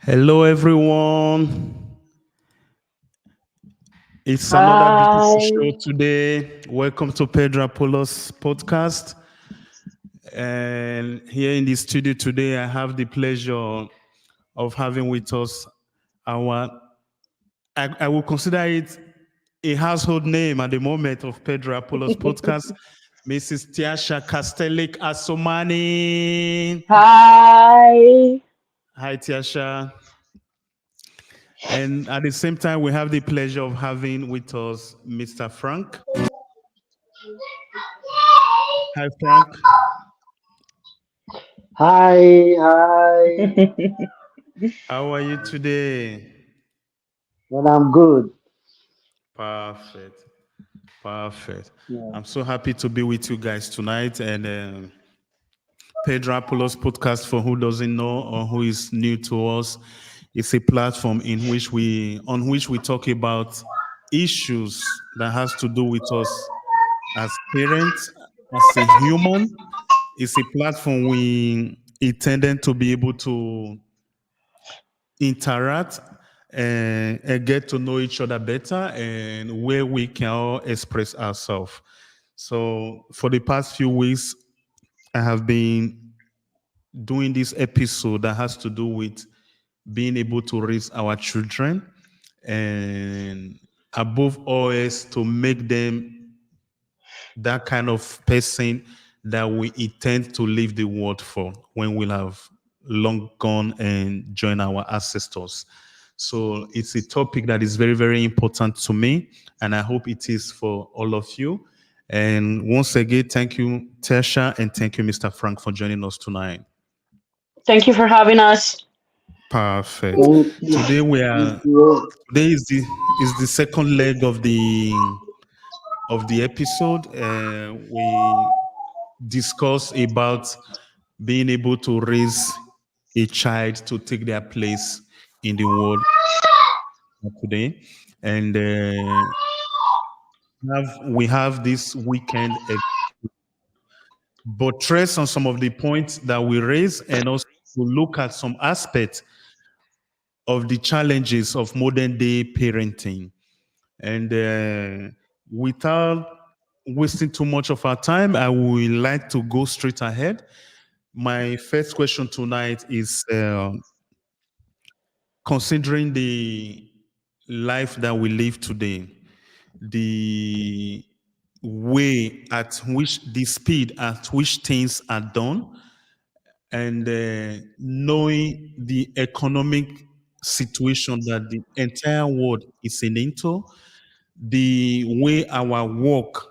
Hello, everyone. It's another beautiful show Hi. today. Welcome to Pedro Apollo's podcast. And here in the studio today, I have the pleasure of having with us our, I will consider it a household name at the moment of Pedro Apollo's podcast, Mrs. Tiasha Castellic Asomani. Hi. Hi, Tiasha. And at the same time, we have the pleasure of having with us Mr. Frank. Hi, Frank. Hi, hi. How are you today? And I'm good. Perfect. Perfect. Yeah. I'm so happy to be with you guys tonight. And Pedro Apollo's podcast, for who doesn't know or who is new to us, it's a platform on which we talk about issues that has to do with us as parents, as a human. It's a platform we intended to be able to interact and get to know each other better and where we can all express ourselves. So for the past few weeks, I have been doing this episode that has to do with being able to raise our children and above all else to make them that kind of person that we intend to leave the world for when we'll have long gone and join our ancestors. So it's a topic that is very, very important to me, and I hope it is for all of you. And once again, thank you, Tasha, and thank you, Mr. Frank, for joining us tonight. Thank you for having us. Perfect. Thank you. Today we Thank are. you. Today is the second leg of the episode. We discuss about being able to raise a child to take their place in the world today. And we have this weekend buttress on some of the points that we raise and also to look at some aspects of the challenges of modern day parenting. And without wasting too much of our time, I would like to go straight ahead. My first question tonight is considering the life that we live today, the way at which the speed at which things are done, and knowing the economic situation that the entire world is in into, the way our work,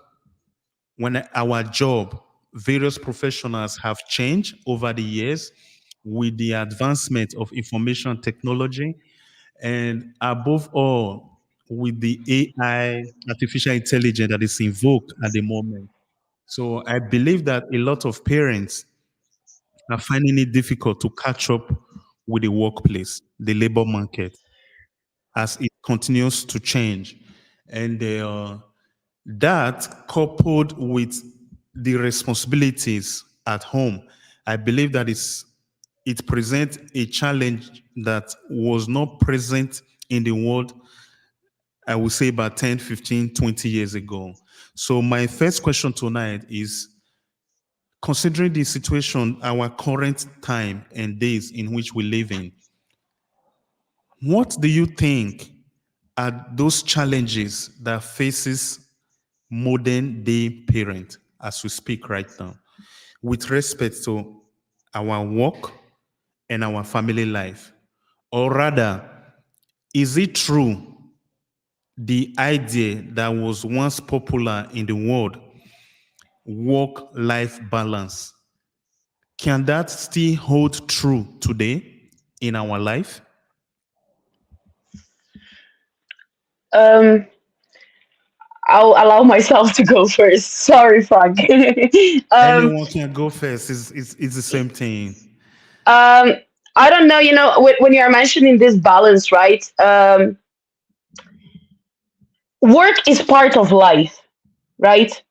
when our job, various professionals have changed over the years with the advancement of information technology, and above all, with the AI, artificial intelligence that is invoked at the moment. So I believe that a lot of parents are finding it difficult to catch up with the workplace, the labor market, as it continues to change. And that, coupled with the responsibilities at home, I believe that it presents a challenge that was not present in the world, I would say about 10, 15, 20 years ago. So my first question tonight is, considering the situation, our current time and days in which we live in, what do you think are those challenges that faces modern day parent as we speak right now with respect to our work and our family life? Or rather, is it true the idea that was once popular in the world, work life balance, can that still hold true today in our life? Um, I'll allow myself to go first. Sorry, Frank. um, Anyone can go first. It's the same thing. um, I don't know. When you're mentioning this balance, right? Work is part of life, right?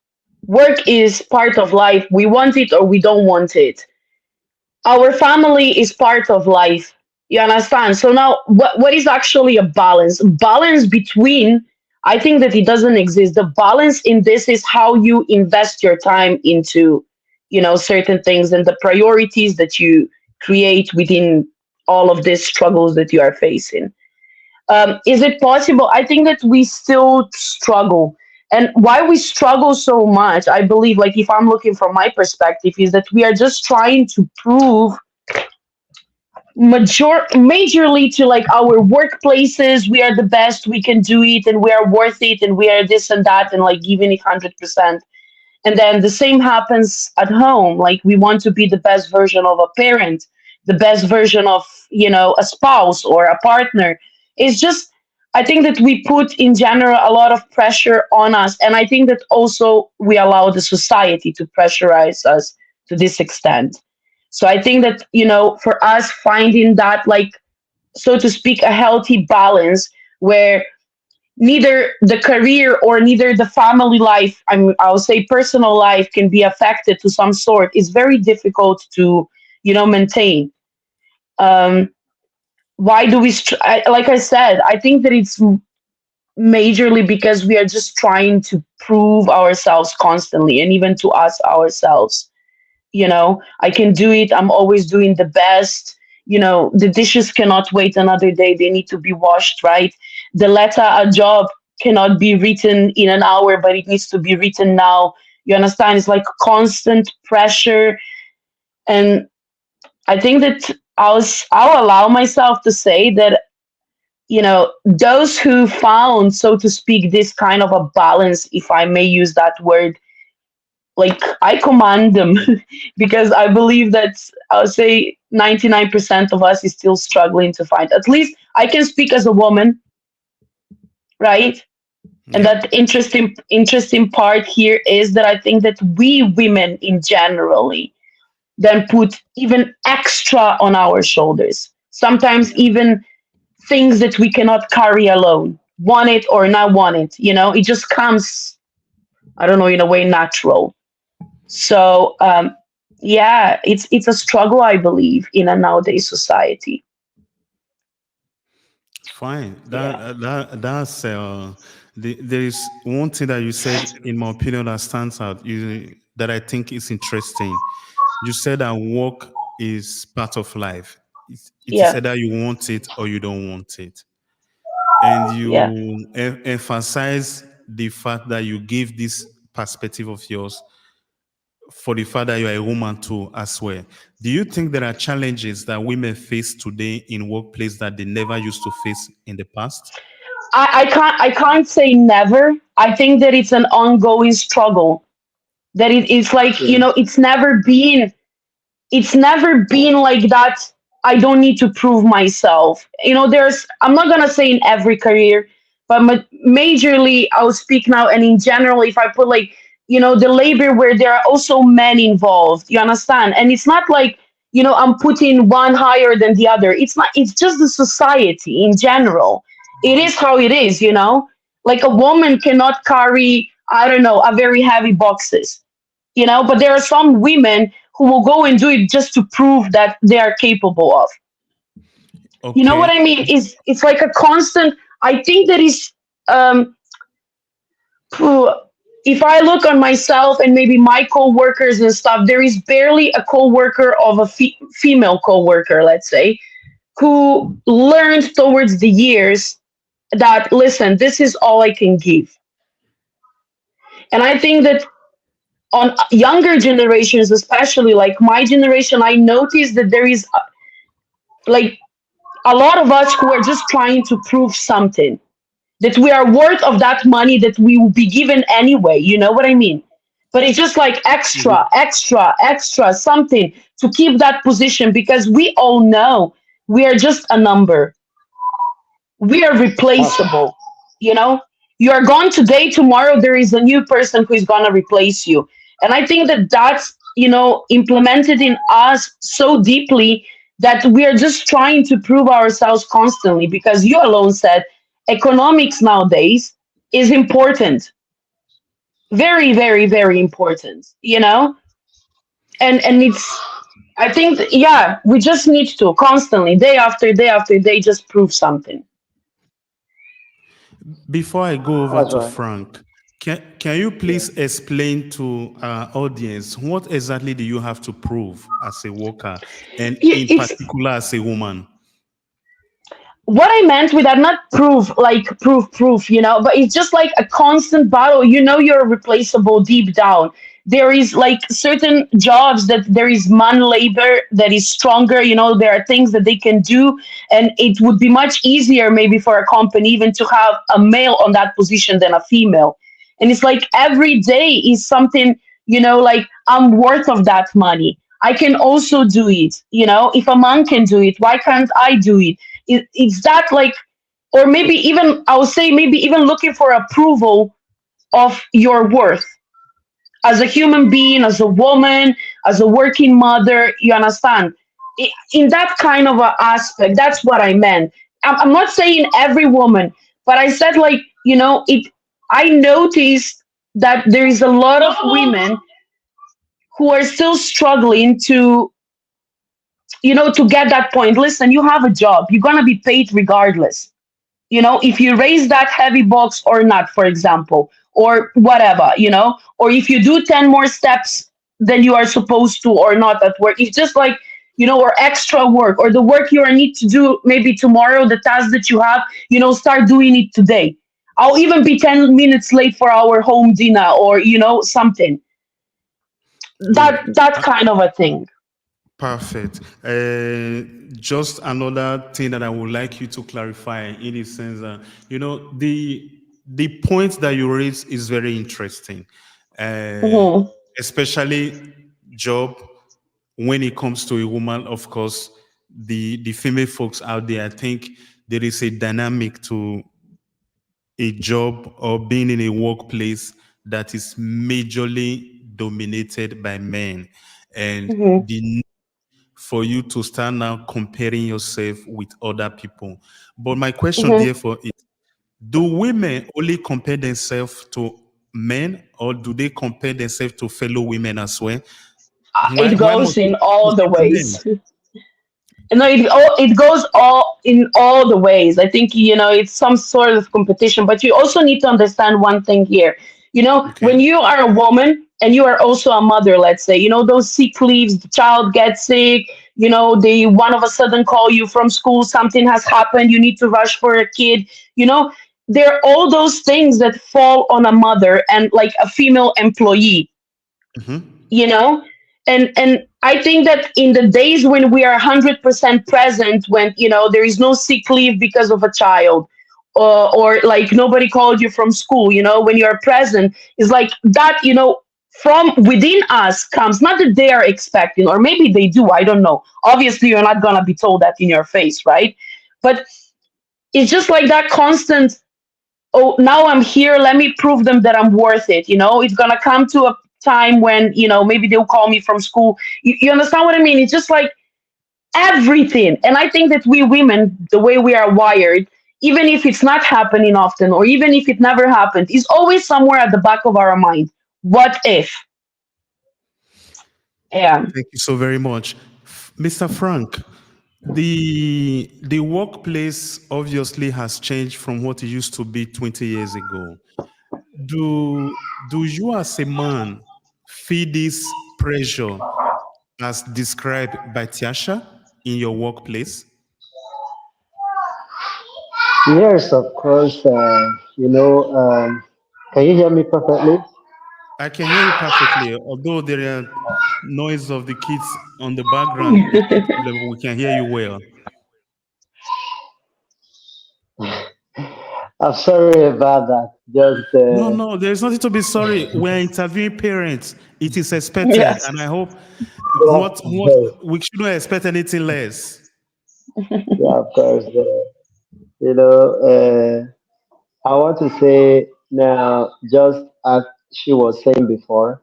Work is part of life. We want it or we don't want it. Our family is part of life. You understand? So now, what is actually a balance? Balance between, I think that it doesn't exist. The balance in this is how you invest your time into, certain things and the priorities that you create within all of these struggles that you are facing. Is it possible? I think that we still struggle. And why we struggle so much, I believe, like if I'm looking from my perspective, is that we are just trying to prove majorly to like our workplaces we are the best, we can do it, and we are worth it, and we are this and that, and like giving it 100%. And then the same happens at home, like we want to be the best version of a parent, the best version of a spouse or a partner. It's just, I think that we put in general a lot of pressure on us, and I think that also we allow the society to pressurize us to this extent. So I think that for us finding that, like, so to speak, a healthy balance where neither the career or neither the family life, I'll say personal life, can be affected to some sort, is very difficult to maintain. um why do like I said, I think that it's majorly because we are just trying to prove ourselves constantly, and even to us ourselves. I can do it, I'm always doing the best. The dishes cannot wait another day, they need to be washed, right? The letter a job cannot be written in an hour, but it needs to be written now. You understand? It's like constant pressure. And I think that I'll allow myself to say that those who found, so to speak, this kind of a balance, if I may use that word, like I command them because I believe that I'll say 99% of us is still struggling to find. At least I can speak as a woman, right? And Yeah. that interesting part here is that I think that we women in generally then put even extra on our shoulders. Sometimes Yeah. even things that we cannot carry alone. Want it or not want it, it just comes, I don't know, in a way natural. So yeah, it's a struggle, I believe, in a nowadays society. Fine. Yeah, That's there is one thing that you said, in my opinion, that stands out. That I think is interesting. You said that work is part of life. It is yeah, either you want it or you don't want it, and yeah. you emphasize the fact that you give this perspective of yours for the fact that you are a woman too as well. Do you think there are challenges that women face today in workplace that they never used to face in the past? I can't say never. I think that it's an ongoing struggle. That it's like Okay. it's never been like that. I don't need to prove myself. I'm not gonna say in every career, but majorly I'll speak now, and in general, if I put like the labor where there are also men involved, you understand? And it's not like I'm putting one higher than the other. It's not. It's just the society in general. It is how it is. Like a woman cannot carry, I don't know, a very heavy boxes, but there are some women who will go and do it just to prove that they are capable of. You know what Okay. I mean? It's like a constant. I think that is um phew, if I look on myself and maybe my co-workers and stuff, there is barely a co-worker of a female co-worker, let's say, who learned towards the years that, listen, this is all I can give. And I think that on younger generations, especially like my generation, I noticed that there is like a lot of us who are just trying to prove something, that we are worth of that money that we will be given anyway. You know what I mean? But it's just like extra, extra, extra something to keep that position, because we all know we are just a number. We are replaceable. You know, you are gone today, tomorrow there is a new person who is going to replace you. And I think that that's implemented in us so deeply that we are just trying to prove ourselves constantly, because you alone said economics nowadays is important, very, very, very important. And it's, I think, yeah, we just need to constantly, day after day after day, just prove something. Before I go over That's to right. Frank, can you Yeah. please explain to our audience what exactly do you have to prove as a worker and in It's particular as a woman? what I meant with that, not proof, like proof, but it's just like a constant battle. You're replaceable deep down. There is like certain jobs that there is man labor that is stronger. There are things that they can do, and it would be much easier maybe for a company even to have a male on that position than a female. And it's like every day is something, like I'm worth of that money. I can also do it. If a man can do it, why can't I do it? It's that like, or maybe even I would say maybe even looking for approval of your worth as a human being, as a woman, as a working mother. You understand? In that kind of a aspect, that's what I meant. I'm not saying every woman, but I said like, it. I noticed that there is a lot of women who are still struggling to get that point. Listen, you have a job, you're gonna be paid regardless, if you raise that heavy box or not, for example, or whatever, or if you do 10 more steps than you are supposed to or not at work. It's just like, or extra work, or the work you are need to do maybe tomorrow, the task that you have, start doing it today. I'll even be 10 minutes late for our home dinner, or something, Good. that kind of a thing. Perfect. Just another thing that I would like you to clarify in a sense that the point that you raise is very interesting, uh, Hmm. especially job when it comes to a woman. Of course, the female folks out there, I think there is a dynamic to a job or being in a workplace that is majorly dominated by men, and Hmm. the for you to start now comparing yourself with other people. But my question, Hmm. therefore, is do women only compare themselves to men, or do they compare themselves to fellow women as well? Why, It why must goes in they all the proceed to men? ways. No, it goes all in all the ways. I think it's some sort of competition, but you also need to understand one thing here. When Okay. you are a woman and you are also a mother, let's say, those sick leaves, the child gets sick, they one of a sudden call you from school, something has happened, you need to rush for a kid, you know, there are all those things that fall on a mother and like a female employee, Hmm. you know and I think that in the days when we are 100% present, when there is no sick leave because of a child, or like nobody called you from school, when you are present, is like that, from within us comes, not that they are expecting, or maybe they do, I don't know, obviously you're not going to be told that in your face, right? But it's just like that constant, oh, now I'm here, let me prove them that I'm worth it. It's gonna come to a time when maybe they'll call me from school. You understand what I mean? It's just like everything. And I think that we women, the way we are wired, even if it's not happening often, or even if it never happened, is always somewhere at the back of our mind. What if? Yeah. Thank you so very much. Mr. Frank, the workplace obviously has changed from what it used to be 20 years ago. Do you as a man feel this pressure as described by Tiasha in your workplace? Yes, of course. Can you hear me perfectly? I can hear you perfectly, although there are noise of the kids on the background. It's no problem. We can hear you well. I'm sorry about that. Just No, no, there's nothing to be sorry. We're interviewing parents. It is expected, Yes. and I hope yeah, what we shouldn't expect anything less. yeah, of course. You know, I want to say now, just as she was saying before,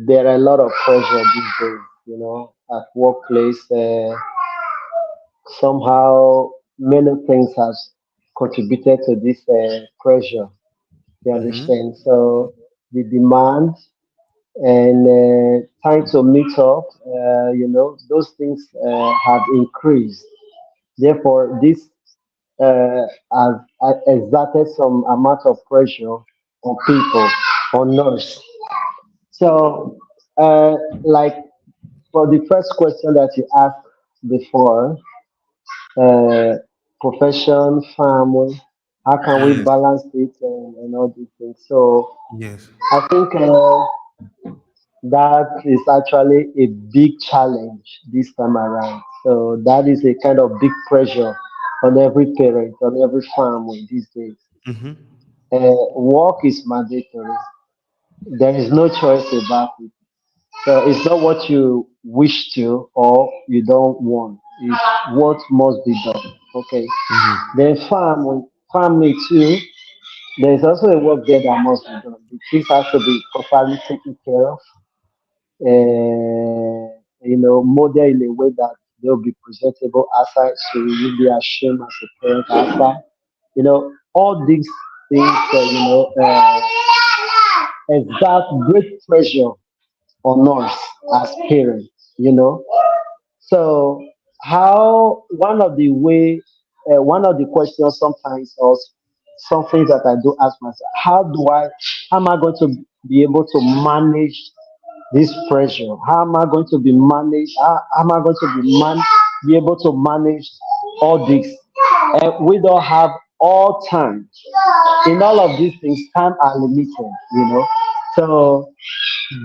there are a lot of pressure these days. At workplace. Somehow, many things has contributed to this pressure. You Hmm. understand? So the demand, and time to meet up. Those things have increased. Therefore, this has exerted some amount of pressure on people, on us. So, like for the first question that you asked before, uh, profession, family, how can we Yes. balance it and all these things? So, Yes. I think that is actually a big challenge this time around. So, that is a kind of big pressure on every parent, on every family these days. Mm-hmm. Work is mandatory. There is no choice about it. So it's not what you wish to or you don't want. It's what must be done. Okay. Mm-hmm. Then family too. There's also a work there that must be done. The kids have to be properly taken care of. Model in a way that they'll be presentable outside, so you will be ashamed as a parent outside. All these things, exert great pressure on us as parents. You know, so how one of the questions sometimes, or some things that I do ask myself, how am I going to be able to manage this pressure? How am I going to be managed? How am I going to be able to manage all this? And we don't have all time. In all of these things, time are limited. So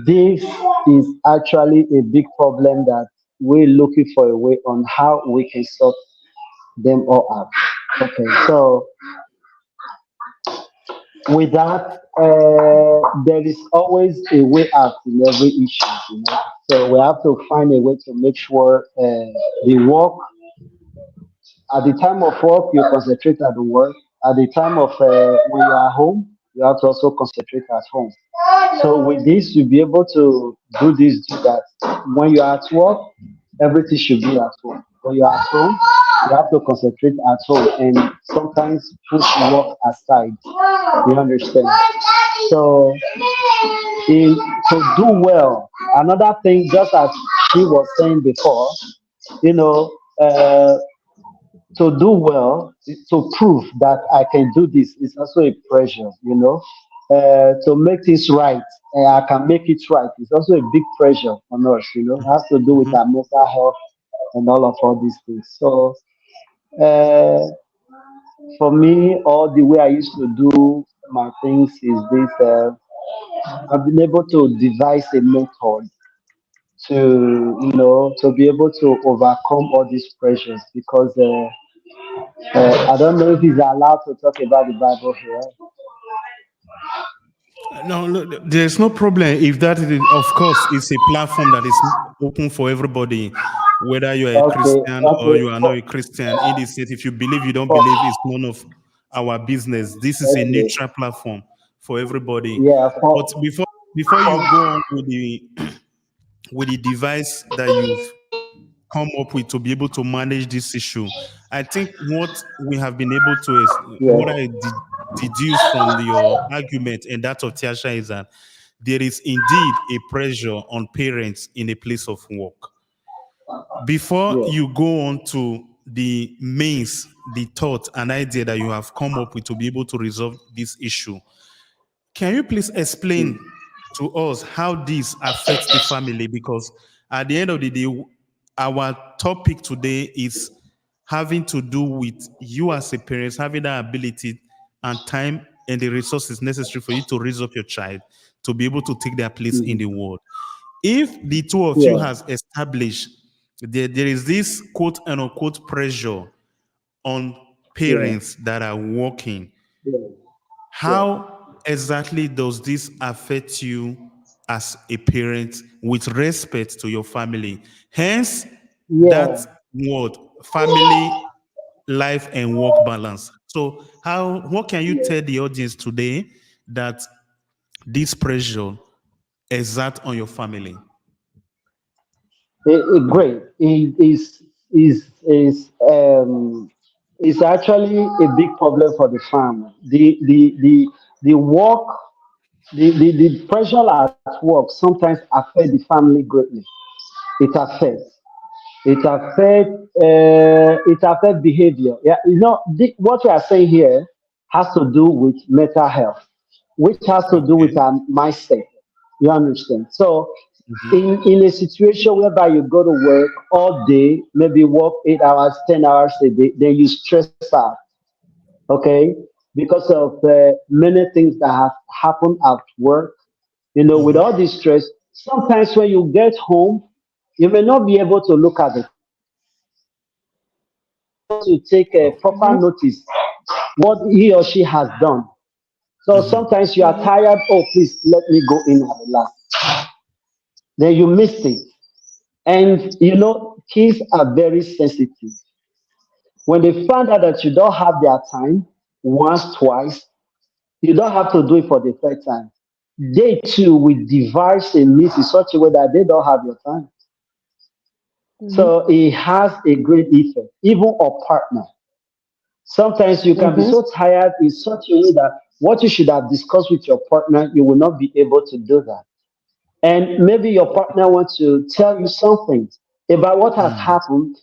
this is actually a big problem that we're looking for a way on how we can sort them all out. Okay, so with that, there is always a way out in every issue. So we have to find a way to make sure the work at the time of work you concentrate at the work. At the time of when you are home, you have to also concentrate at home. So with this, you'll be able to do that. When you are at work, everything should be at home. When you are at home, you have to concentrate at home and sometimes push work aside. You understand? So in, to do well, another thing, just as she was saying before, you know, uh, to do well, to prove that I can do this is also a pressure. To make things right, and I can make it right, it's also a big pressure on us. It has to do with Mm-hmm. our mental health and all these things. So, uh, for me, all the way I used to do my things is this. I've been able to devise a method to be able to overcome all these pressures because I don't know if he's allowed to talk about the Bible here. No, no, there's no problem if that is, of course, it's a platform that is open for everybody, whether you are a Okay, Christian or okay, you are not a Christian. In this state, if you believe, you don't for, believe, it's none of our business. This is a okay, neutral platform for everybody. yeah, But before you go on with the device that you've come up with to be able to manage this issue. I think what we have been able to is yeah, what I deduce from your argument and that of Tiasha is that there is indeed a pressure on parents in a place of work. Before yeah, you go on to the means, the thought and idea that you have come up with to be able to resolve this issue, can you please mm, explain to us how this affects the family? Because at the end of the day, our topic today is having to do with you as a parent having that ability and time and the resources necessary for you to raise up your child to be able to take their place in mhm, the world. If the two of you yeah, has established there is this quote and unquote pressure on yeah, parents that are working, yeah, yeah, how exactly does this affect you as a parent with respect to your family? Hence, that yeah. word, family, life, and work balance. So, what can you tell the audience today that this pressure exert on your family? Great. It is actually a big problem for the farmer. The work The pressure at work sometimes affect the family greatly. It affects. It affects behavior. Yeah, what we are saying here has to do with mental health, which has to do with Okay. our mindset. You understand? So, Mhm. in a situation whereby you go to work all day, maybe work 8 hours, 10 hours a day, then you stress out, okay, because of many things that have happened at work. With Mhm. all this stress, sometimes when you get home, you may not be able to look at the phone. You may not be able to take a proper Hmm. notice what he or she has done. So Mhm. sometimes you are Hmm. tired. Oh, please let me go in and relax. Then you missed it. And kids are very sensitive. When they find out that you don't have their time once, twice, you don't have to do it for the third time. They too will devise a means in such a way that they don't have your time. Hmm. So it has a great effect, even on partner. Sometimes you can be Hmm. so tired in such a way that what you should have discussed with your partner, you will not be able to do that. And maybe your partner wants to tell you something about what has Mm. happened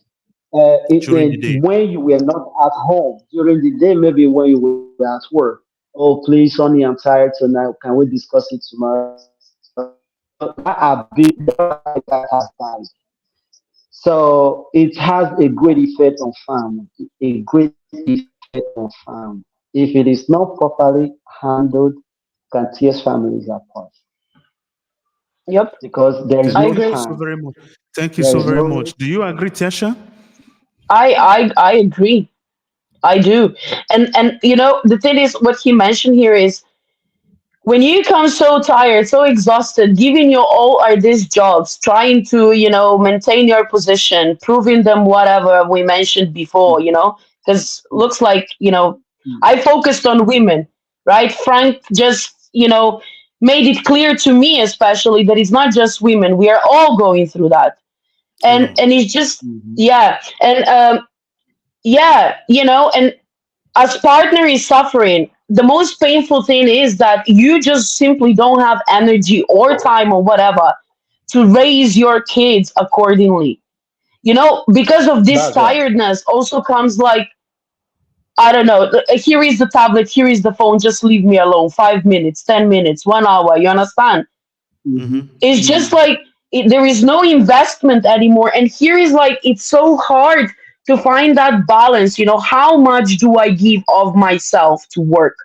During the day. when you were not at home during the day, maybe when you were at work. Oh, please, honey, I'm tired tonight. Can we discuss it tomorrow? That ability that has died. So it has a great effect on family, a great effect on family. If it is not properly handled, can tear families apart Yep, because there is I no Thank you agree. so time. very much. Thank you There so is very no. much. Do you agree, Tiasha? I agree. I do. And the thing is, what he mentioned here is when you come so tired, so exhausted, giving your all are these jobs, trying to, maintain your position, proving them whatever we mentioned before, because looks like, I focused on women, right? Frank just, made it clear to me, especially, that it's not just women. We are all going through that. And Yeah. and it's just, Mhm. yeah. And yeah, and as partner is suffering, the most painful thing is that you just simply don't have energy or time or whatever to raise your kids accordingly. Because of this That's right. tiredness also comes like, I don't know, here is the tablet, here is the phone, just leave me alone. 5 minutes, 10 minutes, 1 hour, you understand? Mm-hmm. It's just like there is no investment anymore. And here is like, it's so hard to find that balance. How much do I give of myself to work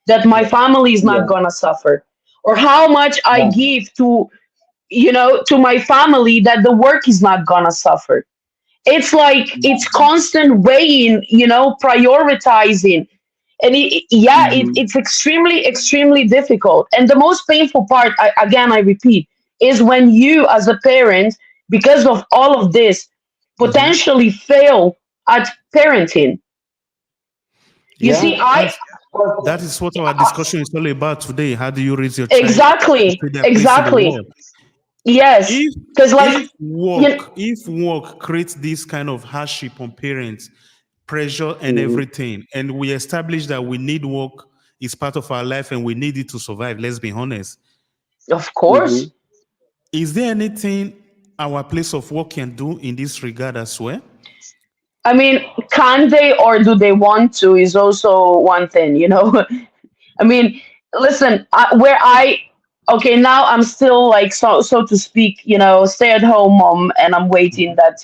that my Yeah. family is not Yeah. gonna suffer? Or how much I That's give to my family that the work is not gonna suffer? It's like it's constant weighing, prioritizing. And yeah, it's extremely extremely difficult. And the most painful part, again, I repeat, is when you as a parent, because of all of this, Mm-hmm. potentially fail at parenting. You Yeah. see, yeah. That is what our discussion is all about today. How do you raise your child to exactly, see their place in the exactly, world? yes, If because like, if you work creates this kind of hardship on parents, pressure and Mhm. everything, and we establish that we need work is part of our life and we need it to survive. Let's be honest. of Mhm. course. Is there anything our place of work can do in this regard as well? I mean, can they or do they want to is also one thing. I mean, listen, okay, now I'm still like, so to speak, stay at home mom, and I'm waiting that,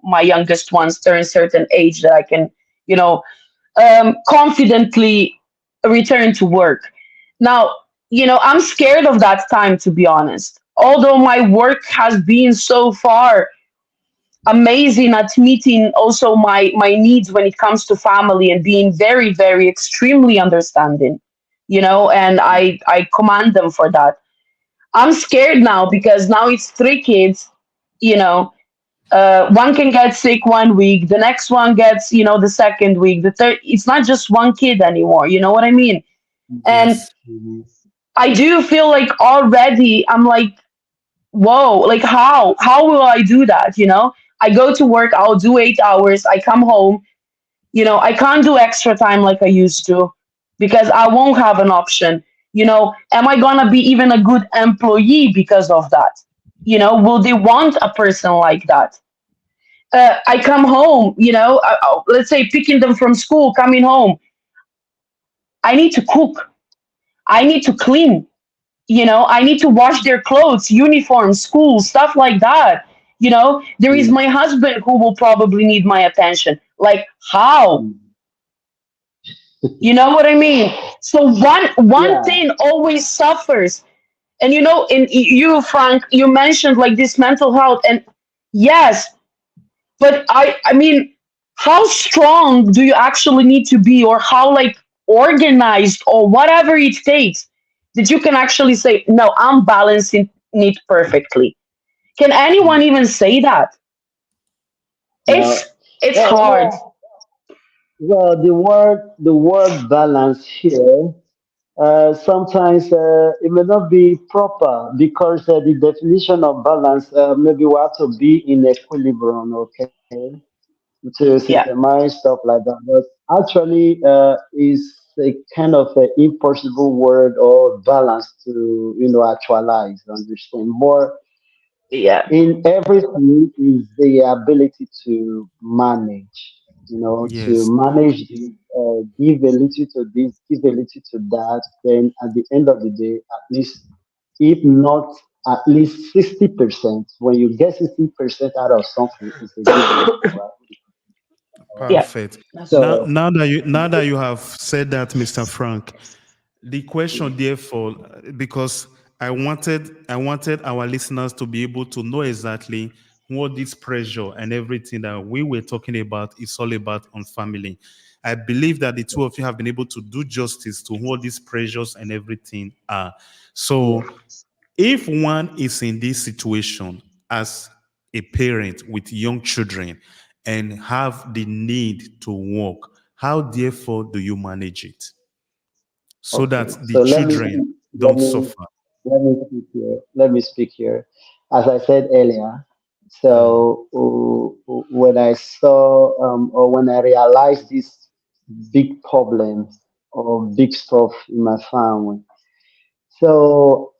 my youngest ones turn certain age that I can, you know, confidently return to work. Now, I'm scared of that time, to be honest. Although my work has been so far amazing at meeting also my needs when it comes to family and being very very extremely understanding, and I command them for that. I'm scared now because now it's three kids, you know one can get sick 1 week, the next one gets, the second week, the third. It's not just one kid anymore, you know what I mean? And Yes. Mhm. I do feel like already I'm like, whoa, like how will I do that? I go to work, I'll do 8 hours, I come home, I can't do extra time like I used to because I won't have an option. Am I gonna be even a good employee because of that? Will they want a person like that? I come home, let's say picking them from school, coming home, I need to cook, I need to clean, I need to wash their clothes, uniform, school, stuff like that. There is mm, my husband who will probably need my attention. Like, how? mm. You know what I mean? So one Yeah, thing always suffers. And in you, Frank, you mentioned like this mental health, and yes, but I mean, how strong do you actually need to be, or how like organized, or whatever it takes, that you can actually say, no, I'm balancing it perfectly? Can anyone even say that? no. It's Well, hard. well, the word balance here, sometimes it may not be proper because the definition of balance, maybe we have to be in equilibrium, okay, to Yeah. systemize stuff like that. But actually, is a kind of impossible word or balance to actualize, understand. But Yeah. in everything is the ability to manage, to Yes, manage this, give a little to this, give a little to that. Then at the end of the day, at least, if not at least 60%, when you get 60% out of something, it's a good enough, right? Yeah. perfect. That's Now, true. So, now that you have said that, Mr. Frank, the question therefore, because I wanted our listeners to be able to know exactly what this pressure and everything that we were talking about is all about on family. I believe that the two of you have been able to do justice to what these pressures and everything are. yeah. So if one is in this situation as a parent with young children and have the need to work, how therefore do you manage it so Okay, that the so let me children let don't me suffer? let me speak here. Let me speak here. As I said earlier, Mm. so when I saw or when I realized this big problem or big stuff in my family, so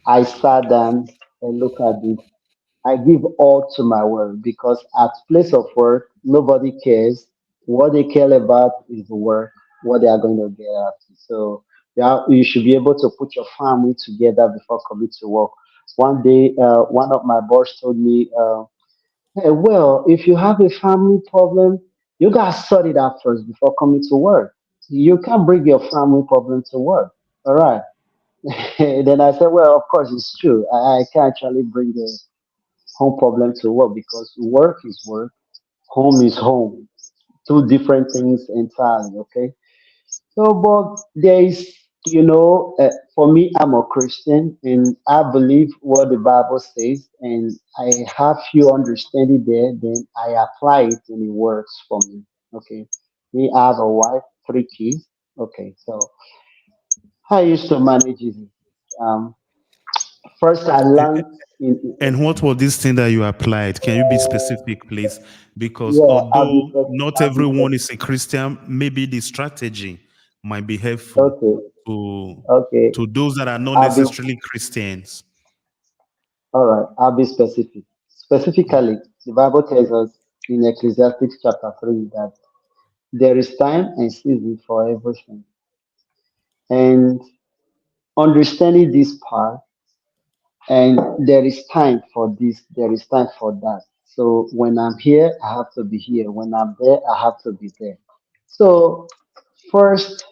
I sat down and looked at this. I give all to my work because at place of work, nobody cares. What they care about is the work, what they are going to get after. So yeah, you should be able to put your family together before coming to work. One day, one of my boss told me, "Hey, well, if you have a family problem, you gotta sort it out first before coming to work. You can't bring your family problem to work." All right. Then I said, "Well, of course it's true. I can actually bring the home problem to work because work is work, home is home. Two different things entirely, okay? So, but there is, for me, I'm a Christian and I believe what the Bible says, and I have few understanding there, then I apply it and it works for me, okay? Me, I have a wife, three kids, okay? So, I used to manage it. Um, First, I A- learned in, And what was this thing that you applied? Can you be specific, please? Because yeah, although not everyone is a Christian, maybe the strategy might be helpful okay, to okay. those that are not I'll be necessarily Christians. all right. I'll be specific. Specifically, the Bible tells us in Ecclesiastes chapter 3 that there is time and season for everything. And understanding this part, and there is time for this, there is time for that. So when I'm here, I have to be here. When I'm there, I have to be there. So first,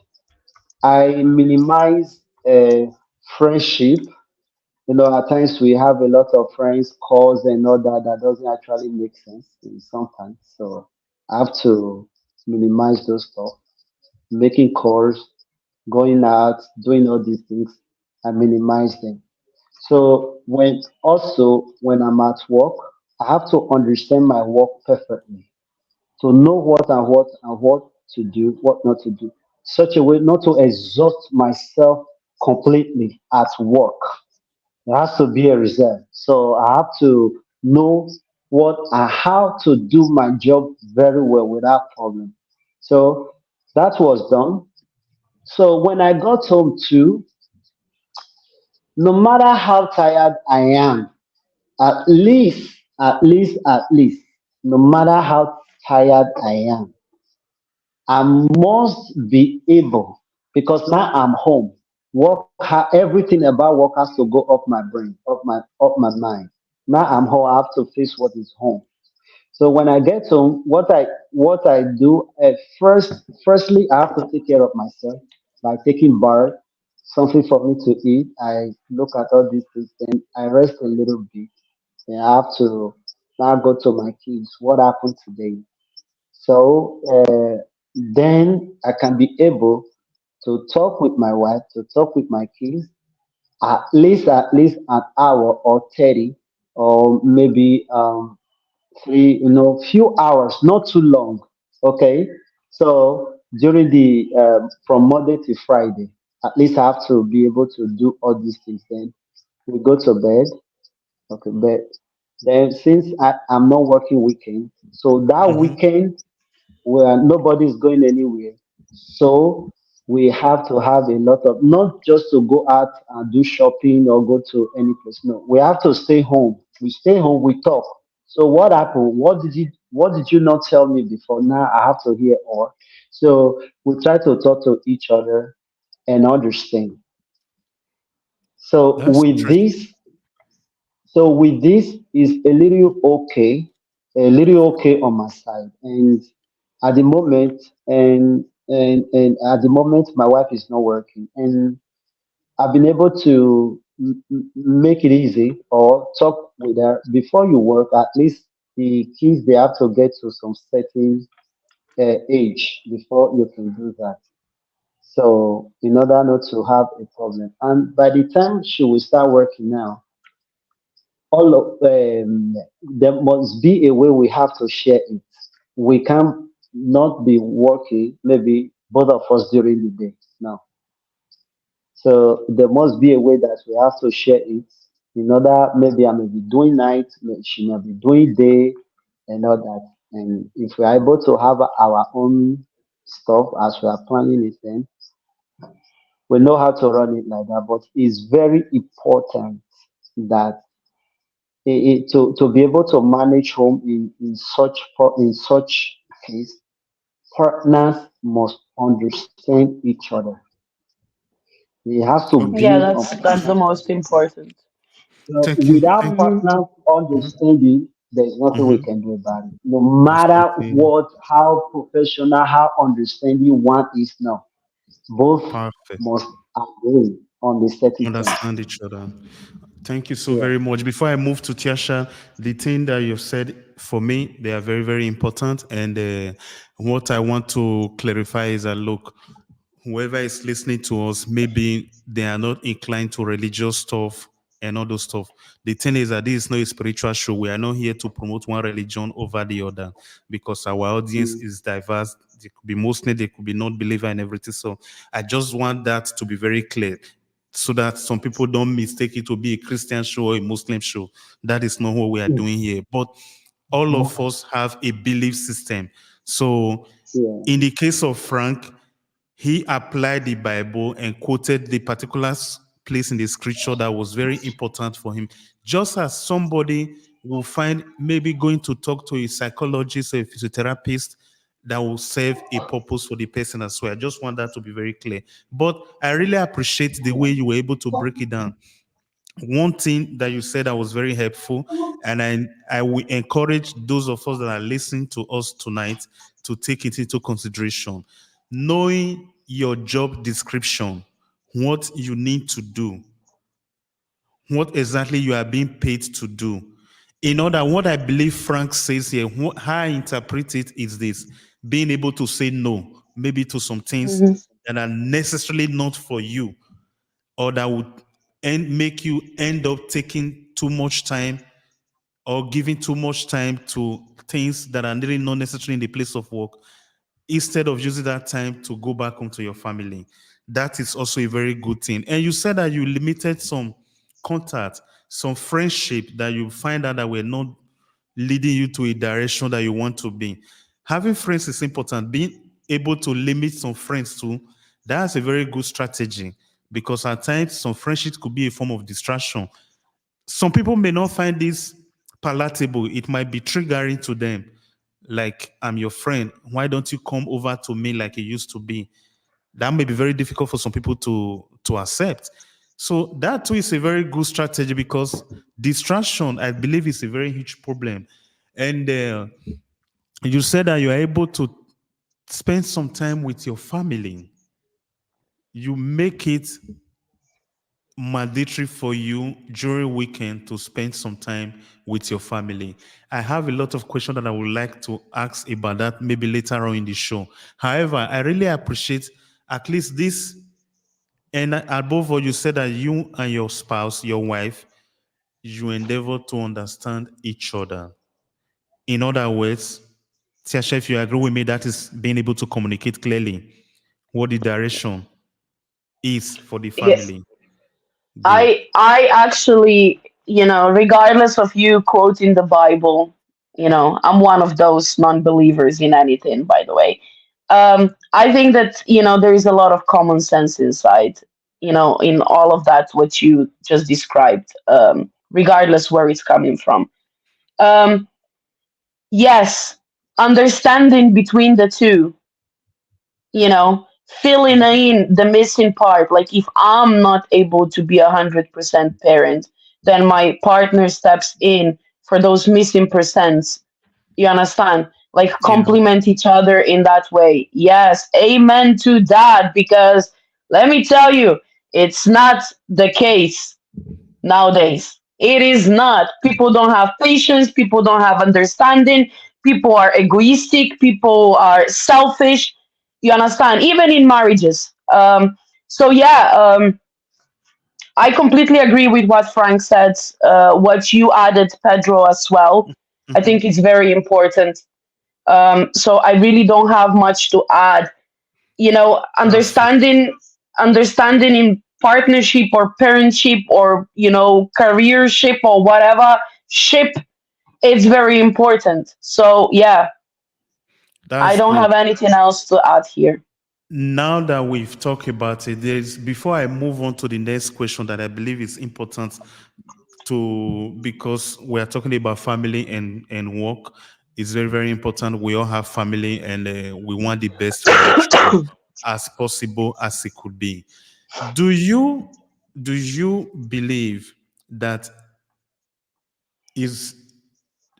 I minimize friendship. At times we have a lot of friends, calls, and all that. That doesn't actually make sense sometimes. So I have to minimize those stuff. Making calls, going out, doing all these things, I minimize them. So when I'm at work, I have to understand my work perfectly to know what to do, what not to do, such a way not to exhaust myself completely at work. There has to be a reserve. So I have to know how to do my job very well without problem. So that was done. So when I got home too, No matter how tired I am, at least, no matter how tired I am, I must be able, because now I'm home. Everything about work has to go off my brain, off my mind. Now I'm home. I have to face what is home. So when I get home, what I do at firstly, I have to take care of myself by taking bath, something for me to eat. I look at all these things, then I rest a little bit. Then I have to now go to my kids. What happened today? So then I can be able to talk with my wife, to talk with my kids, at least an hour or 30, or maybe few hours, not too long. Okay. So during the from Monday to Friday, at least I have to be able to do all these things. Then we go to bed. Okay, but then since I'm not working weekend, so that Mm-hmm. weekend where nobody's going anywhere. So we have to have a lot of, not just to go out and do shopping or go to any place. No, we have to stay home. We stay home, we talk. So what happened? What did you not tell me before? Now I have to hear all. So we try to talk to each other and understand. So That's with interesting. this, so with this is a little okay on my side. And at the moment, and at the moment, my wife is not working, and I've been able to make it easy or talk with her before you work. At least the kids, they have to get to some certain age before you can do that. So in order not to have a problem, and by the time she will start working now, all of there must be a way we have to share it. We can not be working, maybe both of us during the day now. So there must be a way that we have to share it. In order, maybe I may be doing night, she may be doing day, and all that. And if we are able to have our own stuff as we are planning it, then we know how to run it like that. But it's very important that to be able to manage home in such case, partners must understand each other. They have to Okay. Yeah, build on that's the partnership. most important. So Thank you. without Thank Hmm. partners you. understanding, there's nothing we Mm-hmm. can do about it. No That's matter totally how professional, how understanding one is now, both perfect. must agree on the certain things. Understand each other. Thank you so Yeah. very much. Before I move to Tiasha, the thing that you've said for me, they are very, very important. And what I want to clarify is that look, whoever is listening to us, maybe they are not inclined to religious stuff and all those stuff. The thing is that this is not a spiritual show. We are not here to promote one religion over the other because our audience Mm, is diverse. They could be Muslim, they could be non-believer and everything. So I just want that to be very clear so that some people don't mistake it to be a Christian show or a Muslim show. That is not what we are mm, doing here. But all of us have a belief system. So yeah. in the case of Frank, he applied the Bible and quoted the particular place in the scripture that was very important for him. Just as somebody will find maybe going to talk to a psychologist or a physiotherapist that will serve a purpose for the person as well. I just want that to be very clear. But I really appreciate the way you were able to break it down. One thing that you said that was very helpful, and I will encourage those of us that are listening to us tonight to take it into consideration. Knowing your job description, what you need to do, what exactly you are being paid to do. In order, what I believe Frank says here, how I interpret it is this: being able to say no, maybe to some things Hmm. that are necessarily not for you, or that would make you end up taking too much time or giving too much time to things that are really not necessarily in the place of work, instead of using that time to go back home to your family. That is also a very good thing. And you said that you limited some contact, some friendship that you find out that were not leading you to a direction that you want to be. Having friends is important. Being able to limit some friends too, that's a very good strategy because at times some friendships could be a form of distraction. Some people may not find this palatable. It might be triggering to them. Like, I'm your friend. Why don't you come over to me like it used to be? That may be very difficult for some people to accept. So that too is a very good strategy, because distraction, I believe, is a very huge problem. And you said that you are able to spend some time with your family. You make it mandatory for you during weekend to spend some time with your family. I have a lot of questions that I would like to ask about that maybe later on in the show. However, I really appreciate at least this. And above all, you said that you and your spouse, your wife, you endeavor to understand each other. In other words, Tiasha, if you agree with me, that is being able to communicate clearly what the direction is for the Yes. family. Good. I actually, regardless of you quoting the Bible, I'm one of those non-believers in anything, by the way. I think that, there is a lot of common sense inside, in all of that what you just described, regardless where it's coming from. Um, yes, understanding between the two, filling in the missing part. Like if I'm not able to be 100% parent, then my partner steps in for those missing percents. You understand? Like Yeah. complement each other in that way. Yes, amen to that. Because let me tell you, it's not the case nowadays. It is not. People don't have patience. People don't have understanding. People are egoistic. People are selfish. You understand? Even in marriages. So yeah, I completely agree with what Frank said. What you added, Pedro, as well. I think Mhm. it's very important. So I really don't have much to add. Perfect. Understanding in partnership or parentship or careership or whatever ship, it's very important. So yeah, I That's don't good. have anything else to add here. Now that we've talked about it, there's before I move on to the next question that I believe is important to, because we are talking about family and work. It's very, very important. We all have family, and we want the best for our child as possible as it could be. Do you do you believe that is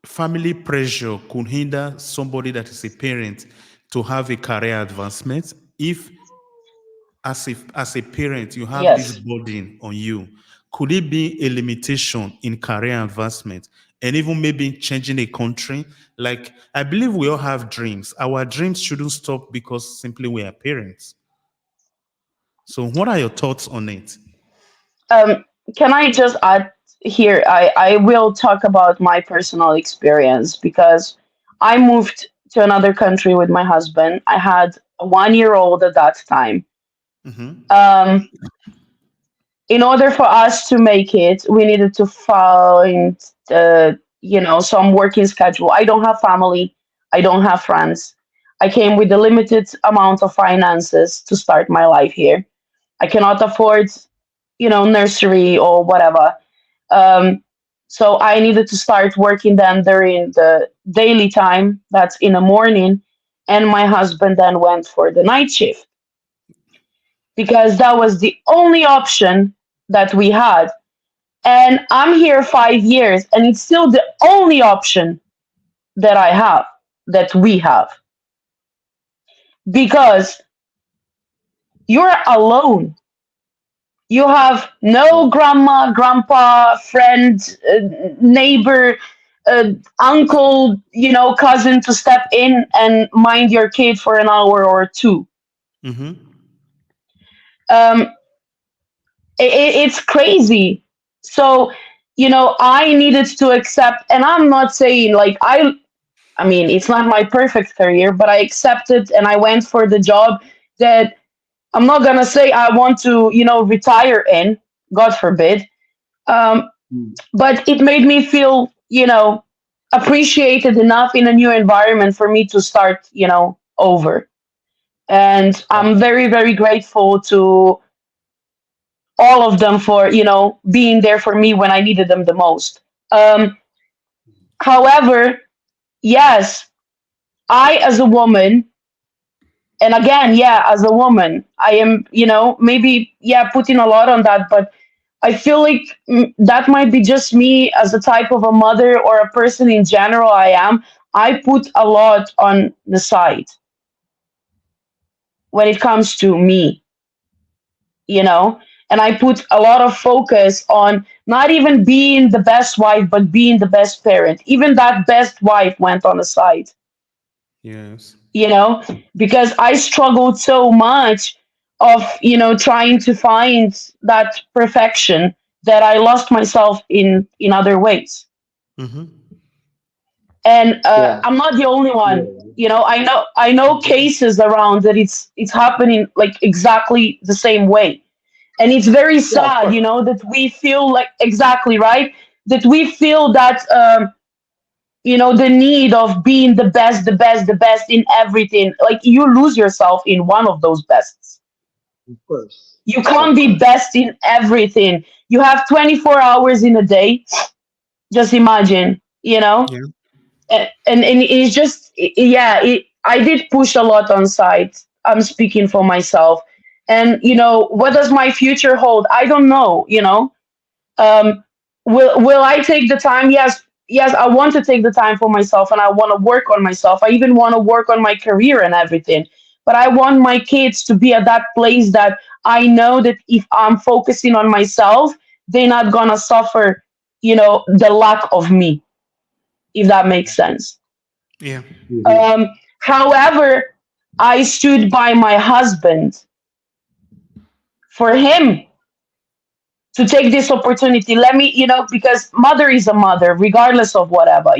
family pressure could hinder somebody that is a parent to have a career advancement? If as a parent you have this Yes. burden on you, could it be a limitation in career advancement and even maybe changing a country? Like, I believe we all have dreams. Our dreams shouldn't stop because simply we are parents. So what are your thoughts on it? Um, can I just add here? I will talk about my personal experience because I moved to another country with my husband. I had a 1 year old at that time. Hmm. Um, in order for us to make it, we needed to find, some working schedule. I don't have family. I don't have friends. I came with a limited amount of finances to start my life here. I cannot afford, nursery or whatever. Um, so I needed to start working then during the daily time, that's in the morning, and my husband then went for the night shift because that was the only option that we had. And I'm here 5 years, and it's still the only option that I have, that we have, because you're alone. You have no grandma, grandpa, friend, neighbor, uh, uncle, cousin to step in and mind your kid for an hour or two. Hmm. Um, it's crazy. So, I needed to accept, and I'm not saying like I mean, it's not my perfect career, but I accepted and I went for the job that I'm not gonna say I want to, retire in, God forbid. Um, Mm. but it made me feel, appreciated enough in a new environment for me to start, over. And I'm very, very grateful to all of them for, being there for me when I needed them the most. Um, However, yes, I as a woman, and again, yeah, as a woman, I am, maybe, yeah, putting a lot on that, but I feel like that might be just me as a type of a mother or a person in general. I am. I put a lot on the side when it comes to me, you know, and I put a lot of focus on not even being the best wife, but being the best parent. Even that best wife went on the side, Yes. you know, because I struggled so much of, trying to find that perfection that I lost myself in other ways. Mm-hmm. And Yeah. I'm not the only one. Yeah. I know cases around that it's happening like exactly the same way. And it's very Yeah, of sad, course. that we feel like exactly right, that we feel that the need of being the best, the best, the best in everything. Like you lose yourself in one of those bests. Of course. You Of can't be course. best in everything. You have 24 hours in a day. Just imagine, Yeah. and it's just, yeah, I did push a lot on site. I'm speaking for myself. And what does my future hold? I don't know. um, will I take the time? Yes, yes, I want to take the time for myself, and I want to work on myself. I even want to work on my career and everything. But I want my kids to be at that place that I know that if I'm focusing on myself, they're not gonna suffer, the lack of me, if that makes sense. Yeah. Hmm. Um, However, I stood by my husband for him to take this opportunity. Let me, because mother is a mother regardless of whatever.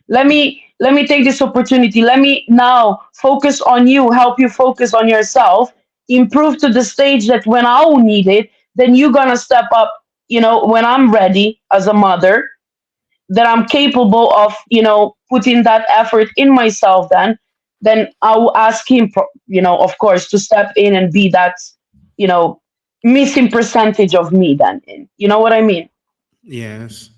Let me take this opportunity. Let me now focus on you, help you focus on yourself, improve to the stage that when I will need it, then you're gonna step up, when I'm ready as a mother, that I'm capable of, putting that effort in myself. Then I will ask him, of course, to step in and be that, you know missing percentage of me. Then, you know what I mean? Yes.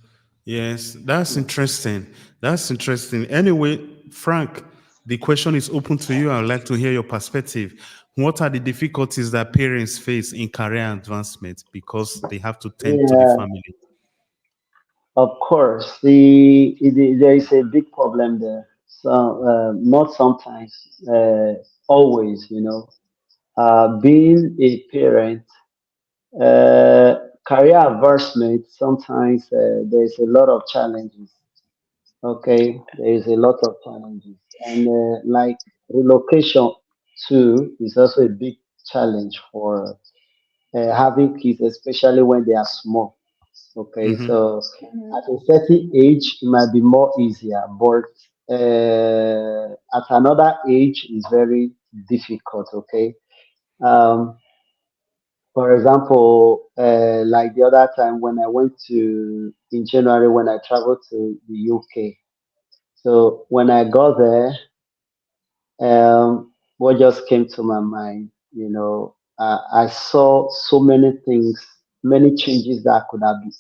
Yes. That's interesting. That's interesting. Anyway, Frank, the question is open to you. I would like to hear your perspective. What are the difficulties that parents face in career advancement because they have to tend to the Yeah, family? of course. There is a big problem there. So, not sometimes, always, being a parent, uh, career advancement, sometimes there's a lot of challenges. Okay, there is a lot of challenges. And like relocation, too, is also a big challenge for having kids, especially when they are small. Okay, Mm-hmm. so at a certain age, it might be more easier, but at another age, it's very difficult. Okay, um, for example, like the other time when I went to in January when I traveled to the UK. So when I got there, what just came to my mind, I saw so many things, many changes that could have been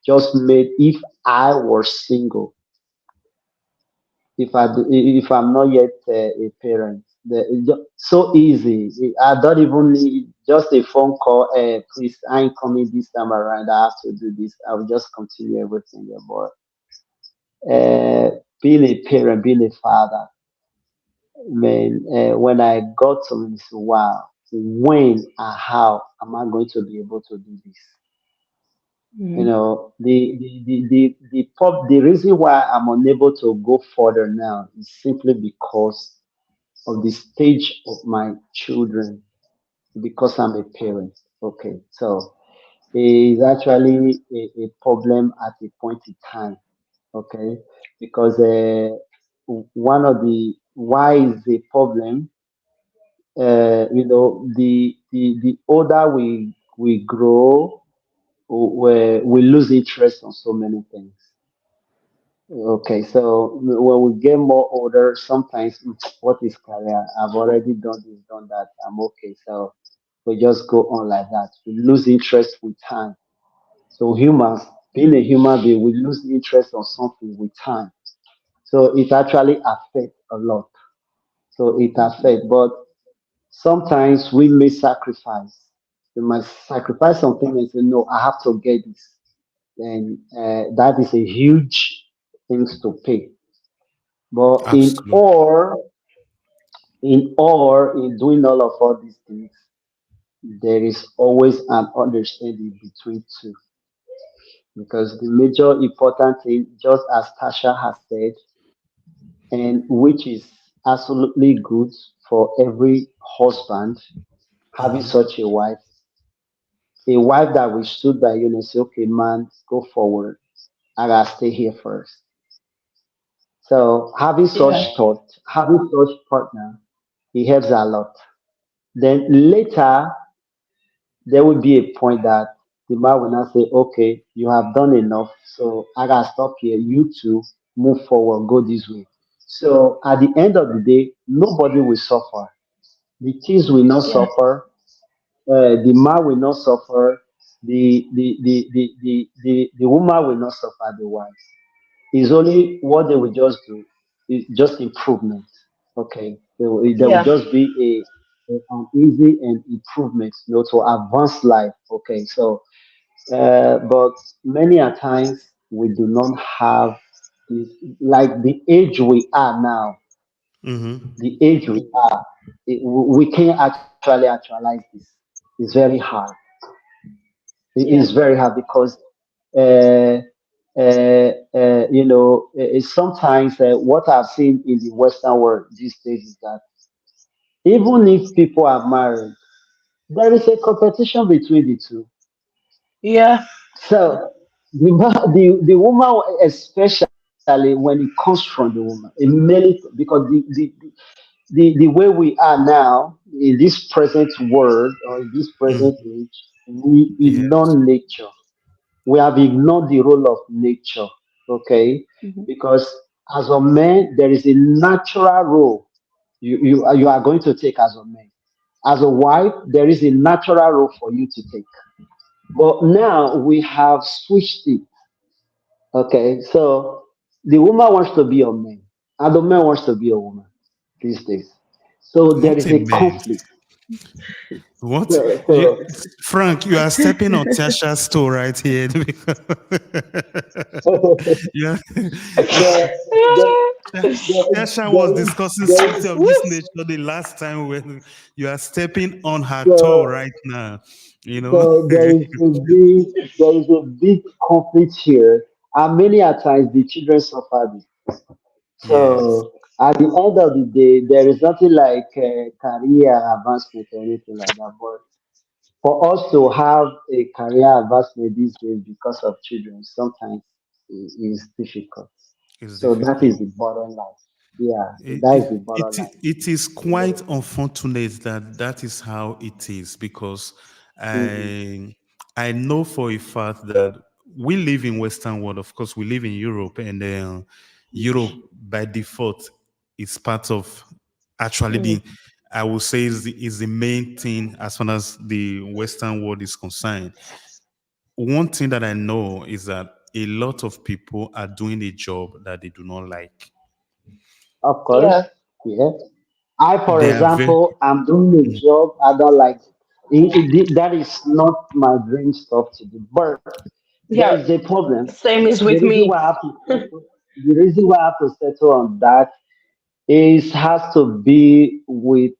just made if I was single, if I'm not yet a parent. It's so easy. I don't even need just a phone call. Please, I ain't coming this time around. I have to do this. I will just continue everything. But being a parent, being a father, man, when I got to this, wow, when and how am I going to be able to do this? Mhm. The reason why I'm unable to go further now is simply because of the stage of my children, because I'm a parent. Okay, so it's actually a problem at a point in time. Okay, because one of the why is a problem, the older we grow, we lose interest on so many things. Okay, so when we get more older, sometimes what is career? I've already done this, done that. I'm okay. So We just go on like that. We lose interest with time. So humans, being a human being, we lose interest on something with time. So it actually affects a lot. So it affects, but sometimes we may sacrifice. We might sacrifice something and say, no, I have to get this. And that is a huge things to pay. But Absolutely. in doing all these things, there is always an understanding between two. Because the major important thing, just as Tasha has said, and which is absolutely good for every husband having such a wife that will stood by you and say, okay, man, go forward. I gotta stay here first. So having such Yeah. thought, having such partner, it helps a lot. Then later there will be a point that the man will not say, okay, you have done enough, so I gotta stop here. You two move forward, go this way. So at the end of the day, nobody will suffer. The kids will not Yeah. suffer. The man will not suffer. The woman will not suffer. The wife. It's only what they will just do is just improvement. Okay, there will Yeah. just be an easy and improvement, to advance life. Okay, so but many a times we do not have this, like the age we are now, Mm-hmm. the age we are, we can't actually actualize this. It's very hard. It is Yeah. very hard because sometimes what I've seen in the Western world these days is that even if people are married, there is a competition between the two. Yeah. So the woman, especially when it comes from the woman, because the way we are now in this present world or in this present Mm-hmm. age, we Yes. ignore nature. We have ignored the role of nature. Okay, Mhm. because as a man, there is a natural role you are going to take as a man. As a wife, there is a natural role for you to take. But now we have switched it. Okay, so the woman wants to be a man, and the man wants to be a woman these days. So there Not is a a man. conflict. What? So, You, so, Frank, you are stepping on Tasha's toe right here. Yeah. there, there, Tasha was discussing something of Woo! this nature the last time when you are stepping on her toe so, right now. You know. so there is a big conflict here, and many a times the children suffer this. Yes. So at the end of the day, there is nothing like career advancement or anything like that. But for us to have a career advancement these days because of children, sometimes is difficult. It's So that is difficult. the bottom line. Yeah, It, that it, is the bottom it, line. it is So, quite unfortunate that that is how it is because mhm. I know for a fact that we live in Western world. Of course, we live in Europe, and Europe by default is part of actually Mm. being. I would say is the main thing as far as the Western world is concerned. One thing that I know is that a lot of people are doing a job that they do not like. Of Yeah. course, yeah. I, for They are very. example, I'm doing a job I don't like. That is not my dream stuff to do. But there Yeah. is a problem. Same is The with reason me. why I have to settle, the reason why I have to settle on that is has to be with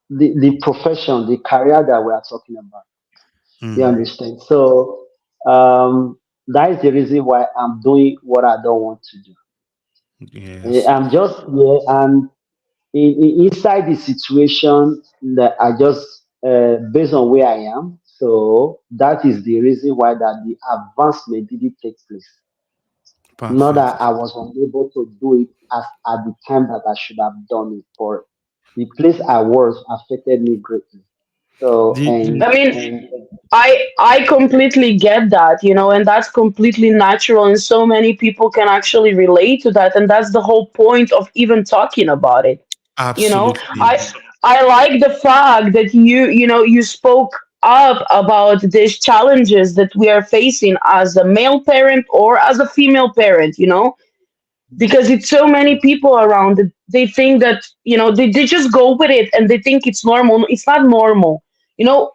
the profession, the career that we are talking about. You Mm, understand? So that is the reason why I'm doing what I don't want to do. yes. I'm just here and inside the situation that I just based on where I am. So that is the reason why that the advancement didn't take place. Not that Perfect. I was unable to do it as at the time that I should have done it, but the place I was affected me greatly. So The I mean, and I completely get that, and that's completely natural, and so many people can actually relate to that, and that's the whole point of even talking about it. You know, I absolutely. I like the fact that you spoke up about these challenges that we are facing as a male parent or as a female parent, because it's so many people around that they think that they just go with it and they think it's normal. It's not normal.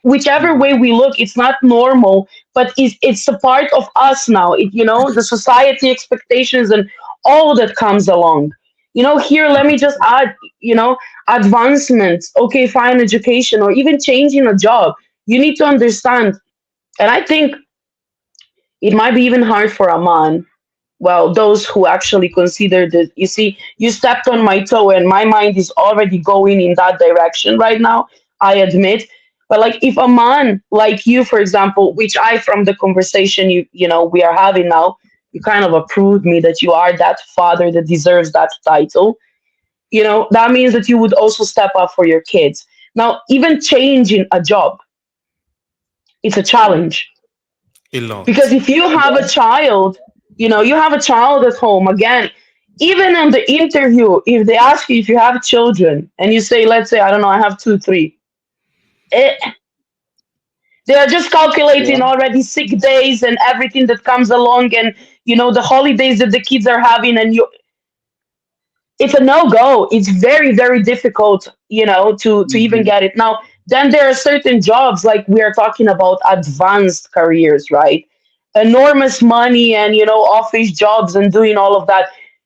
Whichever way we look, it's not normal, but it's a part of us now. The society expectations and all that comes along. Here, let me just add, you know advancements. Okay, fine, education, or even changing a job. You need to understand, and I think it might be even hard for a man. Well, those who actually consider that, you see, you stepped on my toe and my mind is already going in that direction right now, I admit. But like, if a man like you, for example, which I, from the conversation we are having now, you kind of approved me that you are that father that deserves that title. That means that you would also step up for your kids. Now, even changing a job, it's a challenge. A Because lot. if you have a Yeah. child, you have a child at home, again, even on the interview, if they ask you if you have children and you say, let's say, I don't know, I have two, three, eh, they are just calculating Yeah. already sick days and everything that comes along, and the holidays that the kids are having, and it's a no go. It's very, very difficult, to even Mm-hmm. get it. Now, then there are certain jobs, like we are talking about advanced careers, right? Enormous money and, office jobs and doing all of that.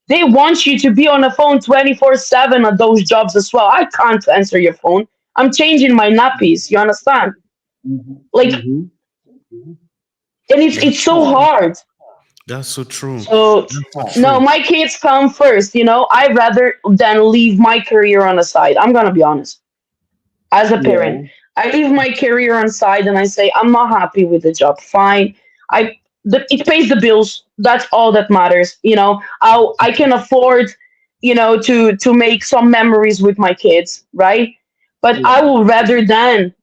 They want you to be on the phone 24/7 at those jobs as well. I can't answer your phone. I'm changing my nappies. You understand? Mm-hmm. Like, Mm-hmm. and it's That's so so true. hard. That's so true. So, That's so Ah, no, true. my kids come first. I'd rather than leave my career on the side. I'm gonna be honest. As a parent, yeah. I leave my career on side and I say I'm not happy with the job. Fine, it pays the bills. That's all that matters. I can afford, to make some memories with my kids, right? But I Yeah. will rather than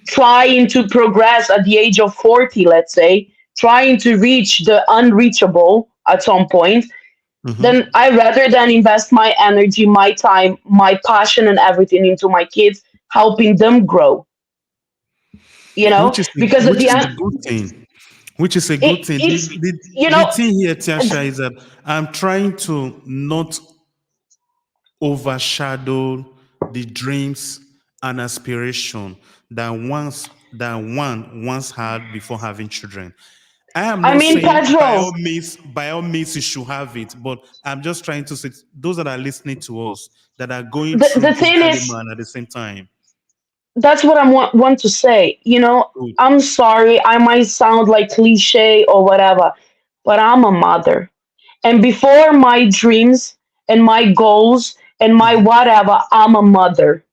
trying to progress at the age of 40, let's say, trying to reach the unreachable at some point, then Hmm. I rather than invest my energy, my time, my passion, and everything into my kids, helping them grow. Which is Because at which the is end, a good thing. Which is a it good thing. it's you The know thing here, Tiasha, is that I'm trying to not overshadow the dreams and aspiration that one once had before having children. I am I not mean, saying Pedro, by all means you should have it, but I'm just trying to say those that are listening to us that are going through the this thing is, dilemma at the same time. that's what I want to say. Good. I'm sorry, I might sound like cliche or whatever, but I'm a mother. And before my dreams and my goals and my Mhm. whatever, I'm a mother.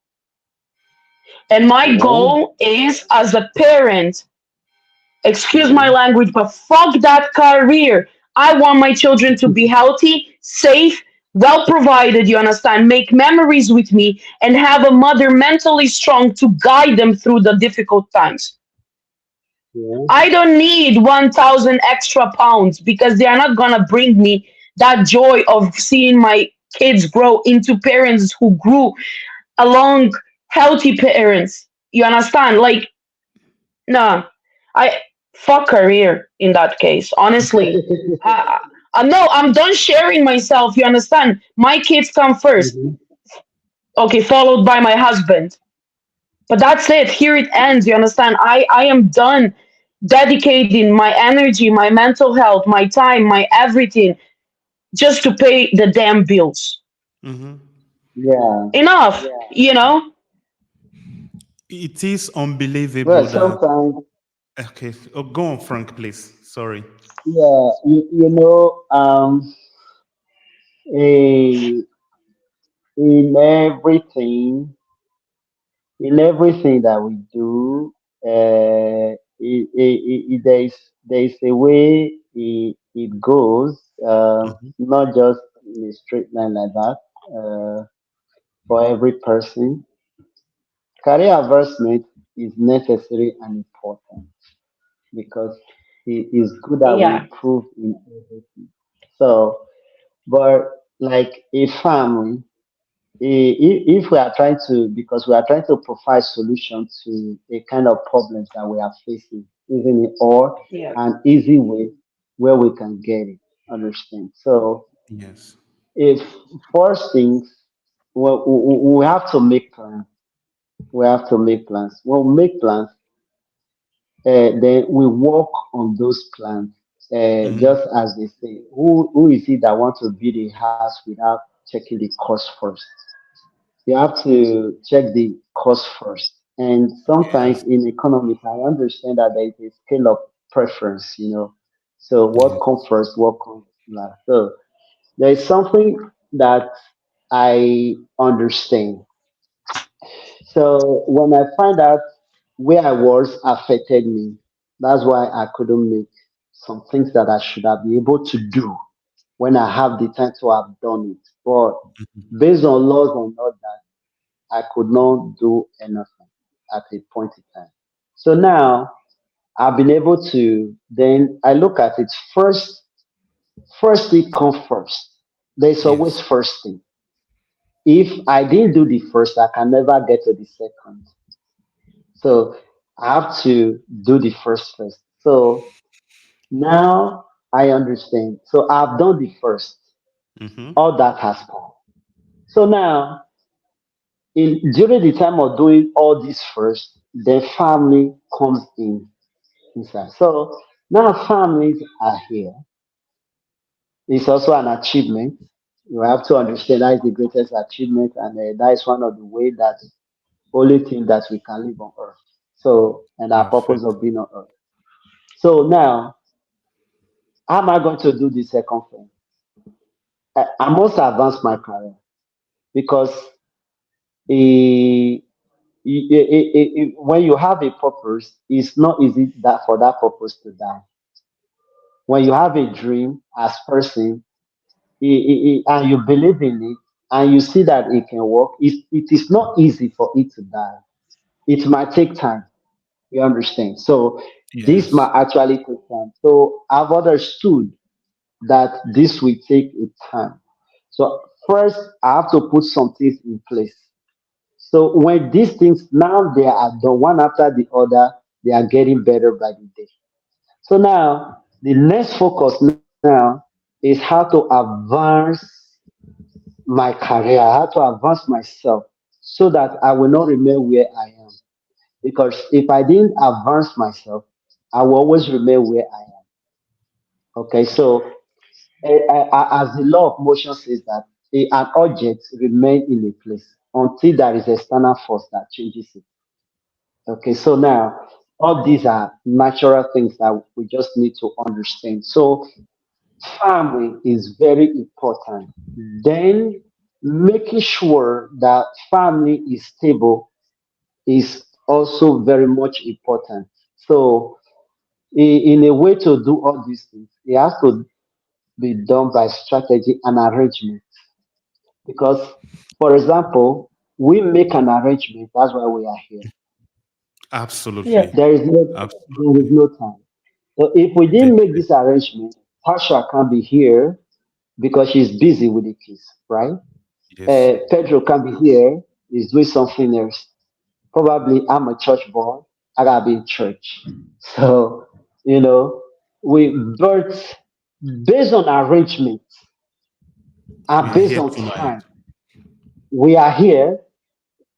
And my Yeah. goal is, as a parent, excuse my Yeah. language, but fuck that career. I want my children to be healthy, safe, well provided, you understand, make memories with me, and have a mother mentally strong to guide them through the difficult times. Yeah. I don't need 1,000 extra pounds because they are not going to bring me that joy of seeing my kids grow into parents who grew along healthy parents. You understand? Like, no, I fuck career in that case. Honestly, no, I'm done sharing myself. You understand? My kids come first. Mm-hmm. Okay, followed by my husband. But that's it. Here it ends. You understand? I am done dedicating my energy, my mental health, my time, my everything just to pay the damn bills. Mhm. Yeah. Enough. You know. It is unbelievable Well, that. sometimes, Okay, oh, go on, Frank, please. Sorry. yeah, eh, in everything, that we do, there is a way it goes, Mhm. not just in a straight line like that. For every person, career advancement is necessary and important because it is good that we Yeah. improve in everything. So, but like a family. if we are trying to, because we are trying to provide solution to a kind of problems that we are facing, isn't it, or Yeah. an easy way where we can get it. Understand? So Yes. if first things, we have to make plans. We have to make plans. When we make plans, then we work on those plans. Mhm. Just as they say, who is it that wants to build a house without checking the cost first? You have to check the cost first. And sometimes Yes. in economics, I understand that there is a scale of preference, So what Yes. comes first, what comes last. So there is something that I understand. So when I find out where I was affected me, that's why I couldn't make some things that I should have been able to do when I have the time to have done it. But based on laws and all that, I could not do anything at a point in time. So now I've been able to, then I look at it first. First thing come first. There's always Yes. first thing. If I didn't do the first, I can never get to the second. So I have to do the first. So now I understand. So I've done the first. Mm-hmm. All that has come. So now, during the time of doing all this first, the family comes inside. So now families are here. It's also an achievement. You have to understand that is the greatest achievement, and that is one of the way that only thing that we can live on earth. So, and our purpose Perfect. of being on earth. So now, how am I going to do the second thing? I must advance my career because eh, when you have a purpose, it's not easy that for that purpose to die. When you have a dream as person, and you believe in it, and you see that it can work, it is not easy for it to die. It might take time. You understand? So this Yes. might actually take time. So I've understood that this will take a time. So first, I have to put some things in place. So when these things now they are done one after the other, they are getting better by the day. So now the next focus now is how to advance my career, how to advance myself so that I will not remain where I am. Because if I didn't advance myself, I will always remain where I am. Okay, so as the law of motion says that an object remains in a place until there is external force that changes it. Okay, so now all these are natural things that we just need to understand. So family is very important. Then making sure that family is stable is also very much important. So in a way to do all these things, it has to be done by strategy and arrangement. Because, for example, we make an arrangement. That's why we are here. Absolutely. Yes. There is no time. So if we didn't make Definitely. this arrangement, Tasha can't be here because she's busy with the kids, right? Yes. Pedro can't be here. He's doing something else. Probably I'm a church boy. I gotta be in church. So, you know, but based on arrangement We and are based here on tonight. time, we are here,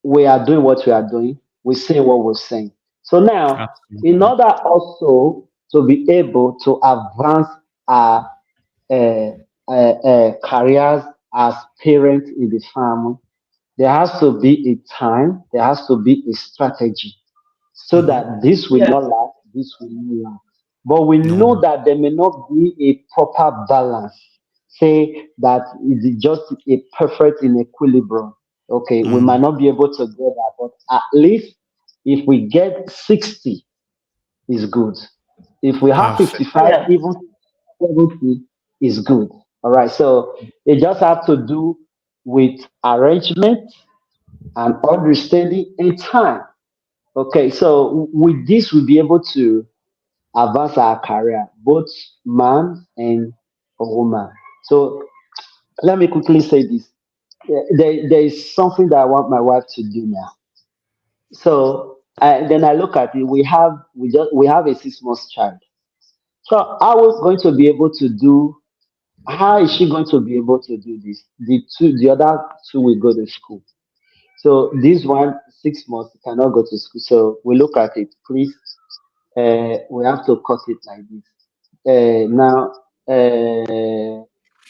we are doing what we are doing, we say what we're saying. So now, in Absolutely. order also to be able to advance our careers as parents in the family, there has to be a time, there has to be a strategy so Mm-hmm. that this will Yes. not last, this will not last. But we No know more. that there may not be a proper balance. Say that it's just a perfect in equilibrium. Okay, we might Mm. not be able to get that, but at least if we get 60 is good. If we have Perfect. 55, Yes. even 70 is good. All right, so it just have to do with arrangement and understanding in time. Okay, so with this, we'll be able to advance our career, both man and a woman. So let me quickly say this. there is something that I want my wife to do now. So then I look at it. We have a 6 months child. So I was going to be able to do. How is she going to be able to do this? The other two will go to school. So this one 6 months cannot go to school. So we look at it. Please, we have to cut it like this. Now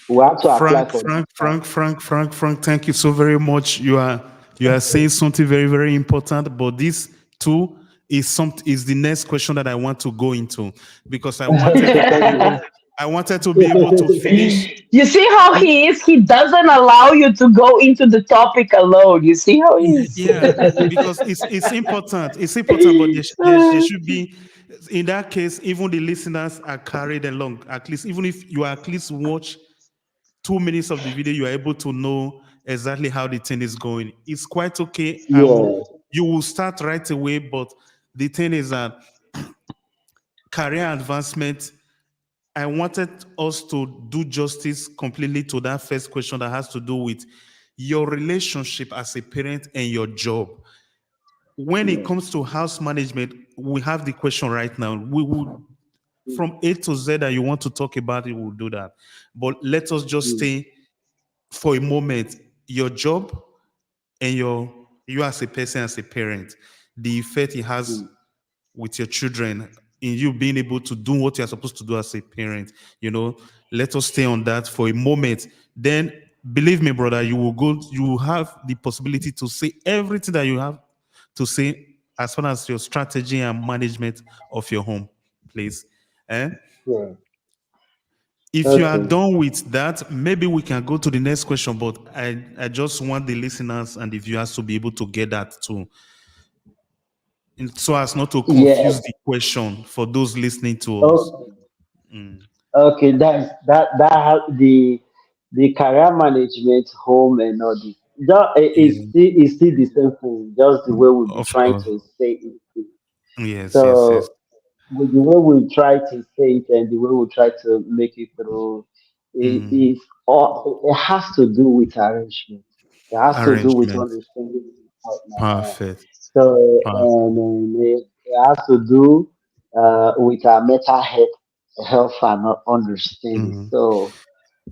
we have to apply Frank, for Frank, visa. Frank, Frank, Frank, Frank, thank you so very much. You are saying something very, very important, but this too is the next question that I want to go into because Okay, thank you. I wanted to be able to finish. You see how he is? He doesn't allow you to go into the topic alone. You see how he is? Yeah, because it's important. It's important, but there should be, in that case, even the listeners are carried along. At least, even if you at least watch 2 minutes of the video, you are able to know exactly how the thing is going. It's quite okay. Yeah, You will start right away, but the thing is that career advancement, I wanted us to do justice completely to that first question that has to do with your relationship as a parent and your job. When it yeah, comes to house management, we have the question right now. We will, from A to Z that you want to talk about it, we'll do that. But let us just mm, stay for a moment. Your job and you as a person, as a parent, the effect it has mm, with your children in you being able to do what you're supposed to do as a parent. you know let us stay on that for a moment. Then believe me, brother, you will have the possibility to say everything that you have to say as far as your strategy and management of your home, please. Eh? yeah. If you are Okay. done with that, maybe we can go to the next question, but I just want the listeners and the viewers to be able to get that too, so as not to Yeah. confuse the question for those listening to us. Okay. Okay. The career management, home, and all this. Yeah, It's still the same thing. Just the way we'll be of trying course. to say it. Yes, yes, yes. So with the way we try to say it and the way we try to make it through, Mm. it has to do with arrangement. It has to do with Arrangement. understanding the partner. Perfect. So Perfect. it has to do with our mental health and understanding. Mm. So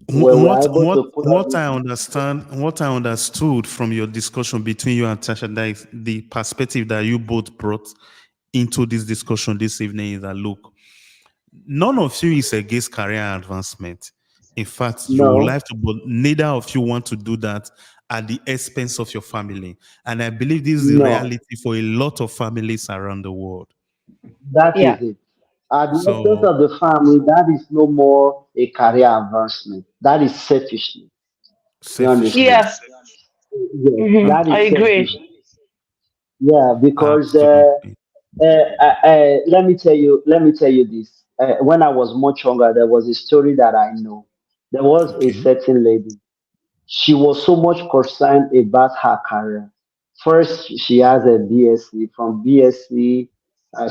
when we're able to put all What this I together, understand, what I understood from your discussion between you and Tasha, that is the perspective that you both brought into this discussion this evening, is that look, none of you is against career advancement. In fact, you would no, like to, but neither of you want to do that at the expense of your family. And I believe this is the no, reality for a lot of families around the world. that Yeah. is it. At the expense So of the family, that is no more a career advancement. That is selfishness. You understand? selfishness, Yes. Yes, that I is agree. selfishness. Yeah, because absolutely. let me tell you this. When I was much younger, there was a story that I know. There was a Okay. certain lady. She was so much concerned about her career. First, she has a BSc. From BSc,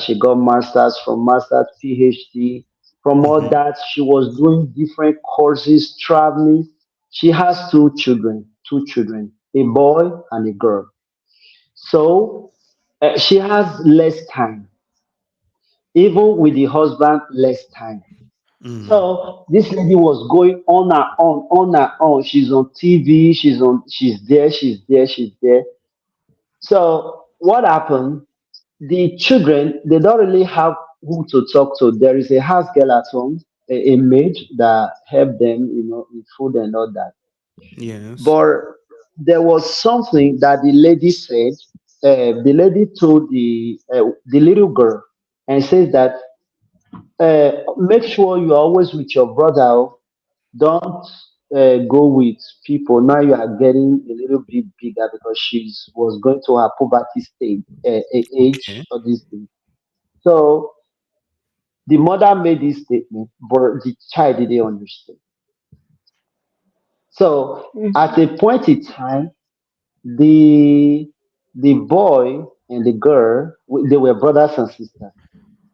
she got masters. From masters, PhD. From all Mhm. that, she was doing different courses, traveling. She has two children, a boy and a girl. So she has less time, even with the husband, less time. Mm. So this lady was going on and on. She's on TV, she's there, she's there, she's there. So what happened? The children, they don't really have who to talk to. There is a house girl at home, a maid that help them, with food and all that. Yes. But there was something that the lady said. The lady told the little girl and says that make sure you're always with your brother. Oh. Don't go with people. Now you are getting a little bit bigger because she was going to her puberty stage, Okay. age, or this thing. So the mother made this statement, but the child didn't understand. So at a point in time, the the boy and the girl, they were brothers and sisters.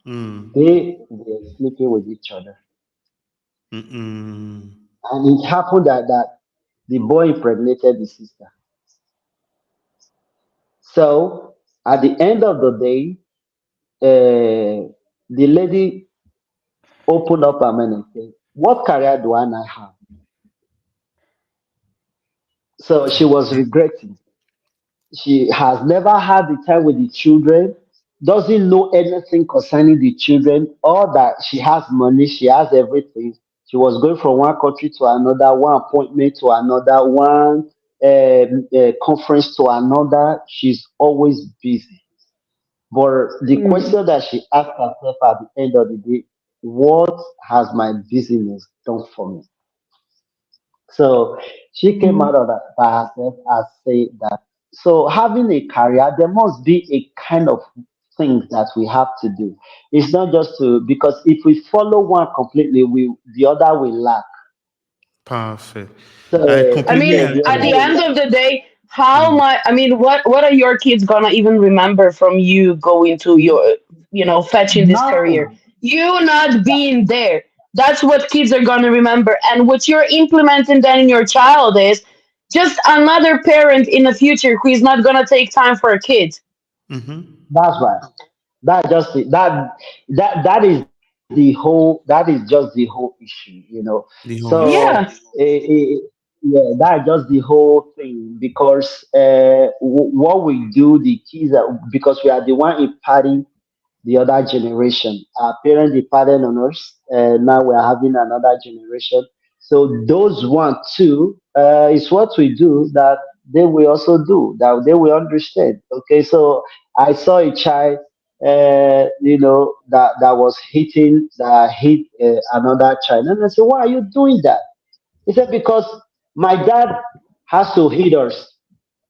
Mm. They were sleeping with each other, Mm-mm. and it happened like that. The boy impregnated the sister. So at the end of the day, the lady opened up her mind and said, "What career do I now have?" So she was regretting. She has never had the time with the children, doesn't know anything concerning the children, or that she has money, she has everything. She was going from one country to another, one appointment to another, one conference to another. She's always busy. But the Mm, question that she asked herself at the end of the day, what has my business done for me? So she came mm, out of that by herself and say that. So having a career, there must be a kind of things that we have to do. It's not just to, because if we follow one completely, we the other will lack. Perfect. So I I completely mean, the at other the agree. will end lack. of the day, how Mm. much? I mean, what are your kids gonna even remember from you going to your, fetching this career? Nothing. You not being there. That's what kids are gonna remember. And what you're implementing then in your child is just another parent in the future who is not gonna take time for a kid. Mm-hmm. That's right. That just that is the whole, that is just the whole issue. The whole So issue. Yeah. yeah, that's just the whole thing, because what we do, the kids are, because we are the one imparting the other generation. Our parents departed on us, now we are having another generation. So those one too is what we do that they will also do, that they will understand. Okay, so I saw a child, that was hitting, that hit another child, and I said, "Why are you doing that?" He said, "Because my dad has to hit us,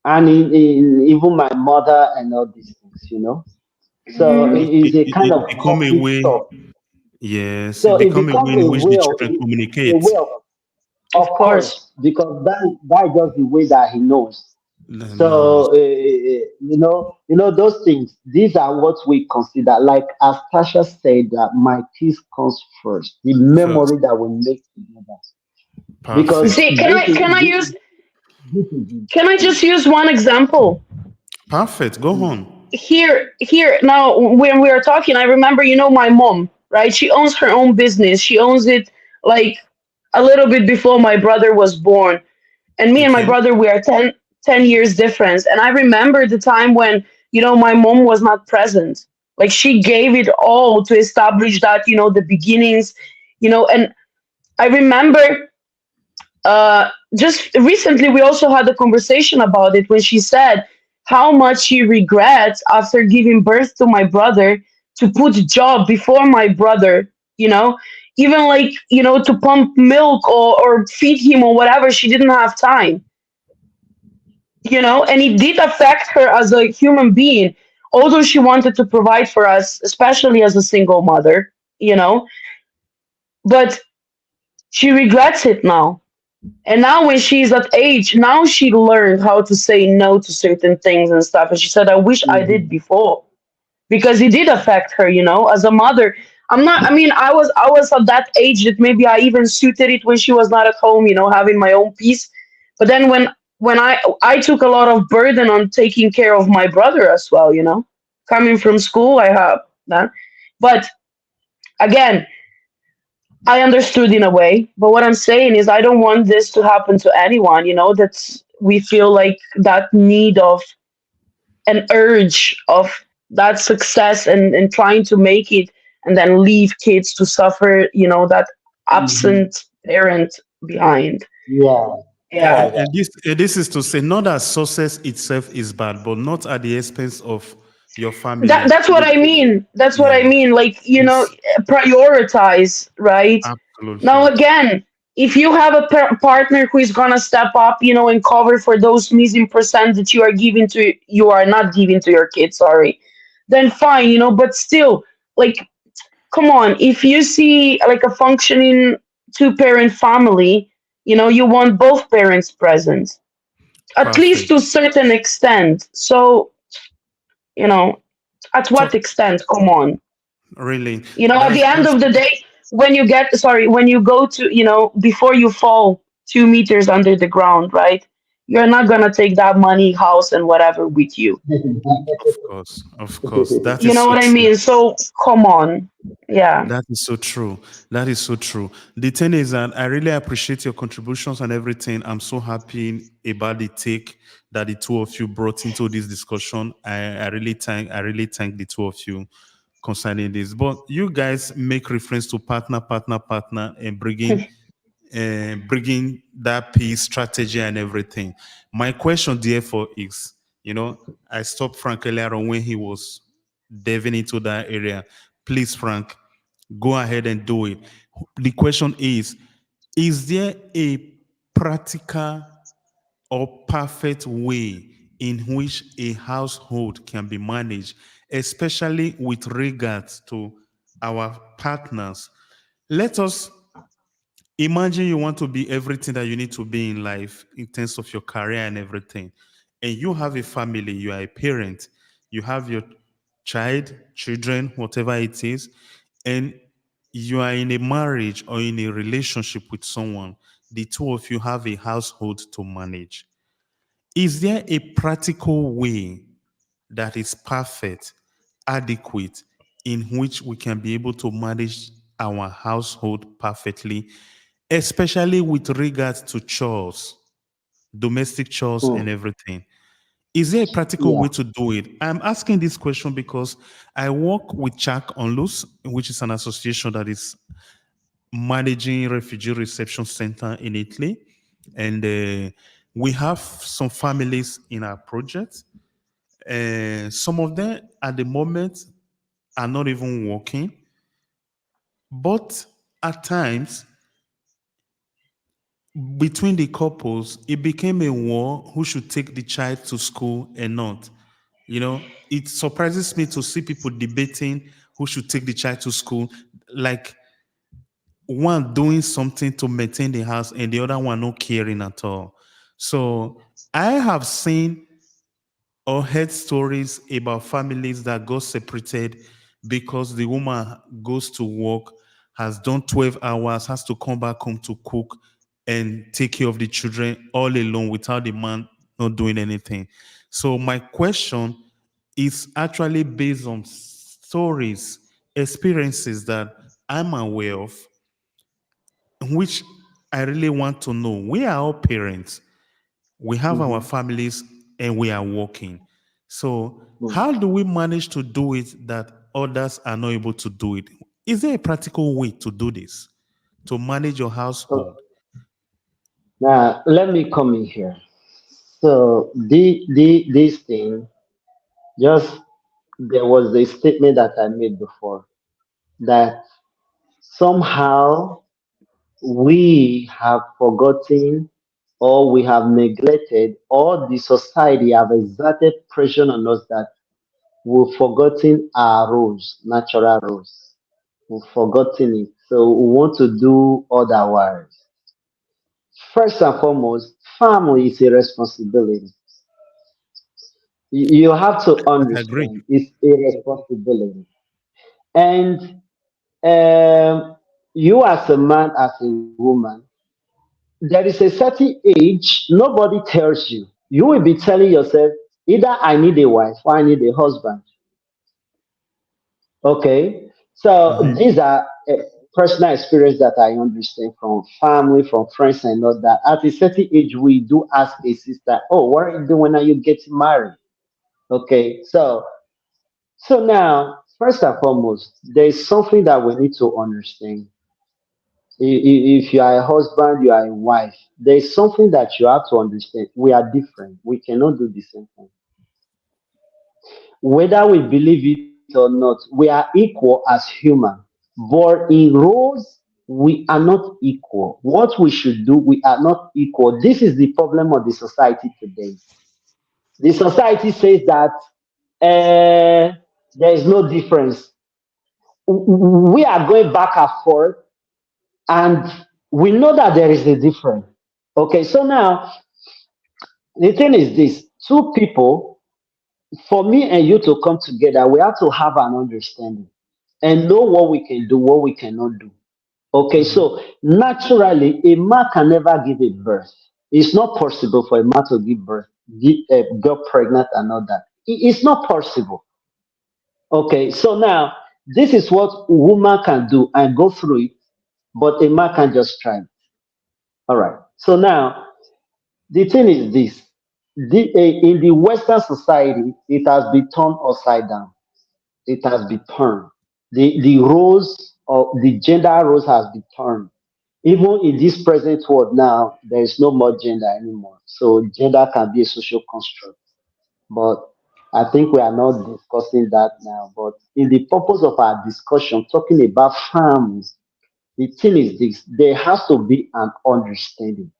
and even my mother and all these things." So Mm, it is a kind It of become a conflict way. stuff. Yes, So it it become a way becomes in a which the way of children a communicate. way of of course. course, because that is just the way that he knows. Knows. So those things. These are what we consider. Like as Tasha said, that my peace comes first. The First. memory that we make together, because Perfect. See, this is it. can I just use one example? Perfect. Go Mm, on. Here now, when we are talking, I remember, my mom, right? She owns her own business. She owns it like a little bit before my brother was born. And me and my Okay. brother, we are 10 years difference. And I remember the time when, my mom was not present. Like she gave it all to establish that, the beginnings, and I remember just recently we also had a conversation about it when she said how much she regrets after giving birth to my brother to put job before my brother, even like, to pump milk or feed him or whatever, she didn't have time, and it did affect her as a human being, although she wanted to provide for us, especially as a single mother, but she regrets it now. And now when she's at age, now she learned how to say no to certain things and stuff. And she said, I wish I did mhm, before because it did affect her, as a mother. I mean, I was at that age that maybe I even suited it when she was not at home, having my own peace. But then when I took a lot of burden on taking care of my brother as well, coming from school, I have that. But again, I understood in a way, but what I'm saying is I don't want this to happen to anyone, that's we feel like that need of an urge of that success and trying to make it and then leave kids to suffer, that mhm. absent parent behind. Yeah, Yeah. that's right. And this is to say not that success itself is bad, but not at the expense of your That, family. that's what I mean. That's what I Yeah. mean. Like, It's prioritize, right? Now, absolutely. again, if you have a partner who is gonna step up, and cover for those missing percent that you are not giving to your kids, sorry, then fine, but still, like, come on, if you see like a functioning two-parent family, you want both parents present, at least Perfect. to a certain extent. So, you know, at what So extent? Come on. really, At the end that's of the day, when you go to, before you fall. 2 meters under the ground, right? You're not gonna take that money, house, and whatever with you. Of course, of course. That You is know so what I true. mean? So come on. Yeah. That is so true. That is so true. The thing is that I really appreciate your contributions and everything. I'm so happy about the take that the two of you brought into this discussion. I really thank the two of you concerning this. But you guys make reference to partner, partner, partner, and bringing that peace strategy and everything. My question, therefore, is, I stopped Frank earlier on when he was diving into that area. Please, Frank, go ahead and do it. The question is there a practical or perfect way in which a household can be managed, especially with regards to our partners? Let us imagine you want to be everything that you need to be in life in terms of your career and everything. And you have a family, you are a parent, you have your child, children, whatever it is, and you are in a marriage or in a relationship with someone. The two of you have a household to manage. Is there a practical way that is perfect, adequate, in which we can be able to manage our household perfectly, especially with regards to chores, domestic chores, and Mm, everything? Is there a practical yeah. way to do it? I'm asking this question because I work with Chak Onlus, which is an association that is managing refugee reception center in Italy. And we have some families in our project. Some of them at the moment are not even working, but at times between the couples, it became a war who should take the child to school and not. It surprises me to see people debating who should take the child to school, like one doing something to maintain the house and the other one not caring at all. So I have seen or heard stories about families that got separated because the woman goes to work, has done 12 hours, has to come back home to cook and take care of the children all alone without the man not doing anything. So my question is actually based on stories, experiences that I'm aware of, which I really want to know. We are all parents, we have our Hmm. families, and we are working. So, Mm. how do we manage to do it that others are not able to do it? Is there a practical way to do this, to manage your So household? now let me come in here. So the this thing just there was a statement that I made before that somehow we have forgotten or we have neglected or the society have exerted pressure on us that we've forgotten our roles, natural roles. We've forgotten it. So we want to do otherwise. First and foremost, family is a responsibility. You have to I agree. understand it's a responsibility. And you as a man, as a woman, there is a certain age, nobody tells you. You will be telling yourself, either I need a wife or I need a husband. Okay? So Mhm. these are personal experience that I understand from family, from friends, and all that. At a certain age, we do ask a sister, "Oh, what are you doing when are you getting married?" Okay, so now, first and foremost, there is something that we need to understand. If you are a husband, you are a wife, there is something that you have to understand. We are different. We cannot do the same thing. Whether we believe it or not, we are equal as human. But in roles, we are not equal. What we should do, we are not equal. This is the problem of the society today. The society says that there is no difference. We are going back and forth, and we know that there is a difference. Okay, so now the thing is this: two people, for me and you to come together, we have to have an understanding and know what we can do, what we cannot do. Okay, Mhm. so naturally, a man can never give a birth. It's not possible for a man to give birth, get pregnant, and all that. It's not possible. Okay, so now this is what woman can do and go through it, but a man can just try. All right. So now the thing is this: in the Western society, it has been turned upside down. It has been turned. The roles of the gender roles has been turned. Even in this present world now, there is no more gender anymore. So gender can be a social construct. But I think we are not discussing that now. But in the purpose of our discussion, talking about families, the thing is this: there has to be an understanding.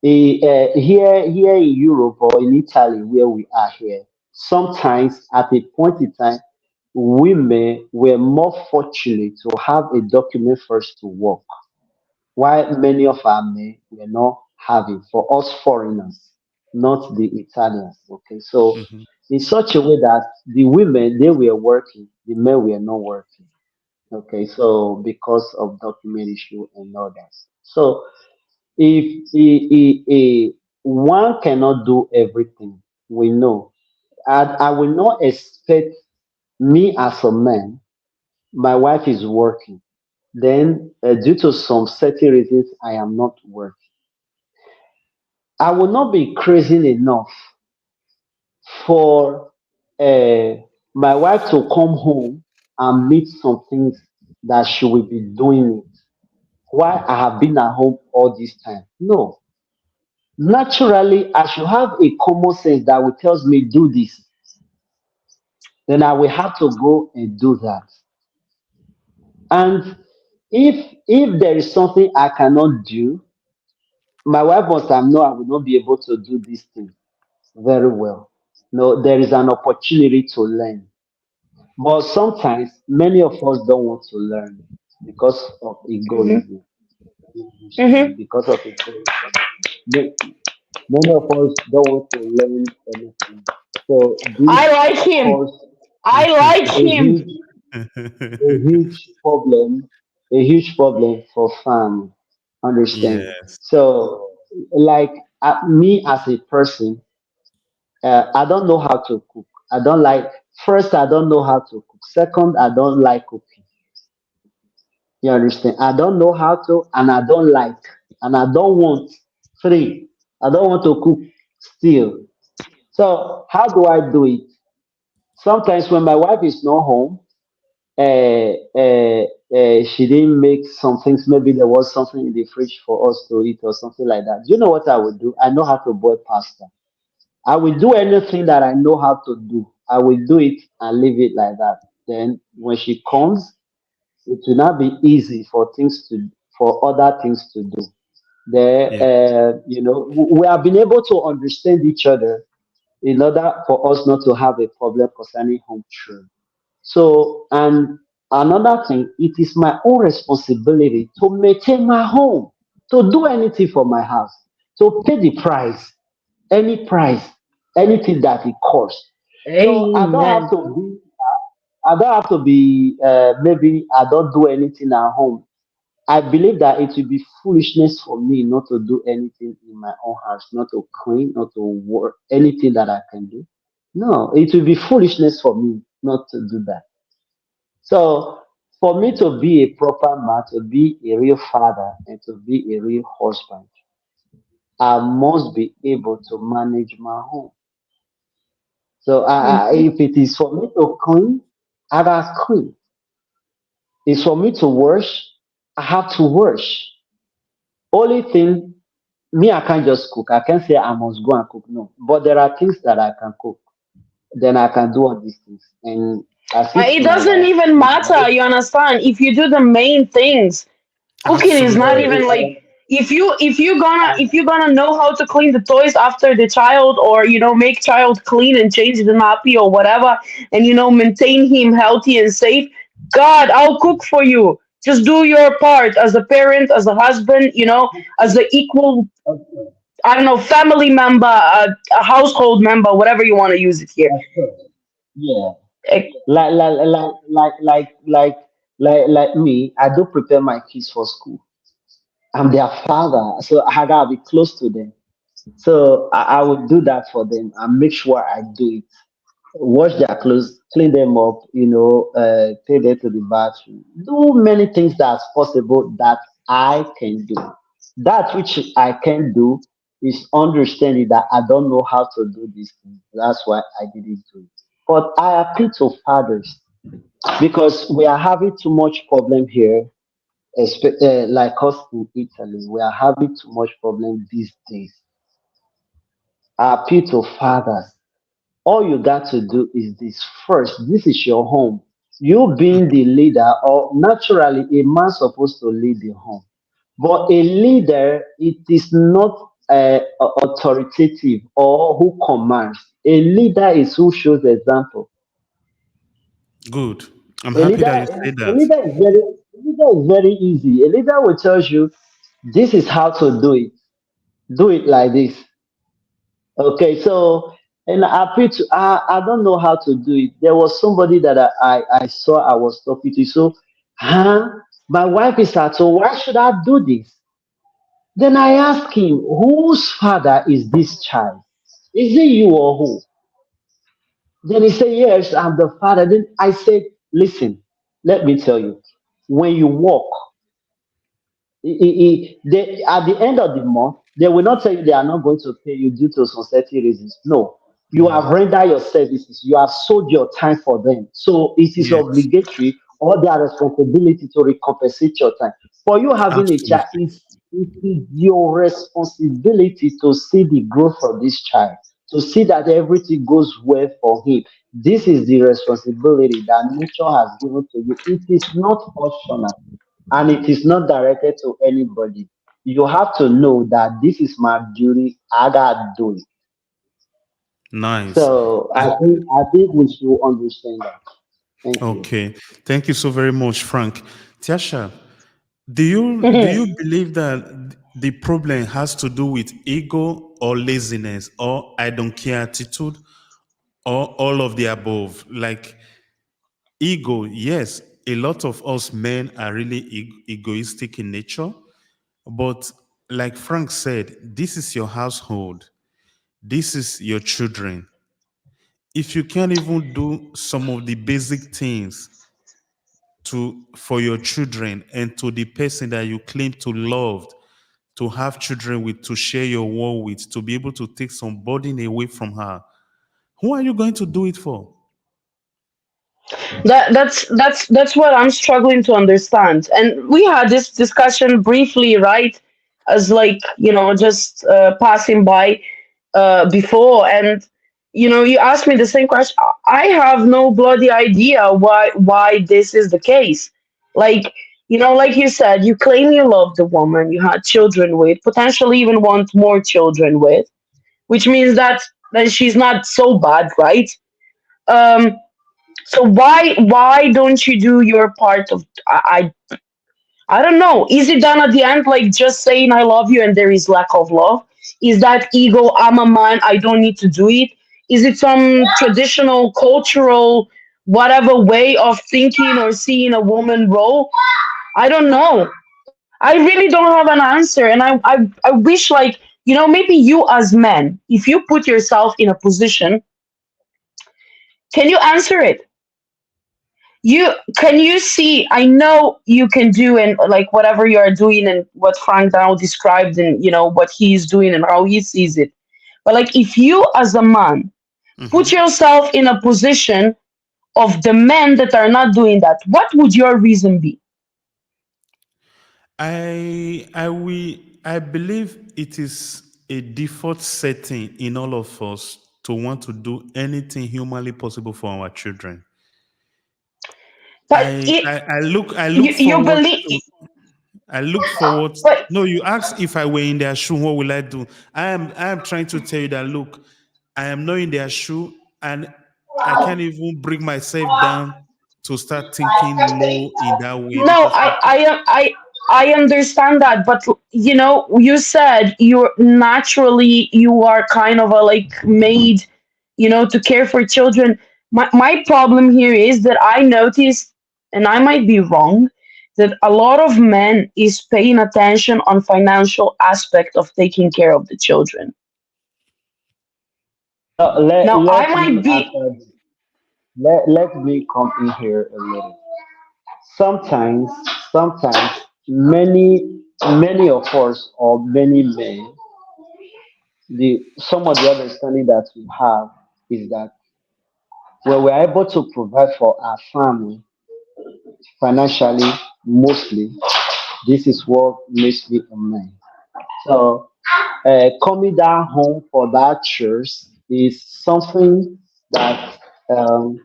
Here in Europe or in Italy, where we are here, sometimes at a point in time, women were more fortunate to have a document first to work, while many of our men were not having, for us foreigners, not the Italians. Okay, so Mhm. in such a way that the women they were working, the men were not working. Okay, so because of document issue and all that. So if one cannot do everything, we know. I will not expect me as a man, my wife is working. Then, due to some certain reasons, I am not working. I will not be crazy enough for my wife to come home and meet some things that she will be doing it while I have been at home all this time. No. Naturally, I should have a common sense that will tells me do this. Then I will have to go and do that. And if there is something I cannot do, my wife must have known I will not be able to do this thing very well. No, there is an opportunity to learn. But sometimes many of us don't want to learn because of Hmm. egoism. Hmm. Because of egoism. Ma- Many of us don't want to learn anything. So this I like him. cause I like a him. huge problem, a huge problem for farm. Understand? Yes. So, like me as a person, I don't know how to cook. I don't like. First, I don't know how to cook. Second, I don't like cooking. You understand? I don't know how to, and I don't like, and I don't want. Three, I don't want to cook still. So, how do I do it? Sometimes when my wife is not home, she didn't make some things. Maybe there was something in the fridge for us to eat or something like that. You know what I would do? I know how to boil pasta. I will do anything that I know how to do. I will do it and leave it like that. Then when she comes, it will not be easy for other things to do. There, Yeah. we have been able to understand each other in order for us not to have a problem concerning home chores. So, and another thing, it is my own responsibility to maintain my home, to do anything for my house, to pay the price, any price, anything that it costs. So Amen. I don't have to be, maybe I don't do anything at home. I believe that it will be foolishness for me not to do anything in my own house, not to clean, not to work, anything that I can do. No, it will be foolishness for me not to do that. So for me to be a proper man, to be a real father, and to be a real husband, I must be able to manage my home. So Hmm. if it is for me to clean, I have clean. It's for me to wash, I have to wash. Only thing, me, I can't just cook. I can't say I must go and cook. No, but there are things that I can cook. Then I can do all these things. And assist It my doesn't wife. even matter, you understand? If you do the main things, cooking is not Absolutely. even like, Yeah, if you gonna know how to clean the toys after the child, or make child clean and change the nappy or whatever, and maintain him healthy and safe. God, I'll cook for you. Just do your part as a parent, as a husband, as the equal, okay. I don't know, family member, a household member, whatever you want to use it here. Of course. Yeah. Eh, Like Like me, I do prepare my kids for school. I'm their father, so I gotta be close to them. So I would do that for them and make sure I do it. Wash their clothes, clean them up, take them to the bathroom. Do many things that's possible that I can do. That which I can do is understanding that I don't know how to do these things. That's why I didn't do it. But I appeal to fathers because we are having too much problem here, like us in Italy. We are having too much problem these days. I appeal to fathers. All you got to do is this first. This is your home. You being the leader, or naturally, a man supposed to lead the home. But a leader, it is not authoritative or who commands. A leader is who shows the example. Good. I'm A happy leader, that you a say a that. leader is very, a leader is very easy. A leader will tell you, this is how to do it. Do it like this. Okay, so and I put I don't know how to do it. There was somebody that I saw I was talking to. So, huh? My wife is at home. Why should I do this? Then I asked him, whose father is this child? Is it you or who? Then he said, yes, I'm the father. Then I said, listen, let me tell you, when you walk, at the end of the month, they will not tell you they are not going to pay you due to some certain reasons. No, you have rendered your services, you have sold your time for them. So it is Yes, obligatory or their responsibility to recompensate your time. For you having a child, absolutely. it is your responsibility to see the growth of this child, to see that everything goes well for him. This is the responsibility that nature has given to you. It is not optional and it is not directed to anybody. You have to know that this is my duty. I gotta do it. Nice. So I, I think we should understand that. Thank you. okay. Thank you so very much, Frank. Tiasha, do you believe that the problem has to do with ego or laziness or I don't care attitude or all of the above? Like ego, yes, a lot of us men are really egoistic in nature, but like Frank said, this is your household, this is your children. If you can't even do some of the basic things to for your children and to the person that you claim to love, to have children with, to share your world with, to be able to take some burden away from her, who are you going to do it for? That's what I'm struggling to understand. And we had this discussion briefly, right? As like, just passing by before, and you asked me the same question. I have no bloody idea why this is the case. Like, like you said, you claim you love the woman you had children with, potentially even want more children with, which means that she's not so bad, right? Um, so why don't you do your part of I don't know. Is it done at the end like just saying I love you and there is lack of love? Is that ego, I'm a man, I don't need to do it? Is it some traditional cultural whatever way of thinking or seeing a woman role? I don't know. I really don't have an answer, and I wish, like, maybe you as men, if you put yourself in a position, can you answer it? Can you see, I know you can do, and like whatever you are doing and what Frank now described, and what he's doing and how he sees it, but like if you as a man put Mhm. yourself in a position of the men that are not doing that, what would your reason be? I believe it is a default setting in all of us to want to do anything humanly possible for our children. But I look you forward believe, to I look forward. but No, you ask if I were in their shoe, what will I do? I am trying to tell you that look, I am not in their shoe and I can't even bring myself down to start thinking low in that way no, because I understand that, but you said you are kind of a like made, to care for children. My problem here is that I noticed. and I might be wrong, that a lot of men is paying attention on financial aspect of taking care of the children. Now, Now I let me might be answer this. Let me come in here a little. Sometimes, sometimes, many of us or many men, the some of the understanding that we have is that when we're able to provide for our family financially, mostly, this is what makes me a man. So, coming down home for that church is something that um,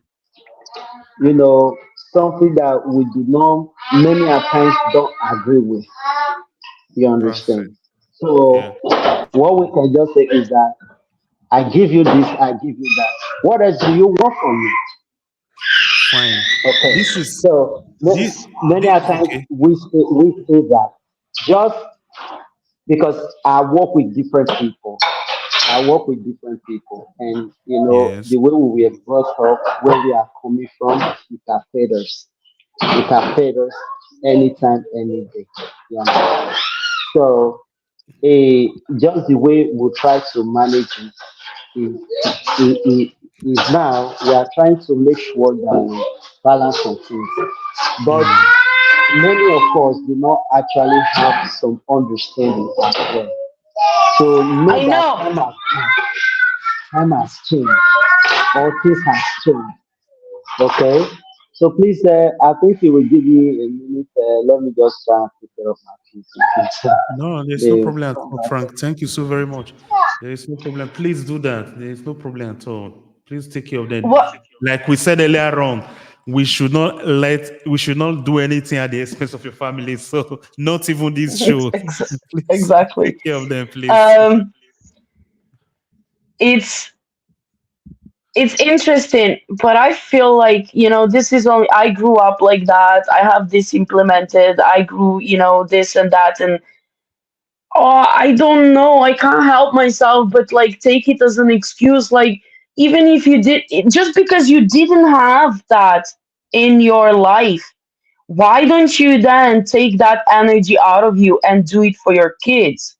you know, something that we do not many at times don't agree with. You Perfect. understand? Yeah. So what we can just say is that I give you this, I give you that. What else do you want from me? Fine. Okay. This is So many this at times okay. we say that just because I work with different people. I work with different people, and Yes. the way we were brought up, where we are coming from, it affects us. It affects us anytime, any day. You understand? So, just the way we try to manage it is now we are trying to make sure that we balance some things. But Mm. many of us do not actually have some understanding as well. So know I that know. time has changed, all things have changed. Okay. So please, I think you will give me a minute. Let me just try and take care of my kids. No, there's no They problem at come all, back. Frank. Thank you so very much. There is no problem. Please do that. There is no problem at all. Please take care of them. What? Like we said earlier on, we should not do anything at the expense of your family. So not even this show. Please Exactly. take care of them, please. Um, it's it's interesting, but I feel like, this is only I grew up like that. I have this implemented. I grew, this and that, and I don't know. I can't help myself, but like take it as an excuse. Like even if you did, just because you didn't have that in your life, why don't you then take that energy out of you and do it for your kids?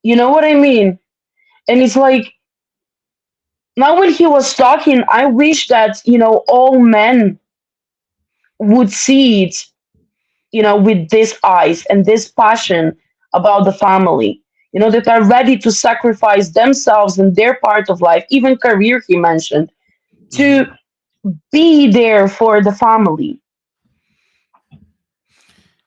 You know what I mean? And it's like now when he was talking, I wish that, all men would see it, with this eyes and this passion about the family, that are ready to sacrifice themselves and their part of life, even career, he mentioned, to Mhm. be there for the family,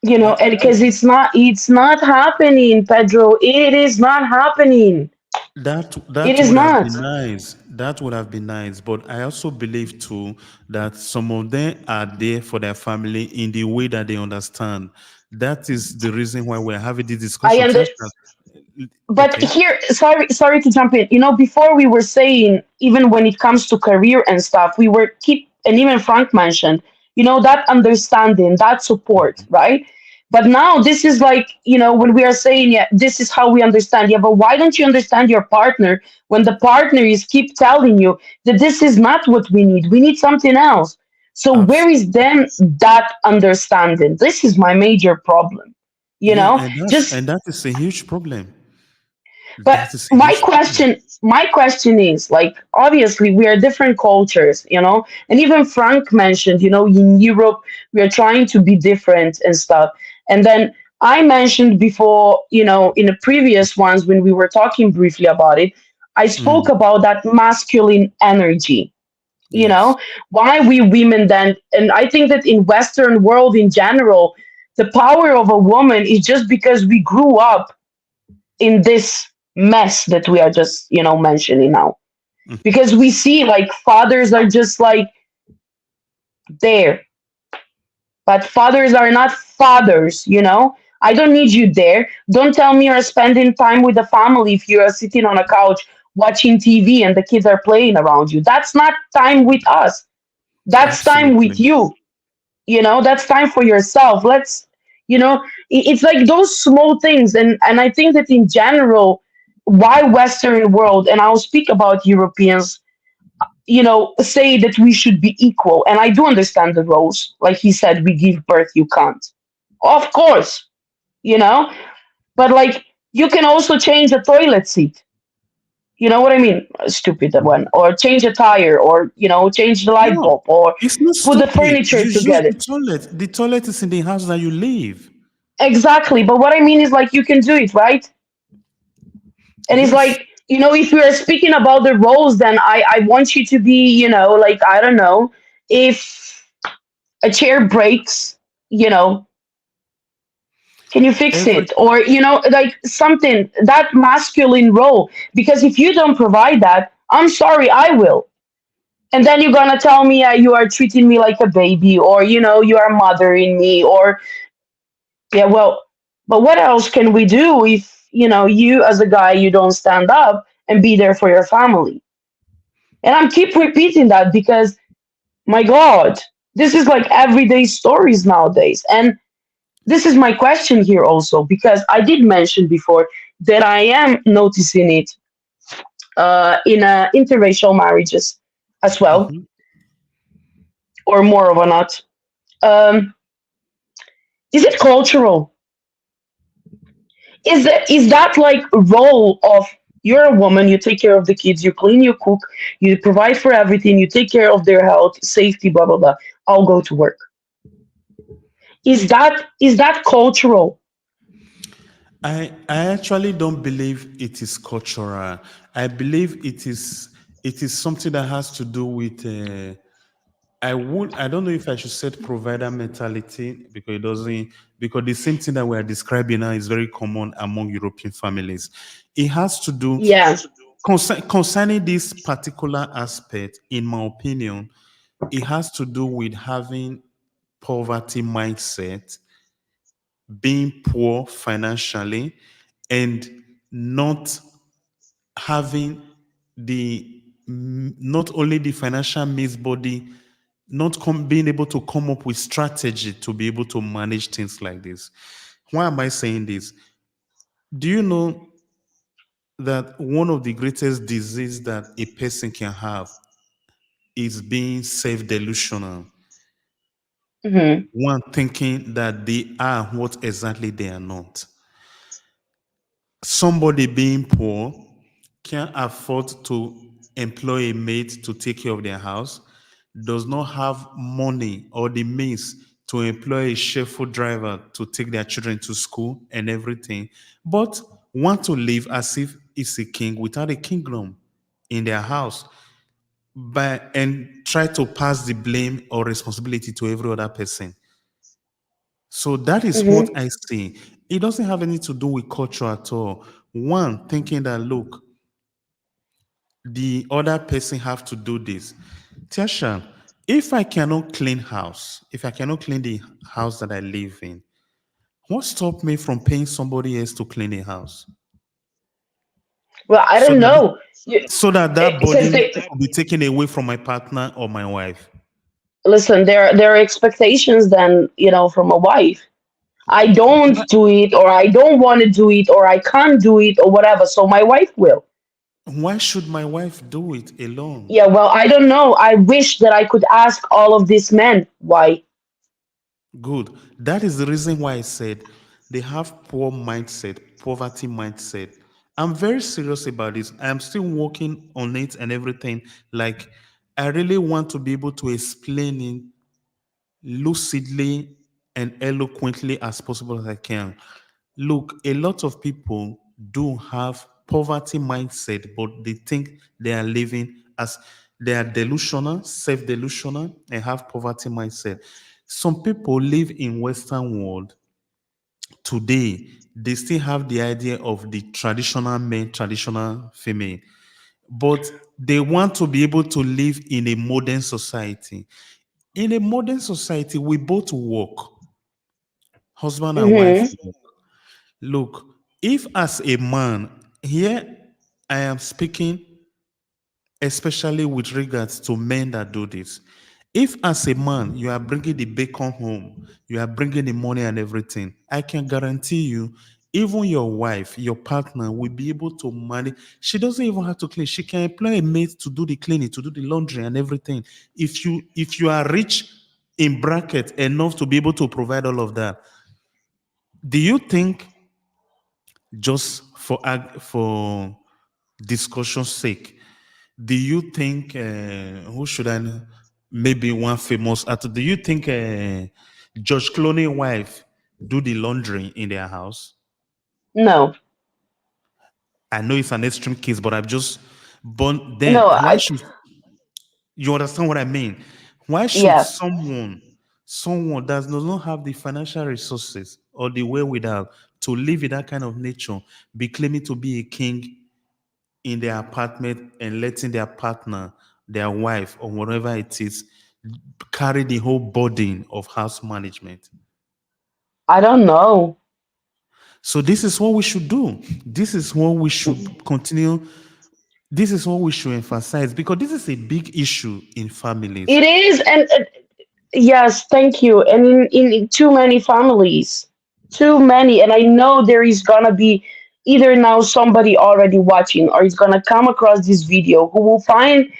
and because That it's not happening, Pedro. It is not happening. It that is would have not. been nice. That would have been nice. But I also believe too that some of them are there for their family in the way that they understand. That is the reason why we're having this I discussion. under Just as But okay. here, sorry to jump in. Before we were saying, even when it comes to career and stuff, we were keep, and even Frank mentioned, that understanding, that support, right? But now this is like, when we are saying, yeah, this is how we understand. Yeah, but why don't you understand your partner when the partner is keep telling you that this is not what we need? We need something else. So where is Absolutely. then that understanding? This is my major problem. You Yeah, know, and just that is a huge problem. but That is a my huge problem. question is, like, obviously we are different cultures, and even Frank mentioned, in Europe we are trying to be different and stuff. And then I mentioned before, in the previous ones when we were talking briefly about it, I spoke Mm, about that masculine energy. You yes. know, why we women then, and I think that in Western world in general, the power of a woman is just because we grew up in this mess that we are just mentioning now, Mm, because we see like fathers are just like there, but fathers are not fathers. I don't need you there. Don't tell me you're spending time with the family if you are sitting on a couch watching TV and the kids are playing around you. That's not time with us. That's time with absolutely. you. That's time for yourself. Let's it's like those small things. And I think that in general, why Western world, and I'll speak about Europeans, say that we should be equal. And I do understand the roles. Like he said, we give birth, you can't. Of course, you know, but like you can also change a toilet seat. You know what I mean? Stupid that one. Mhm. Or change a tire, or change the light No, bulb, or it's not put the stupid. furniture You use together. the toilet. The toilet is in the house that you live. Exactly. But what I mean is like you can do it, right? And it's Yes. like, if we are speaking about the roles, then I want you to be, like, I don't know, if a chair breaks, you know, can you fix Every it? Or, like something, that masculine role. Because if you don't provide that, I'm sorry, I will. And then you're gonna tell me you are treating me like a baby, or you are mothering me, or yeah, well, but what else can we do if you as a guy, you don't stand up and be there for your family? And I'm keep repeating that because my God, this is like everyday stories nowadays. And this is my question here also, because I did mention before that I am noticing it in interracial marriages as well, Mhm. or more of a not. Um, is it cultural? Is that like a role of, you're a woman, you take care of the kids, you clean, you cook, you provide for everything, you take care of their health, safety, blah blah blah. I'll go to work. Is that cultural? I actually don't believe it is cultural. I believe it is something that has to do with I don't know if I should set provider mentality, because it doesn't, because the same thing that we are describing now is very common among European families. It has to do Yeah. concerning this particular aspect, in my opinion, it has to do with having poverty mindset, being poor financially, and not having not only the financial means, but the not being able to come up with strategy to be able to manage things like this. Why am I saying this? Do you know that one of the greatest disease that a person can have is being self-delusional? Hmm. One, thinking that they are what exactly they are not. Somebody being poor can't afford to employ a maid to take care of their house, does not have money or the means to employ a chauffeur driver to take their children to school and everything, but want to live as if it's a king without a kingdom in their house, and try to pass the blame or responsibility to every other person. So that is what Hmm. I see. It doesn't have anything to do with culture at all. One, thinking that, look, the other person have to do this. Tiasha, if I cannot clean house, if I cannot clean the house that I live in, what stopped me from paying somebody else to clean the house? Well, I So don't that know. so that that Since burden they will be taken away from my partner or my wife. listen, there are expectations then, from a wife. I don't Why, do it, or I don't want to do it, or I can't do it, or whatever. So my wife will. why should my wife do it alone? Yeah, well, I don't know. I wish that I could ask all of these men why. Good. That is the reason why I said they have poor mindset, poverty mindset. I'm very serious about this. I'm still working on it and everything. Like, I really want to be able to explain it lucidly and eloquently as possible as I can. Look, a lot of people do have poverty mindset, but they think they are living as they are delusional, self-delusional, and have poverty mindset. Some people live in Western world today. They still have the idea of the traditional male, traditional female, but they want to be able to live in a modern society. In a modern society, we both work, husband and wife Hmm. work. Look, if as a man, here I am speaking especially with regards to men that do this. If as a man you are bringing the bacon home, you are bringing the money and everything, I can guarantee you even your wife, your partner will be able to manage. She doesn't even have to clean. She can employ a maid to do the cleaning, to do the laundry and everything. If you are rich in bracket enough to be able to provide all of that, do you think, just for discussion's sake, do you think who should I know? Maybe one famous actor? Do you think George Clooney wife do the laundry in their house? No, I know it's an extreme case, but I've just. But no, then, why should you understand what I mean? Why should yeah, someone that does not have the financial resources or the wherewithal to live with that kind of nature be claiming to be a king in their apartment and letting their partner, their wife, or whatever it is, carry the whole burden of house management? I don't know. So this is what we should do. This is what we should continue. This is what we should emphasize, because this is a big issue in families. It is, and yes, thank you. And in too many families, too many. And I know there is gonna be either now somebody already watching or is gonna come across this video who will find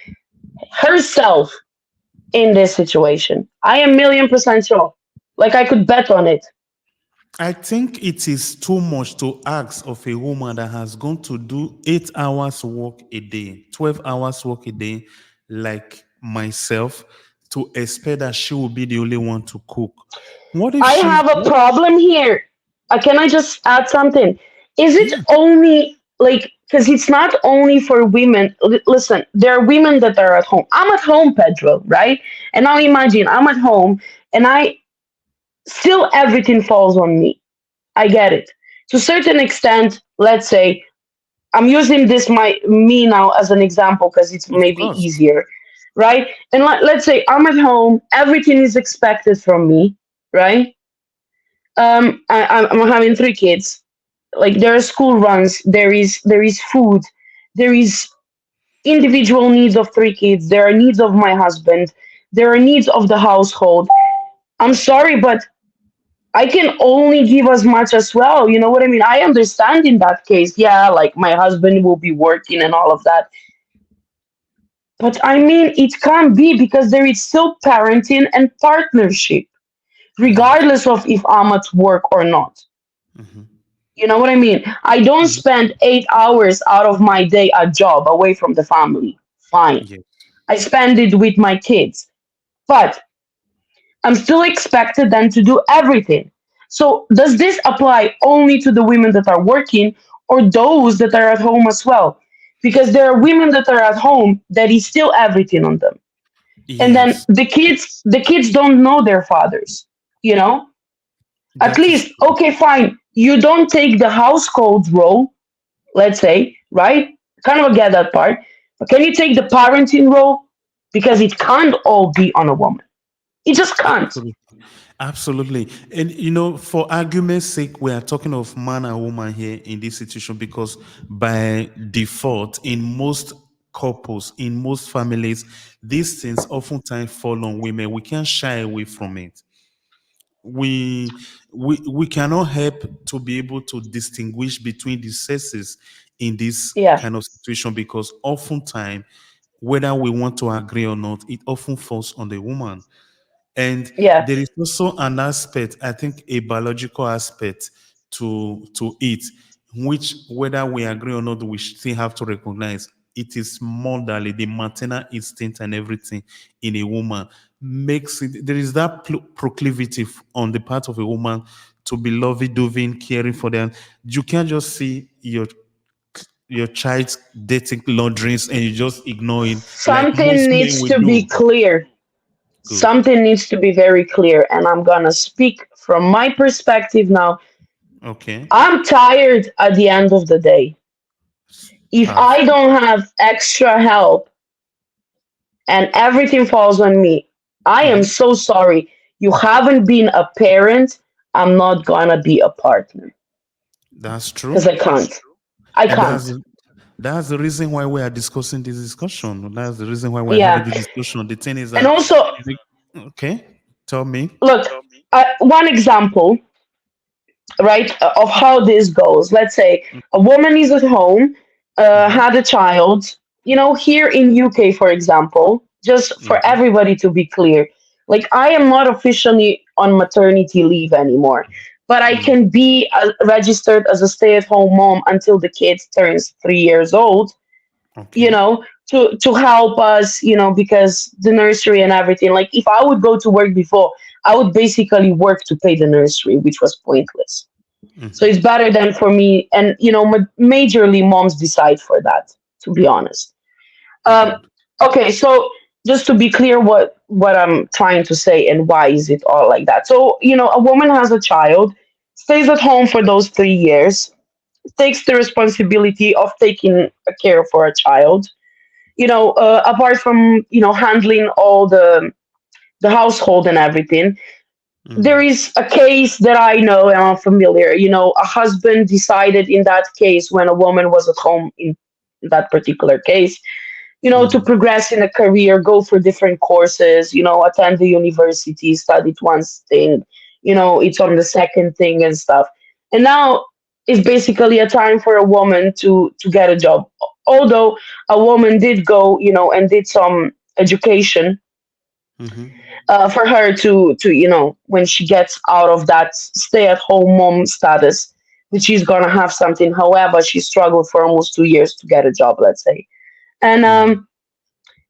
herself in this situation. I am million percent sure. Like I could bet on it. I think it is too much to ask of a woman that has gone to do 8 hours work a day, 12 hours work a day, like myself, to expect that she will be the only one to cook. What if I have a problem here. Can I just add something? Is it Yeah, only like because it's not only for women? Listen, there are women that are at home. I'm at home, Pedro, right? And now imagine I'm at home and I still everything falls on me. I get it. To a certain extent, let's say I'm using this my me now as an example because it's of maybe course. easier, right? And let's say I'm at home, everything is expected from me, right? I'm having three kids. Like there are school runs, there is food, there is individual needs of three kids, there are needs of my husband, there are needs of the household. I'm sorry, but I can only give as much as well. You know what I mean? I understand in that case, yeah, like my husband will be working and all of that. But I mean, it can't be because there is still parenting and partnership, Yes. regardless of if I'm at work or not. Mhm. You know what I mean? I don't Mhm. spend 8 hours out of my day at job away from the family. Fine. Yes. I spend it with my kids. But I'm still expected then to do everything. So does this apply only to the women that are working or those that are at home as well? Because there are women that are at home that is still everything on them. And then Yes. the kids don't know their fathers, you know? At That is least, true. okay, fine. You don't take the household role, let's say, right? Kind of get that part. But can you take the parenting role? Because it can't all be on a woman. It just can't. Absolutely. Absolutely. And for argument's sake, we are talking of man and woman here in this situation, because by default, in most couples, in most families, these things oftentimes fall on women. We can't shy away from it. We cannot help to be able to distinguish between the sexes in this Yeah, kind of situation, because oftentimes, whether we want to agree or not, it often falls on the woman. And yeah, there is also an aspect, I think, a biological aspect to it, which, whether we agree or not, we still have to recognize it is motherly, the maternal instinct and everything in a woman makes it. There is that proclivity on the part of a woman to be lovey-dovey, caring for them. You can't just see your child's dating laundries and you just ignore it like something most men needs will to be do. clear. Good. Something needs to be very clear. And I'm going to speak from my perspective now. Okay. I'm tired at the end of the day. If I Perfect. don't have extra help and everything falls on me, I am Mhm. so sorry. You haven't been a parent. I'm not going to be a partner That's because true. I can't. I And can't. that's the reason why we are discussing this discussion. That's the reason why we're having Yeah. the discussion. The thing is And that, also, okay, tell me. look, one example. right, of how this goes. Let's say a woman is at home, Mm-hmm. had a child, here in UK, for example, just for Mm-hmm. everybody to be clear, like I am not officially on maternity leave anymore, but I Mm. can be registered as a stay-at-home mom until the kid turns 3 years old, Okay. to help us, because the nursery and everything. Like if I would go to work before, I would basically work to pay the nursery, which was pointless. So it's better than for me, and majorly moms decide for that. To be honest, um, Good. okay. So just to be clear, what I'm trying to say and why is it all like that? So a woman has a child, stays at home for those 3 years, takes the responsibility of taking care for a child. Apart from handling all the household and everything, there Mm. is a case that I know and I'm familiar. A husband decided in that case, when a woman was at home in that particular case, to Mm. progress in a career, go for different courses, attend the university, studied one thing, it's on the second thing and stuff. And now it's basically a time for a woman to get a job. Although a woman did go, and did some education, Mm-hmm. for her to when she gets out of that stay-at-home mom status, that she's gonna have something. However, she struggled for almost 2 years to get a job, let's say. And Mm.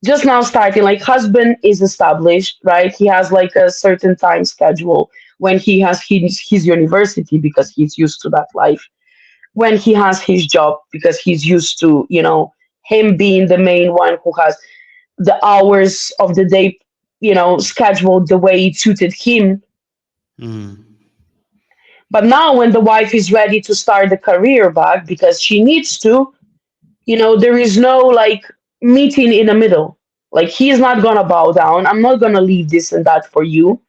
just now starting, like, husband is established, right? He has like a certain time schedule when he has his university, because he's used to that life, when he has his job, because he's used to him being the main one who has the hours of the day scheduled the way it suited him. Mm. But now when the wife is ready to start the career back because she needs to, there is no like meeting in the middle. Like, he's not gonna bow down. I'm not gonna leave this and that for you,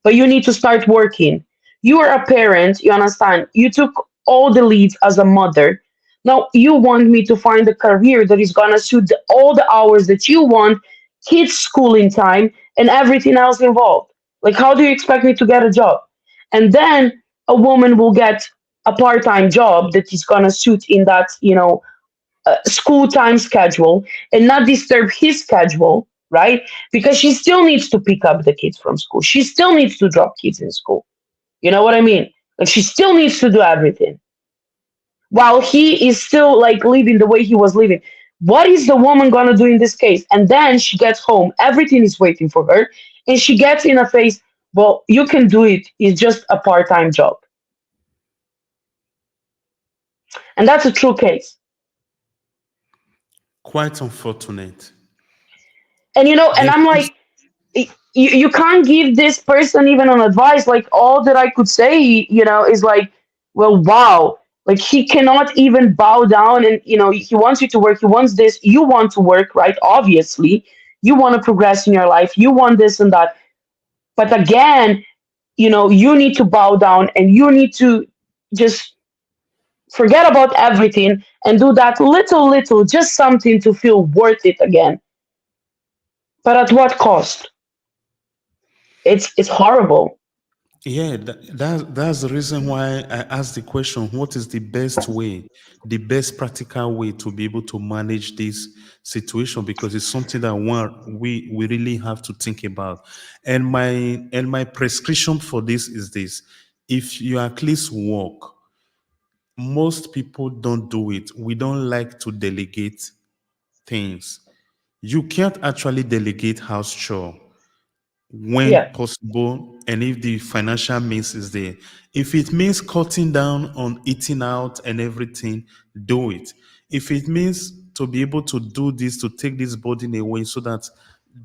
but you need to start working. You are a parent, you understand? You took all the leads as a mother. Now you want me to find a career that is gonna suit all the hours that you want, kids' schooling time, and everything else involved. Like, how do you expect me to get a job? And then a woman will get a part-time job that is gonna suit in that, school time schedule, and not disturb his schedule, right? Because she still needs to pick up the kids from school. She still needs to drop kids in school. You know what I mean? Like, she still needs to do everything while he is still like living the way he was living. What is the woman gonna do in this case? And then she gets home, everything is waiting for her, and she gets in a face, well, you can do it. It's just a part-time job. And that's a true case. Quite unfortunate. And and The I'm first, like, you can't give this person even an advice. Like, all that I could say, is like, well, wow, like, he cannot even bow down, and he wants you to work, he wants this, you want to work, right? Obviously, you want to progress in your life, you want this and that, but again, you need to bow down, and you need to just forget about everything and do that little, just something to feel worth it again. But at what cost? It's horrible. yeah, that's the reason why I asked the question, what is the best way, the best practical way to be able to manage this situation? Because it's something that we really have to think about. And my prescription for this is this: if you at least work, most people don't do it. We don't like to delegate things. You can't actually delegate house chore Yeah. when possible, and if the financial means is there. If it means cutting down on eating out and everything, do it. If it means to be able to do this, to take this burden away, so that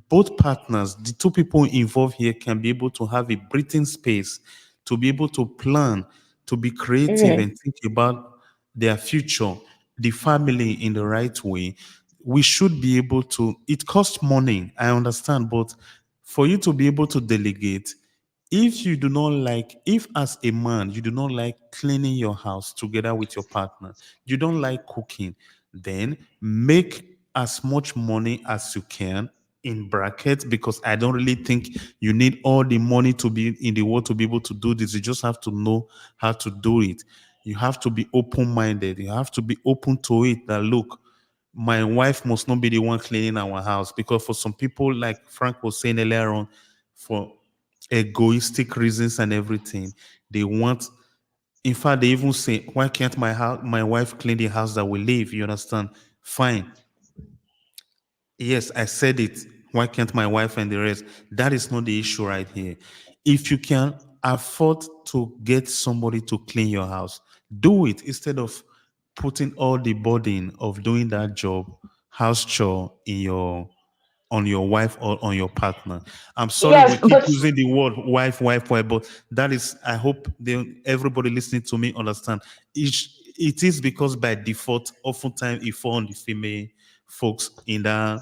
both partners, the two people involved here, can be able to have a breathing space, to be able to plan, to be creative Hmm. and think about their future, the family in the right way. We should be able to, it costs money, I understand, but for you to be able to delegate, if you do not like, if as a man you do not like cleaning your house together with your partner, you don't like cooking, then make as much money as you can in brackets, because I don't really think you need all the money to be in the world to be able to do this. You just have to know how to do it. You have to be open minded. You have to be open to it that, look, my wife must not be the one cleaning our house. Because for some people, like Frank was saying earlier on, for egoistic reasons and everything, they want, in fact, they even say, why can't my wife clean the house that we live? You understand? Fine. Yes, I said it. Why can't my wife and the rest? That is not the issue right here. If you can afford to get somebody to clean your house, do it instead of putting all the burden of doing that job, house chore, in your on your wife or on your partner. I'm sorry we Yes, keep but using the word wife, but that is, I hope everybody listening to me understand. It is because by default, oftentimes it falls on the female folks in that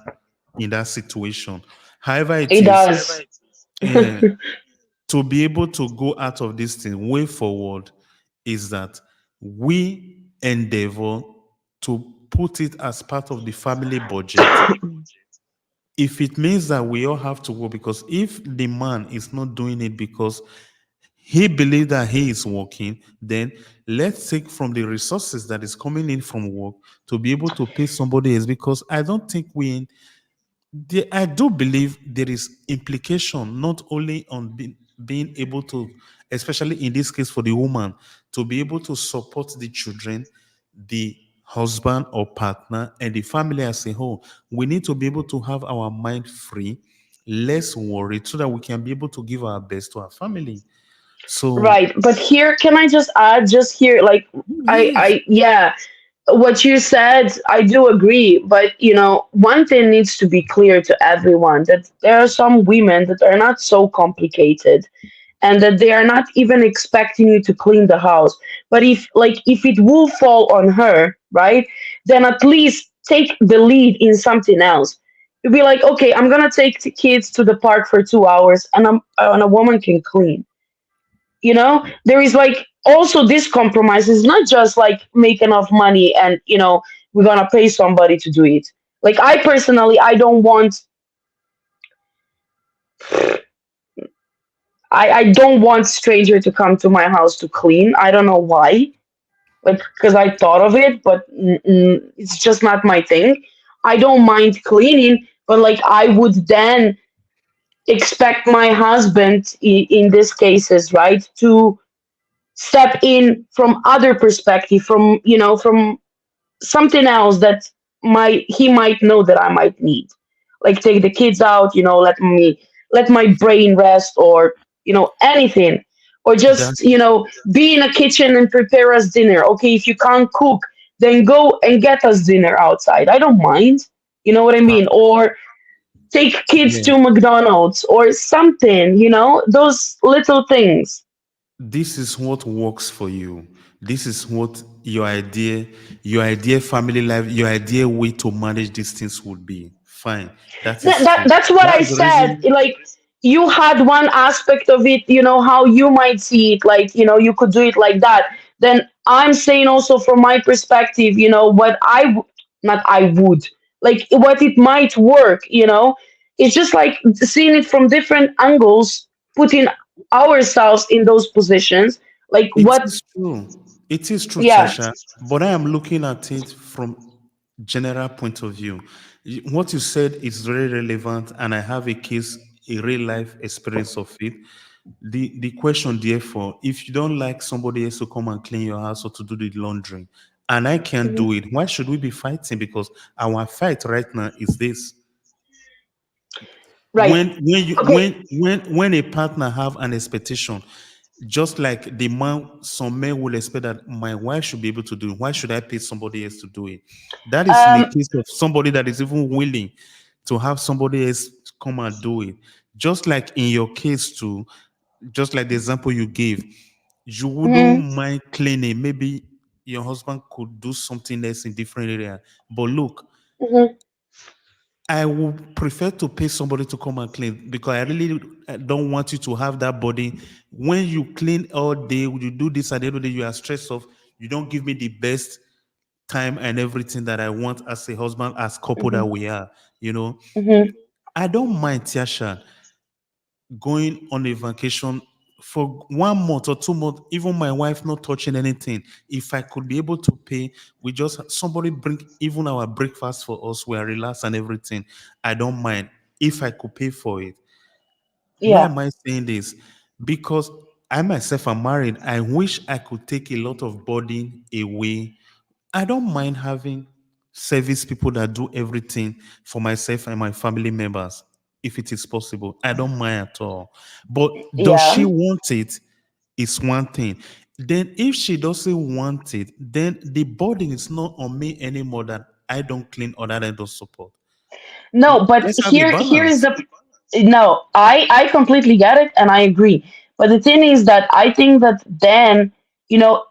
situation. However, it it is, does. uh, to be able to go out of this thing way forward is that we endeavor to put it as part of the family budget. If it means that we all have to work, because if the man is not doing it because he believes that he is working, then let's take from the resources that is coming in from work to be able to pay somebody else. Because I don't think I do believe there is implication not only on being able to, especially in this case for the woman, to be able to support the children, the husband or partner, and the family as a whole. We need to be able to have our mind free, less worried, so that we can be able to give our best to our family. So, Right. But here, can I just add, just here, like, yes, yeah, what you said, I do agree. But, one thing needs to be clear to everyone, that there are some women that are not so complicated, and that they are not even expecting you to clean the house. But if it will fall on her, right, then at least take the lead in something else. You'll be like, okay, I'm gonna take the kids to the park for 2 hours, and a woman can clean. There is like also this compromise is not just like make enough money and we're gonna pay somebody to do it. Like, I personally, I don't want stranger to come to my house to clean. I don't know why, like, because I thought of it, but it's just not my thing. I don't mind cleaning, but like I would then expect my husband, in this cases, right, to step in from other perspective, from something else that might he might know that I might need, like take the kids out, let my brain rest, or anything, or that just be in a kitchen and prepare us dinner. Okay, if you can't cook, then go and get us dinner outside. I don't mind. You know what I mean? Or take kids yeah. to McDonald's or something. Those little things. This is what works for you. This is what your idea family life, your idea way to manage these things would be. Fine. That That, is that fine. that's what I That's the said. reason. Like, you had one aspect of it, how you might see it, like, you could do it like that. Then I'm saying also from my perspective, what not I would, like, what it might work. It's just like seeing it from different angles, putting ourselves in those positions, like It what. is true. It is true, Yeah. Tasha. But I am looking at it from general point of view. What you said is very relevant, and I have a case, a real life experience of it. The question, therefore, if you don't like somebody else to come and clean your house or to do the laundry, and I can't Mhm. do it, why should we be fighting? Because our fight right now is this: Right. Okay. when a partner have an expectation, just like the man, some men will expect that my wife should be able to do it. Why should I pay somebody else to do it? That is in the um case of somebody that is even willing to have somebody else come and do it. Just like in your case too, just like the example you gave, you wouldn't mhm, mind cleaning. Maybe your husband could do something else in different area. But look, mhm, I would prefer to pay somebody to come and clean, because I really don't want you to have that body. When you clean all day, you do this at the end of the day, you are stressed off. You don't give me the best time and everything that I want as a husband, as couple that mhm, we are, you know. mhm. I don't mind, Tiasha, going on a vacation for 1 month or 2 months, even my wife not touching anything. If I could be able to pay, we just somebody bring even our breakfast for us, we are relaxed and everything. I don't mind if I could pay for it. Why Yeah. am I saying this? Because I myself am married. I wish I could take a lot of burden away. I don't mind having service people that do everything for myself and my family members, if it is possible. I don't mind at all. But does she Yeah. want it? Is one thing. Then if she doesn't want it, then the burden is not on me anymore that I don't clean or that I don't support. No, but Let's have a here is balance. the no, I completely get it and I agree. But the thing is that I think that then, you know,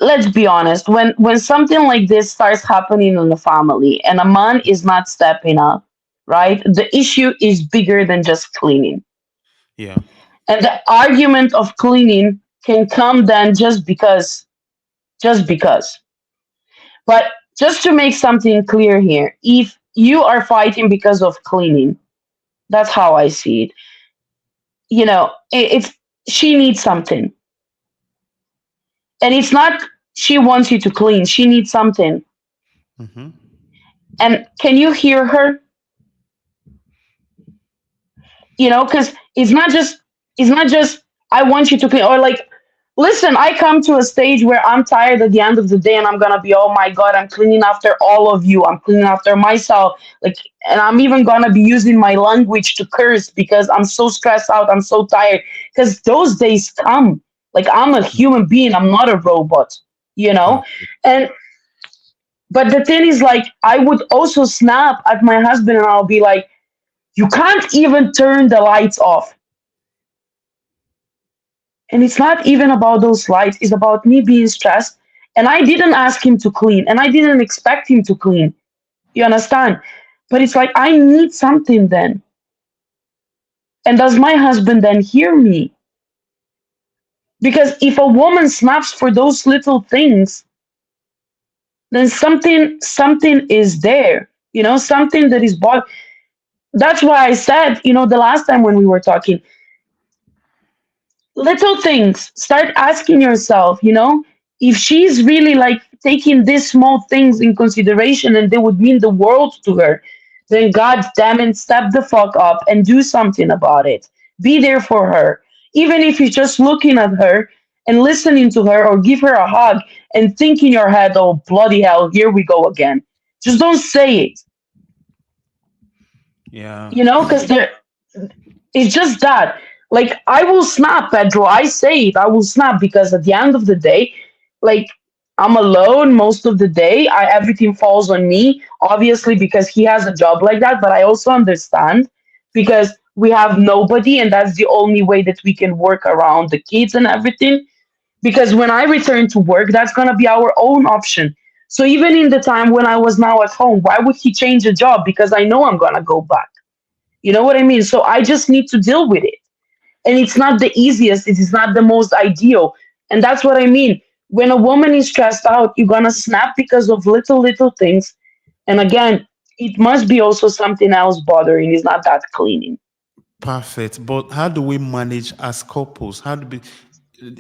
let's be honest, when something like this starts happening in the family and a man is not stepping up, right? The issue is bigger than just cleaning. Yeah. And the argument of cleaning can come then just because. But just to make something clear here, if you are fighting because of cleaning, that's how I see it. It's she needs something, and it's not she wants you to clean. She needs something, Hmm. and can you hear her? Because it's not just I want you to clean, or like, listen, I come to a stage where I'm tired at the end of the day and I'm gonna be, oh my god, I'm cleaning after all of you, I'm cleaning after myself, like, and I'm even gonna be using my language to curse because I'm so stressed out, I'm so tired, because those days come. Like, I'm a human being, I'm not a robot, you know Perfect. and but the thing is, like, I would also snap at my husband and I'll be like, you can't even turn the lights off. And it's not even about those lights, it's about me being stressed. And I didn't ask him to clean, and I didn't expect him to clean. You understand? But it's like, I need something then. And does my husband then hear me? Because if a woman snaps for those little things, then something is there. Something that is bought. That's why I said, the last time when we were talking, little things, start asking yourself, if she's really like taking these small things in consideration and they would mean the world to her, then god damn it, step the fuck up and do something about it. Be there for her, even if you're just looking at her and listening to her, or give her a hug and think in your head, oh bloody hell, here we go again. Just don't say it, Yeah. because there it's just that. Like, I will snap, Pedro. I say it. I will snap because at the end of the day, like, I'm alone most of the day. Everything falls on me, obviously, because he has a job like that. But I also understand because we have nobody, and that's the only way that we can work around the kids and everything. Because when I return to work, that's gonna be our own option. So even in the time when I was now at home, why would he change a job? Because I know I'm gonna go back. You know what I mean? So I just need to deal with it. And it's not the easiest, it is not the most ideal. And that's what I mean. When a woman is stressed out, you're gonna snap because of little things. And again, it must be also something else bothering. It's not that cleaning. Perfect. But how do we manage as couples? How do we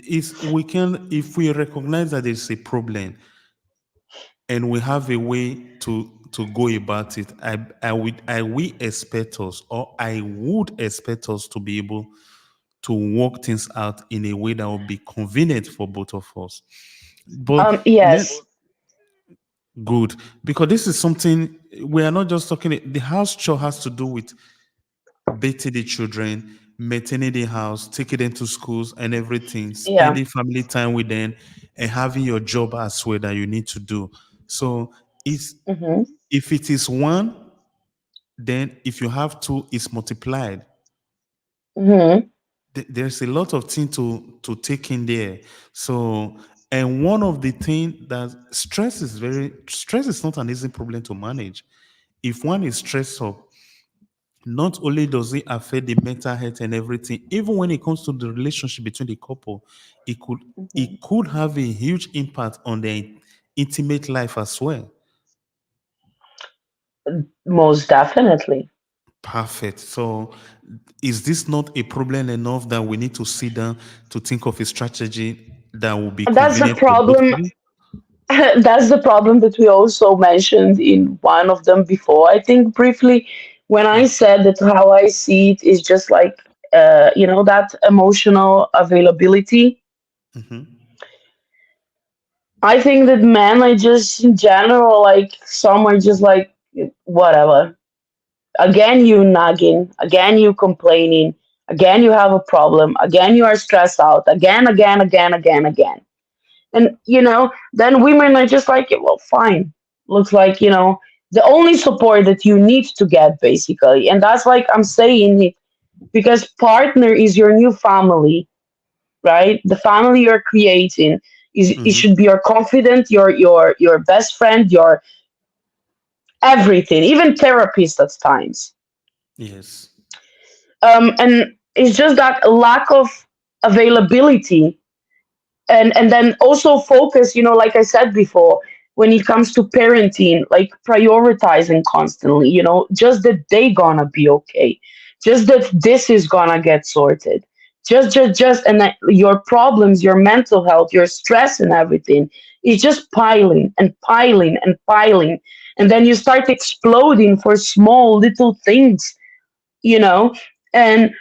is we can if we recognize that there's a problem and we have a way to go about it, I we expect us or I would expect us to be able to work things out in a way that will be convenient for both of us. But let Yes. good because this is something we are not just talking. The house chore has to do with bathing the children, maintaining the house, taking them to schools and everything, Yeah. spending family time with them, and having your job as well that you need to do. So it's Hmm. if it is one, then if you have two, it's multiplied. Hmm. There's a lot of things to take in there. So, and one of the things that stress is not an easy problem to manage. If one is stressed up, not only does it affect the mental health and everything, even when it comes to the relationship between the couple, it could Hmm. it could have a huge impact on their intimate life as well. Most definitely. Perfect. So, is this not a problem enough that we need to sit down to think of a strategy that will be And that's the convenient for both problem. parties? That's the problem that we also mentioned in one of them before. I think briefly when I said that how I see it is just like that emotional availability. Mm-hmm. I think that men are just in general like some are just like whatever. Again you nagging, again you complaining, again you have a problem, again you are stressed out, again. And then women are just like, well, fine. Looks like, the only support that you need to get basically. And that's like I'm saying it because partner is your new family, right? The family you're creating is it Mm-hmm. should be your confidant, your best friend, your everything, even therapist at times. Yes. And it's just that lack of availability and then also focus, like I said before, when it comes to parenting, like prioritizing constantly, just that they gonna be okay, just that this is gonna get sorted, just and that your problems, your mental health, your stress and everything is just piling and piling and piling, and then you start exploding for small little things, you know and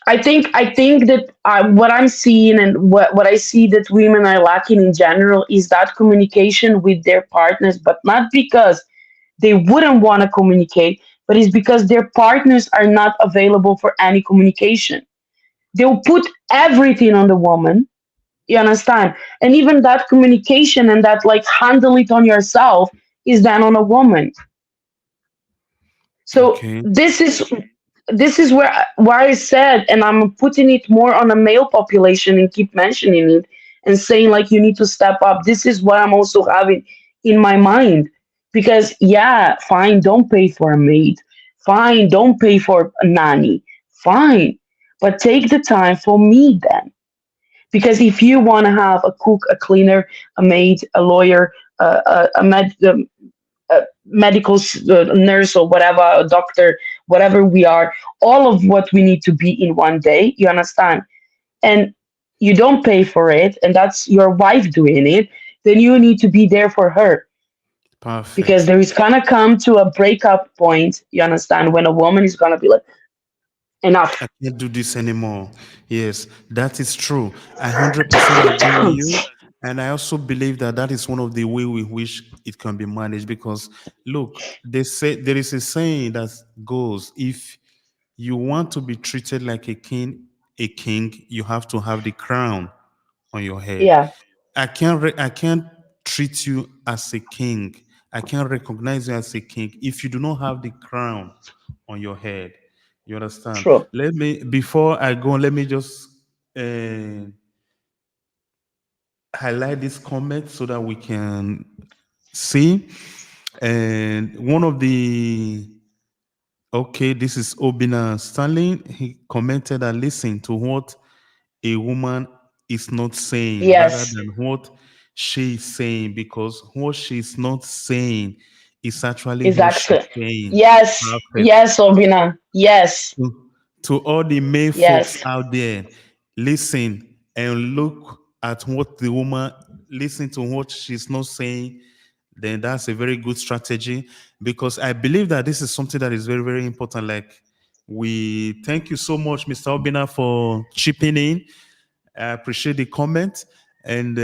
I think that what I'm seeing and what I see that women are lacking in general is that communication with their partners, but not because they wouldn't want to communicate, but it's because their partners are not available for any communication. They'll put everything on the woman. You understand? And even that communication and that like handle it on yourself is then on a woman. So Okay. this is where I said, and I'm putting it more on a male population and keep mentioning it and saying like you need to step up. This is what I'm also having in my mind because yeah, fine, don't pay for a maid, fine, don't pay for a nanny, fine, but take the time for me then. Because if you want to have a cook, a cleaner, a maid, a lawyer, a medical nurse or whatever, a doctor, whatever we are, all of what we need to be in one day, you understand? And you don't pay for it, and that's your wife doing it, then you need to be there for her. Because Perfect. there is gonna come to a breakup point, you understand, when a woman is gonna be like, I enough. can't do this anymore. Yes, that is true. I 100% agree with you. And I also believe that that is one of the way with which it can be managed because look, they say there is a saying that goes if you want to be treated like a king, you have to have the crown on your head. Yeah, I can't treat you as a king. I can't recognize you as a king if you do not have the crown on your head. You understand? true. Let me before I go, let me just uh, highlight this comment so that we can see. And one of the okay, this is Obina Stanley. He commented that listen to what a woman is not saying rather Yes, than what she is saying because what she's not saying is actually what she's exactly. saying. Yes, Perfect. yes, Obina. Yes, To all the male folks yes, out there, listen and look at what the woman, listen to what she's not saying, then that's a very good strategy because I believe that this is something that is very, very important. Like, we thank you so much, Mr. Obina, for chipping in. I appreciate the comment, and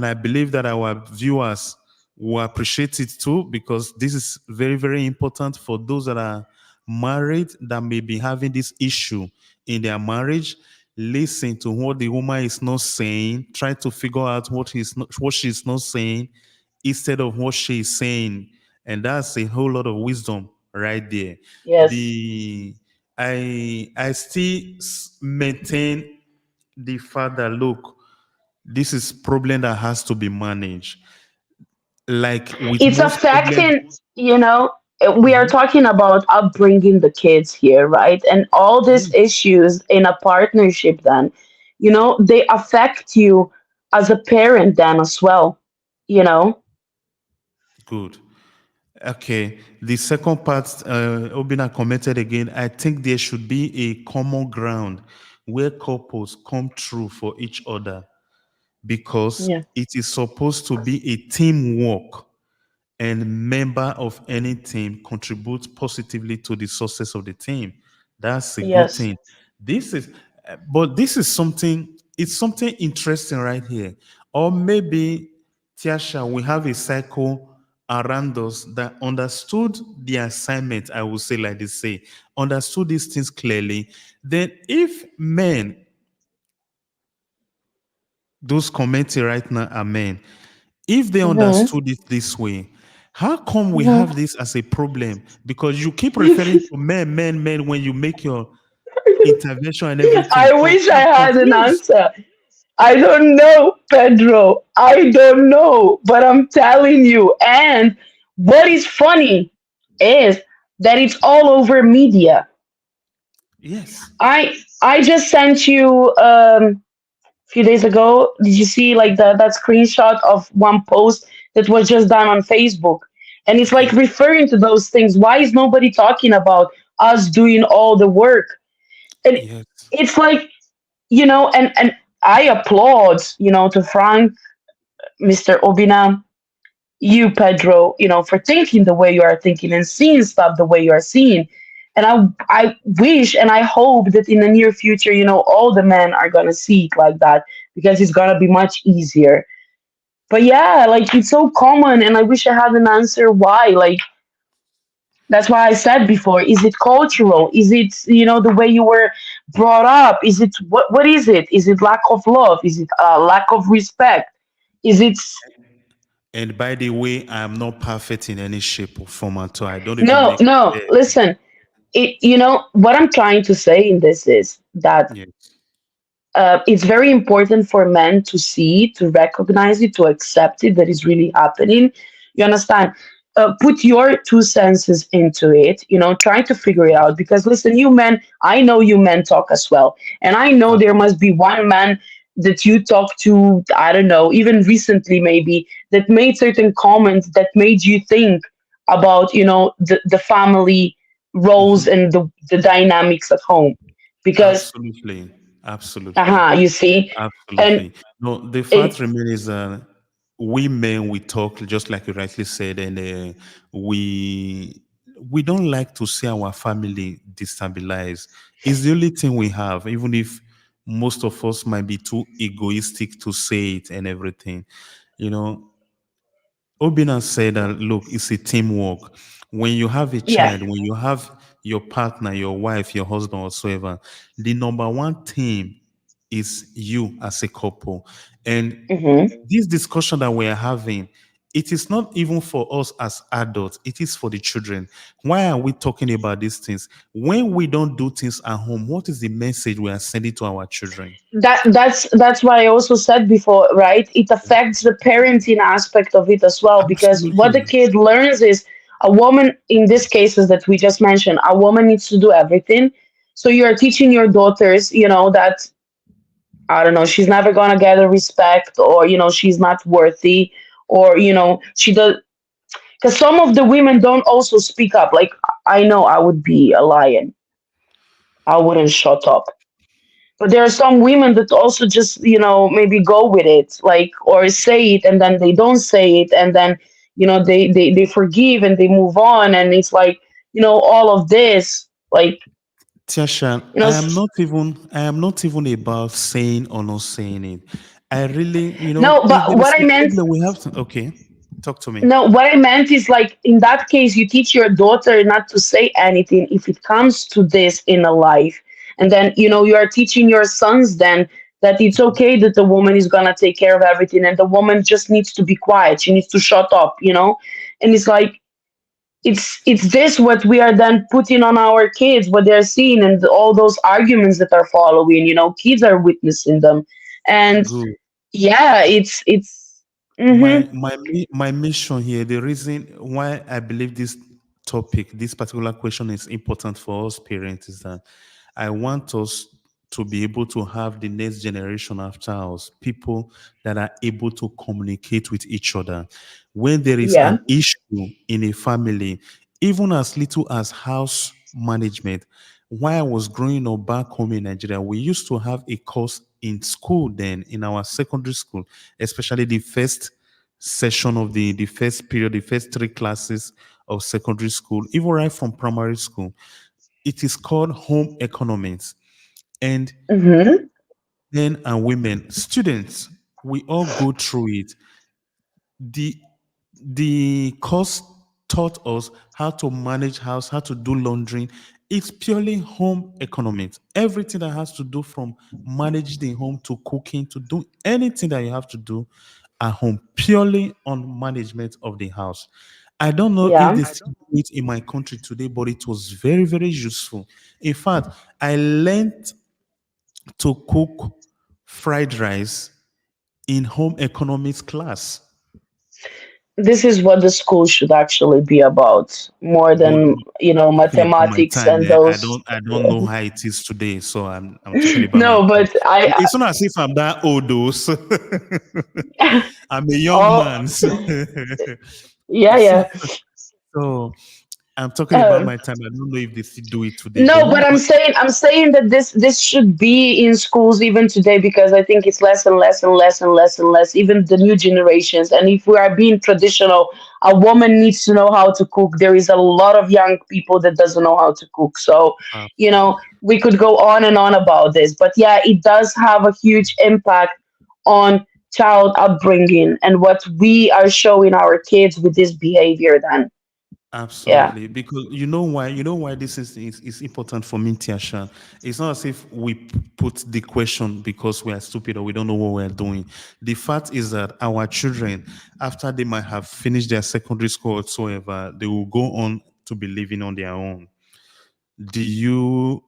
I believe that our viewers will appreciate it too because this is very very important for those that are married that may be having this issue in their marriage. Listen to what the woman is not saying. Try to figure out what she's not saying instead of what she is saying, and that's a whole lot of wisdom right there. yes. The I still maintain the fact that look, this is problem that has to be managed. Like with It's most problem, affecting, we are mhm, talking about upbringing the kids here, right? And all these yes, issues in a partnership, then, they affect you as a parent, then as well, you know? good. Okay. The second part, Obina commented again. I think there should be a common ground where couples come through for each other because Yeah. it is supposed to be a teamwork and member of any team contribute positively to the success of the team. That's a good Yes. thing. This is, but this is something. It's something interesting right here. Or maybe, Tiasha, we have a cycle around us that understood the assignment. I will say like they say, understood these things clearly. Then, if men, those commenting right now are men, if they Mm-hmm. understood it this way, how come we Mm-hmm. have this as a problem? Because you keep referring to men, men, men when you make your intervention and everything. I So wish I I'm had an confused. answer. I don't know, Pedro. I don't know, but I'm telling you. And what is funny is that it's all over media. Yes, I just sent you a few days ago. Did you see like that screenshot of one post that was just done on Facebook? And it's like okay, referring to those things. Why is nobody talking about us doing all the work? And yes, it's like, and I applaud, to Frank, Mr. Obina, you, Pedro, for thinking the way you are thinking and seeing stuff the way you are seeing. And I wish and I hope that in the near future, all the men are gonna see it like that because it's gonna be much easier. But yeah, like it's so common, and I wish I had an answer why. Like that's why I said before: is it cultural? Is it the way you were brought up? Is it what is it? Is it lack of love? Is it lack of respect? Is it and by the way, I am not perfect in any shape or form at all. I don't even no, make no? Listen, what I'm trying to say in this is that yes, it's very important for men to see, to recognize it, to accept it that is really happening. You understand? Put your two senses into it, try to figure it out. Because listen, you men, I know you men talk as well. And I know there must be one man that you talk to, I don't know, even recently maybe, that made certain comments that made you think about, the family roles mhm. and the dynamics at home. Because, Absolutely, absolutely. you see? And Absolutely. No, the it fact remains is we men we talk just like you rightly said, and we don't like to see our family destabilized. It's the only thing we have, even if most of us might be too egoistic to say it and everything. You know, Obina said that look, it's a teamwork. When you have a yeah. child, when you have your partner, your wife, your husband, whatsoever, the number one thing is you as a couple. And Hmm. this discussion that we're having, it is not even for us as adults, it is for the children. Why are we talking about these things? When we don't do things at home, what is the message we are sending to our children? That's why I also said before, right? It affects the parenting aspect of it as well, because what the Absolutely. kid learns is a woman, in these cases that we just mentioned, a woman needs to do everything. So you're teaching your daughters, that I don't know, she's never gonna get a respect, or she's not worthy, or she does. Because some of the women don't also speak up. Like I know I would be a lion, I wouldn't shut up. But there are some women that also just maybe go with it, like, or say it and then they don't say it, and then they forgive and they move on, and it's like all of this, like, Tiasha, you know s- I am not even about saying or not saying it. I really, no, if but there what is I a meant problem, we have to, okay, talk to me. no, what I meant is, like, in that case you teach your daughter not to say anything if it comes to this in a life, and then you are teaching your sons then that it's okay that the woman is gonna take care of everything, and the woman just needs to be quiet, she needs to shut up, and it's like it's this what we are then putting on our kids, what they're seeing, and all those arguments that are following, kids are witnessing them. And Good. yeah, it's My mm-hmm. my mission here, the reason why I believe this topic, this particular question is important for us parents is that I want us to be able to have the next generation after us, people that are able to communicate with each other. When there is Yeah. an issue in a family, even as little as house management, while I was growing up back home in Nigeria, we used to have a course in school then, in our secondary school, especially the first session of the first period, the first three classes of secondary school, even right from primary school. It is called home economics. And Mm-hmm. men and women, students, we all go through it. The the course taught us how to manage house, how to do laundry. It's purely home economics. Everything that has to do from managing the home to cooking to do anything that you have to do at home, purely on management of the house. I don't know if Yeah. they still do it in my country today, but it was very, very useful. In fact, I learned to cook fried rice in home economics class. This is what the school should actually be about, more But than, talking about my mathematics time, and yeah, I those. don't I don't Yeah. know how it is today. So I'm talking about my No, time. but I It's not as if I'm that old though. So I'm a young all man. So, yeah, so, yeah. so I'm talking about Um, my time. I don't know if they still do it today. But No, when but I'm saying that this should be in schools even today, because I think it's less and less and less and less and less, even the new generations. And if we are being traditional, a woman needs to know how to cook. There is a lot of young people that doesn't know how to cook. So, absolutely, we could go on and on about this. But yeah, it does have a huge impact on child upbringing and what we are showing our kids with this behavior then. Yeah. absolutely, because you know why this is important for me, Tiasha. It's not as if we put the question because we are stupid or we don't know what we're doing. The fact is that our children, after they might have finished their secondary school whatsoever, they will go on to be living on their own. Do you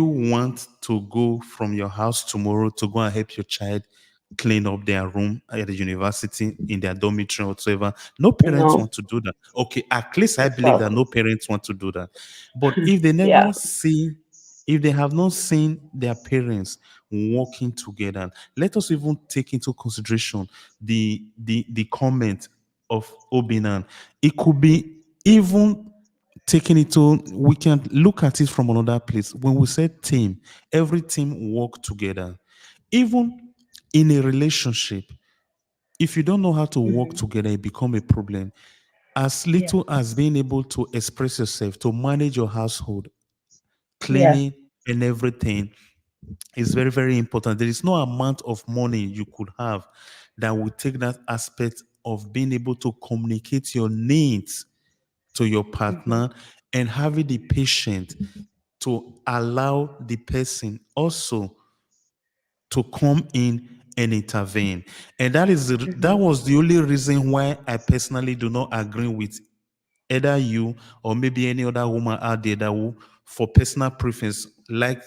want to go from your house tomorrow to go and help your child clean up their room at the university, in their dormitory or whatever? No parents No, want to do that. Okay, at least I believe that exactly. no parents want to do that. But if they Yeah. never see, if they have not seen their parents working together, let us even take into consideration the comment of Obinan. It could be even taking it to, we can look at it from another place. When we say team, every team work together. Even in a relationship, if you don't know how to work Hmm. together, it become a problem. As Yeah. little as being able to express yourself, to manage your household, Yeah. cleaning and everything is very, very important. There is no amount of money you could have that will take that aspect of being able to communicate your needs to your Hmm. partner and having the patience to allow the person also to come in and intervene. And that Hmm. was the only reason why I personally do not agree with either you or maybe any other woman out there that will, for personal preference, like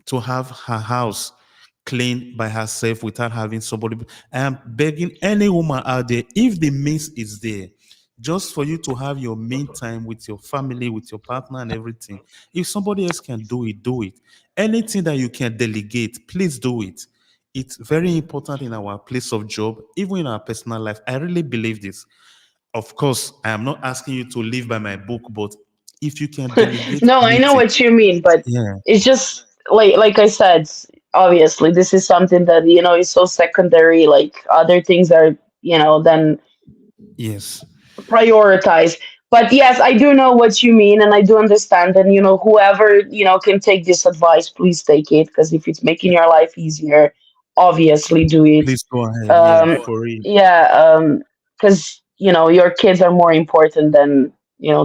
to have her house cleaned by herself without having somebody. I am begging any woman out there, if the means is there, just for you to have your main time with your family, with your partner, and everything. If somebody else can do it, do it. Anything that you can delegate, please do it. It's very important in our place of job, even in our personal life. I really believe this. Of course, I am not asking you to live by my book, but if you can delegate No, I know anything, what you mean, but yeah, it's just like I said, obviously this is something that is so secondary. Like other things are then yes, prioritize. But yes, I do know what you mean, and I do understand. And whoever can take this advice, please take it, because if it's making your life easier, obviously do it. please go ahead. Yeah, Um, for real. yeah, because your kids are more important than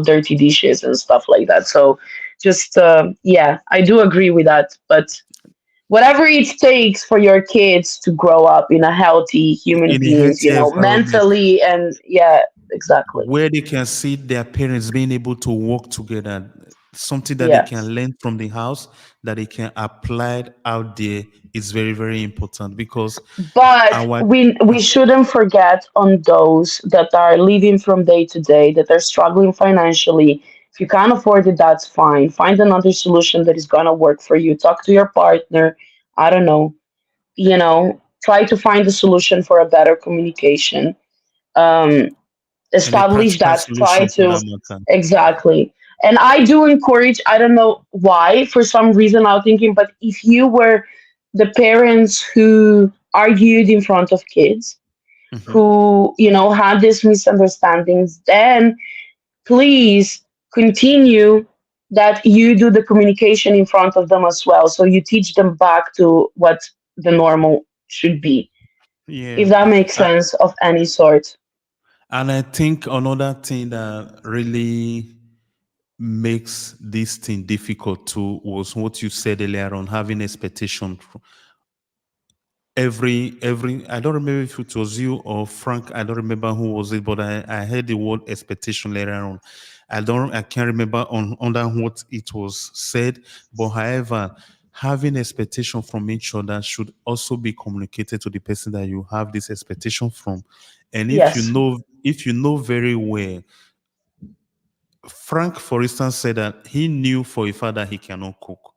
dirty dishes and stuff like that. So just yeah, I do agree with that. But whatever it takes for your kids to grow up in a healthy human In a beings, healthy environment mentally, and yeah, exactly. where they can see their parents being able to work together, something that they can Yes. learn from the house that they can apply out there is very, very important because But our we shouldn't forget on those that are living from day to day, that are struggling financially, If you can't afford it, that's fine. Find another solution that is gonna work for you. Talk to your partner. I don't know. Try to find a solution for a better communication. Um, And a Establish practical that. Try solution for to that matter. exactly. And I do encourage. I don't know why. For some reason, I'm thinking. But if you were the parents who argued in front of kids, Mhm. who had these misunderstandings, then please continue that you do the communication in front of them as well. So you teach them back to what the normal should be, if Yeah. that makes A- sense of any sort. And I think another thing that really makes this thing difficult too was what you said earlier on having expectation. Every I don't remember if it was you or Frank, I don't remember who was it, but I heard the word expectation later on. I can't remember on under what it was said, but however, having expectation from each other should also be communicated to the person that you have this expectation from. And Yes. if you know very well, Frank, for instance, said that he knew for a fact that he cannot cook.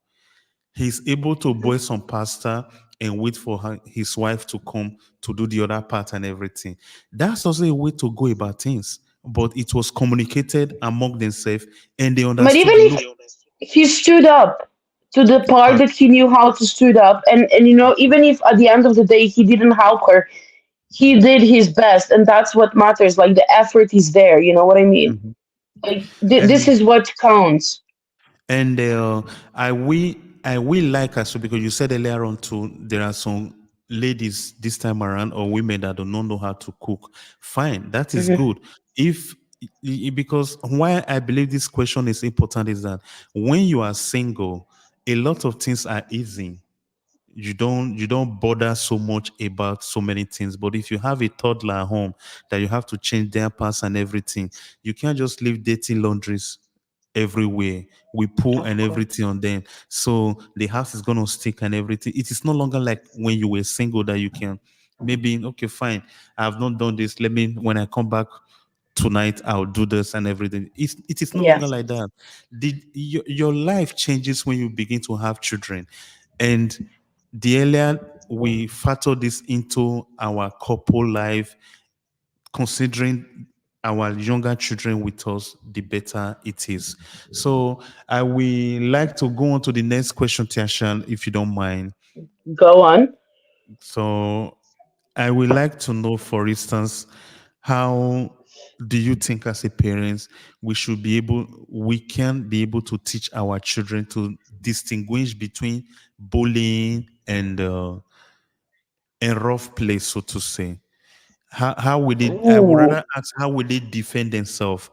He's able to boil some pasta and wait for his wife to come to do the other part and everything. That's also a way to go about things. But it was communicated among themselves and they But even understood, if look, he stood up to the part uh, that he knew how to stood up, and even if at the end of the day he didn't help her, he did his best, and that's what matters. Like the effort is there. You know what I mean? mhm. Like this and is what counts. And I will like us because you said earlier on too, there are some ladies this time around or women that do not know how to cook. Fine, that is Hmm. good. If because why I believe this question is important is that when you are single, a lot of things are easy. You don't bother so much about so many things. But if you have a toddler at home that you have to change their pants and everything, you can't just leave dirty laundries everywhere. We pull Of and course. everything on them. So the house is gonna stick and everything. It is no longer like when you were single that you can maybe okay, fine. I have not done this. Let me when I come back tonight, I'll do this and everything. It is no Yeah. longer like that. Your life changes when you begin to have children. And the earlier we factor this into our couple life, considering our younger children with us, the better it is. So I will like to go on to the next question, Tiashan, if you don't mind. Go on. So I would like to know, for instance, how do you think as a parent we can be able to teach our children to distinguish between bullying and rough play, so to say? How would it I would Ooh. rather ask how would they defend themselves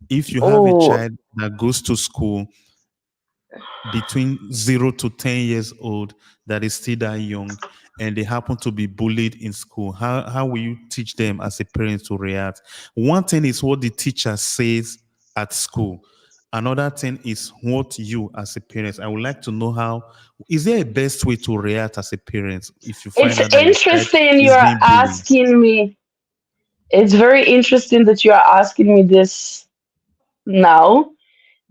if you have a Ooh. child that goes to school between 0 to 10 years old that is still that young and they happen to be bullied in school? How will you teach them as a parent to react? One thing is what the teacher says at school. Another thing is what you as a parent. I would like to know how is there a best way to react as a parent if you It's find out that your child interesting is you're being bullied? asking me. It's very interesting that you are asking me this now,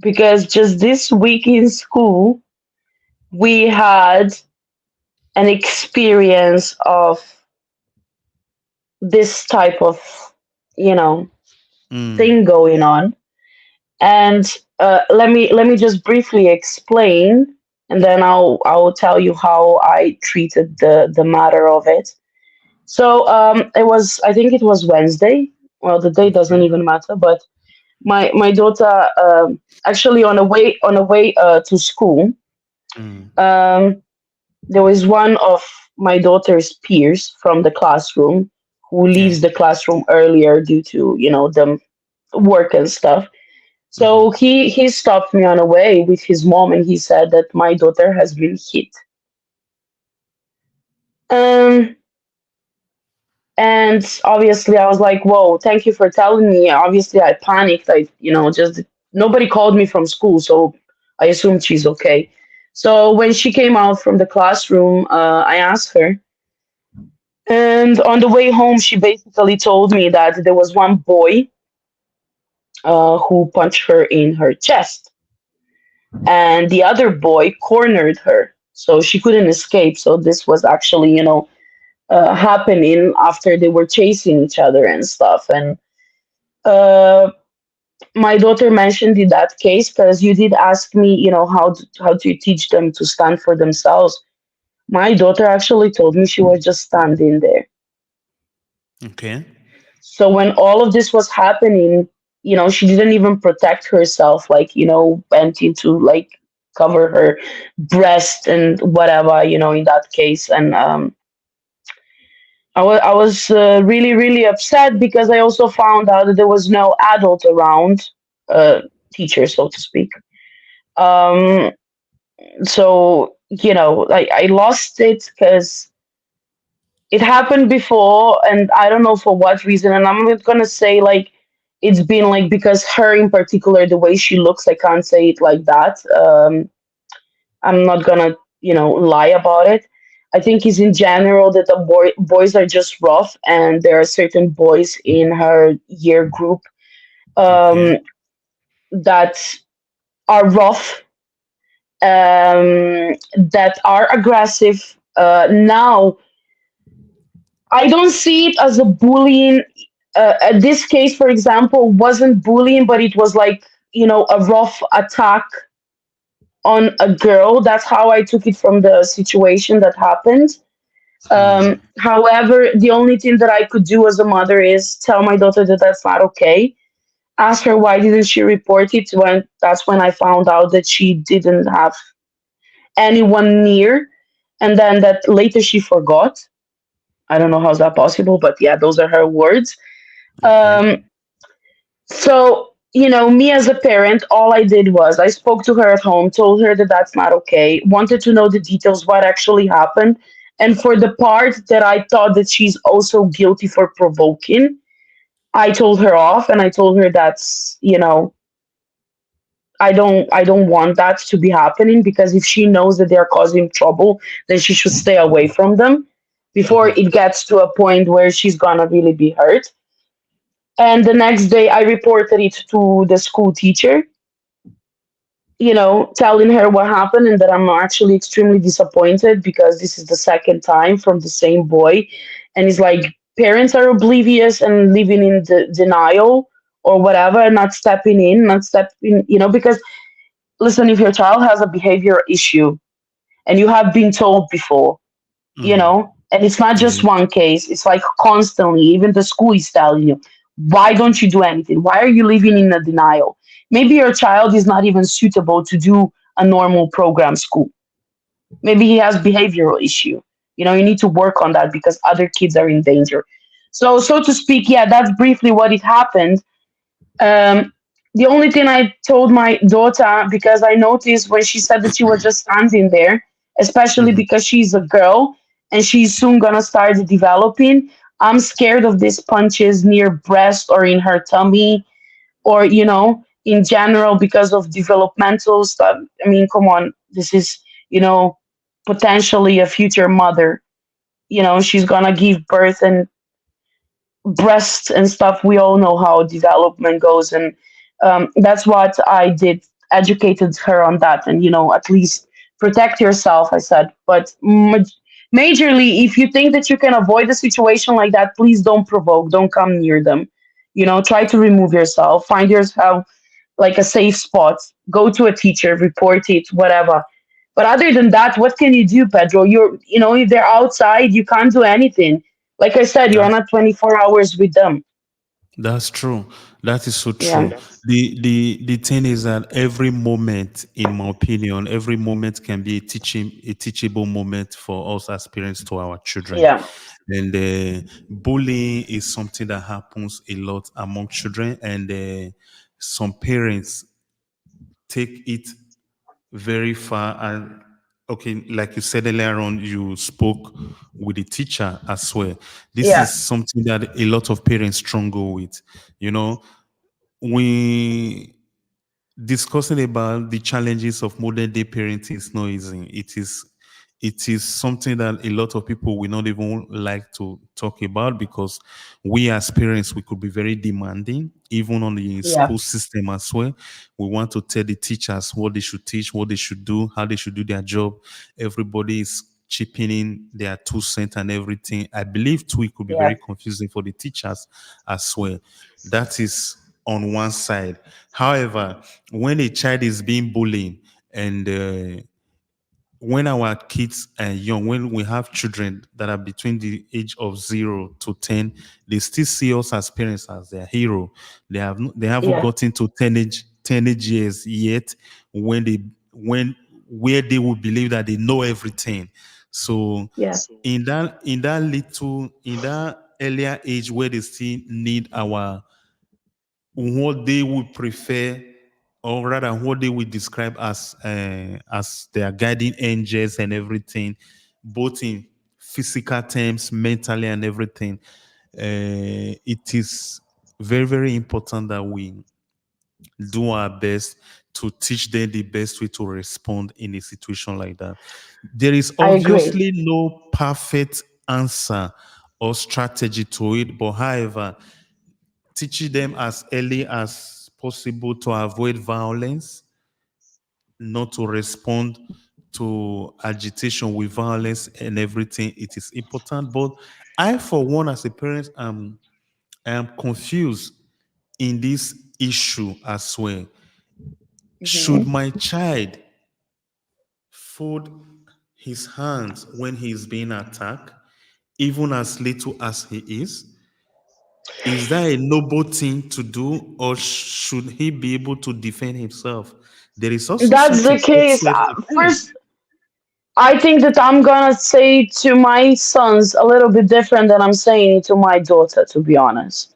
because just this week in school we had an experience of this type of you know Mm, thing going on. And let me just briefly explain, and then I'll tell you how I treated the matter of it. So it was, I think it was Wednesday. Well, the day doesn't okay. even matter, but my daughter, actually on a way to school, Mm, um, there was one of my daughter's peers from the classroom who yeah. leaves the classroom earlier due to the work and stuff. Mm-hmm. So he stopped me on the way with his mom, and he said that my daughter has been hit. Um, and obviously I was like, "Whoa, thank you for telling me." Obviously, I panicked. Just nobody called me from school, so I assumed she's okay. So when she came out from the classroom, I asked her, and on the way home, she basically told me that there was one boy who punched her in her chest, and the other boy cornered her, so she couldn't escape. So this was actually, happening after they were chasing each other and stuff. And uh, my daughter mentioned in that case, because you did ask me, how do you teach them to stand for themselves? My daughter actually told me she was just standing there. Okay. So when all of this was happening, she didn't even protect herself, like, bent into like cover her breast and whatever, in that case. And I was really, really upset because I also found out that there was no adult around, uh, teacher, so to speak. Um, so, I lost it because it happened before, and I don't know for what reason. And I'm not gonna say like it's been like because her in particular, the way she looks, I can't say it like that. I'm not gonna, lie about it. I think it's in general that the boys are just rough, and there are certain boys in her year group Okay. um, that are rough, that are aggressive. Now, I don't see it as a bullying. This case, for example, wasn't bullying, but it was like, a rough attack on a girl. That's how I took it from the situation that happened. However, the only thing that I could do as a mother is tell my daughter that that's not okay. Ask her why didn't she report it, when that's when I found out that she didn't have anyone near, and then that later she forgot. I don't know how's that possible, but yeah, those are her words. Okay. Um, So, me as a parent, all I did was I spoke to her at home, told her that that's not okay, wanted to know the details, what actually happened. And for the part that I thought that she's also guilty for provoking, I told her off, and I told her that's, I don't want that to be happening, because if she knows that they're causing trouble, then she should stay away from them before it gets to a point where she's gonna really be hurt. And the next day I reported it to the school teacher, telling her what happened, and that I'm actually extremely disappointed because this is the second time from the same boy. And it's like parents are oblivious and living in the denial or whatever, and not stepping in, not stepping, because listen, if your child has a behavior issue and you have been told before, and it's not just Yeah. one case, it's like constantly, even the school is telling you, why don't you do anything? Why are you living in a denial? Maybe your child is not even suitable to do a normal program school. Maybe he has behavioral issue. You need to work on that because other kids are in danger. So to speak, yeah, that's briefly what it happened. um, the only thing I told my daughter, because I noticed when she said that she was just standing there, especially because she's a girl and she's soon gonna start developing, I'm scared of these punches near breast or in her tummy, or in general, because of developmental stuff. I mean, come on, this is, you know, potentially a future mother. She's gonna give birth, and breasts and stuff, we all know how development goes. And that's what I did, educated her on that. And at least protect yourself, I said. But majorly, if you think that you can avoid a situation like that, please don't provoke, don't come near them. Try to remove yourself, find yourself like a safe spot, go to a teacher, report it, whatever. But other than that, what can you do, Pedro? If they're outside, you can't do anything. Like I said, you're That's not 24 hours with them. that's true. That is so Yeah. true. The thing is that every moment, in my opinion, every moment can be a teachable moment for us as parents to our children. Yeah. And bullying is something that happens a lot among children, and some parents take it very far. And okay, like you said earlier on, you spoke with the teacher as well. This Yeah. is something that a lot of parents struggle with. You know, we discussing about the challenges of modern day parenting is not easy. it is something that a lot of people will not even like to talk about, because we as parents, we could be very demanding, even on the Yeah. school system as well. We want to tell the teachers what they should teach, what they should do, how they should do their job. Everybody is chipping in their 2 cents and everything. I believe too it could be Yeah. very confusing for the teachers as well. That is on one side. However, when a child is being bullied, and when our kids are young, when we have children that are between the age of 0 to 10, they still see us as parents as their hero. They haven't Yeah. gotten to teenage years yet, when they when where they will believe that they know everything. So Yeah. in that earlier age where they still need our, what they would prefer, or rather what they would describe as their guiding angels and everything, both in physical terms, mentally and everything. It is very, very important that we do our best to teach them the best way to respond in a situation like that. There is I agree. obviously no perfect answer or strategy to it, but however, teaching them as early as possible to avoid violence, not to respond to agitation with violence and everything. It is important. But I, for one, as a parent, I am confused in this issue as well. Should Hmm. my child fold his hands when he is being attacked, even as little as he is? Is that a noble thing to do, or should he be able to defend himself? There is also That's the something called case. self-defense. First, I think that I'm gonna say to my sons a little bit different than I'm saying to my daughter, to be honest.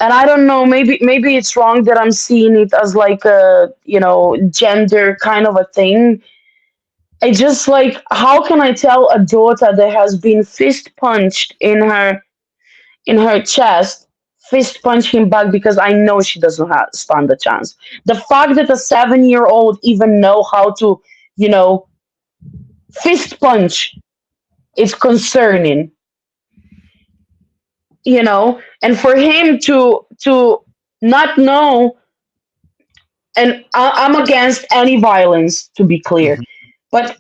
And I don't know, maybe it's wrong that I'm seeing it as like a, gender kind of a thing. I just like, how can I tell a daughter that has been fist punched in her chest, fist punch him back, because I know she doesn't stand a chance. The fact that a 7-year old even know how to, you know, fist punch is concerning, and for him to not know. And I'm against any violence, to be clear, Mhm. but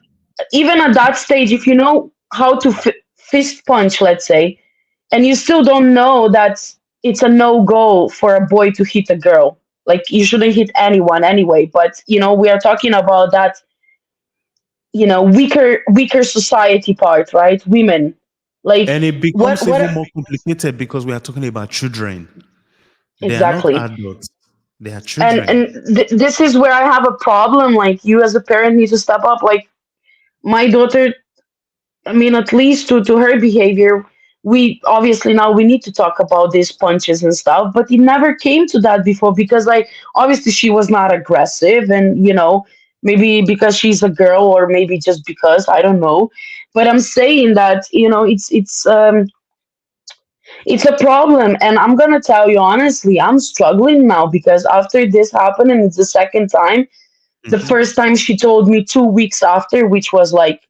even at that stage, if you know how to fist punch, let's say, and you still don't know that it's a no go for a boy to hit a girl, like you shouldn't hit anyone anyway, but we are talking about that, weaker society part, right? Women, like, And it what becomes what even more complicated because we are talking about children. They are not exactly. adults. They are and children. and this is where I have a problem. Like, you as a parent need to step up. Like, my daughter, I mean, at least to her behavior, we obviously now we need to talk about these punches and stuff, but it never came to that before, because, like, obviously she was not aggressive, and maybe because she's a girl, or maybe just because, I don't know. But I'm saying that, it's a problem, and I'm gonna tell you honestly, I'm struggling now, because after this happened, and it's the second time. The Mhm. first time she told me 2 weeks after, which was like,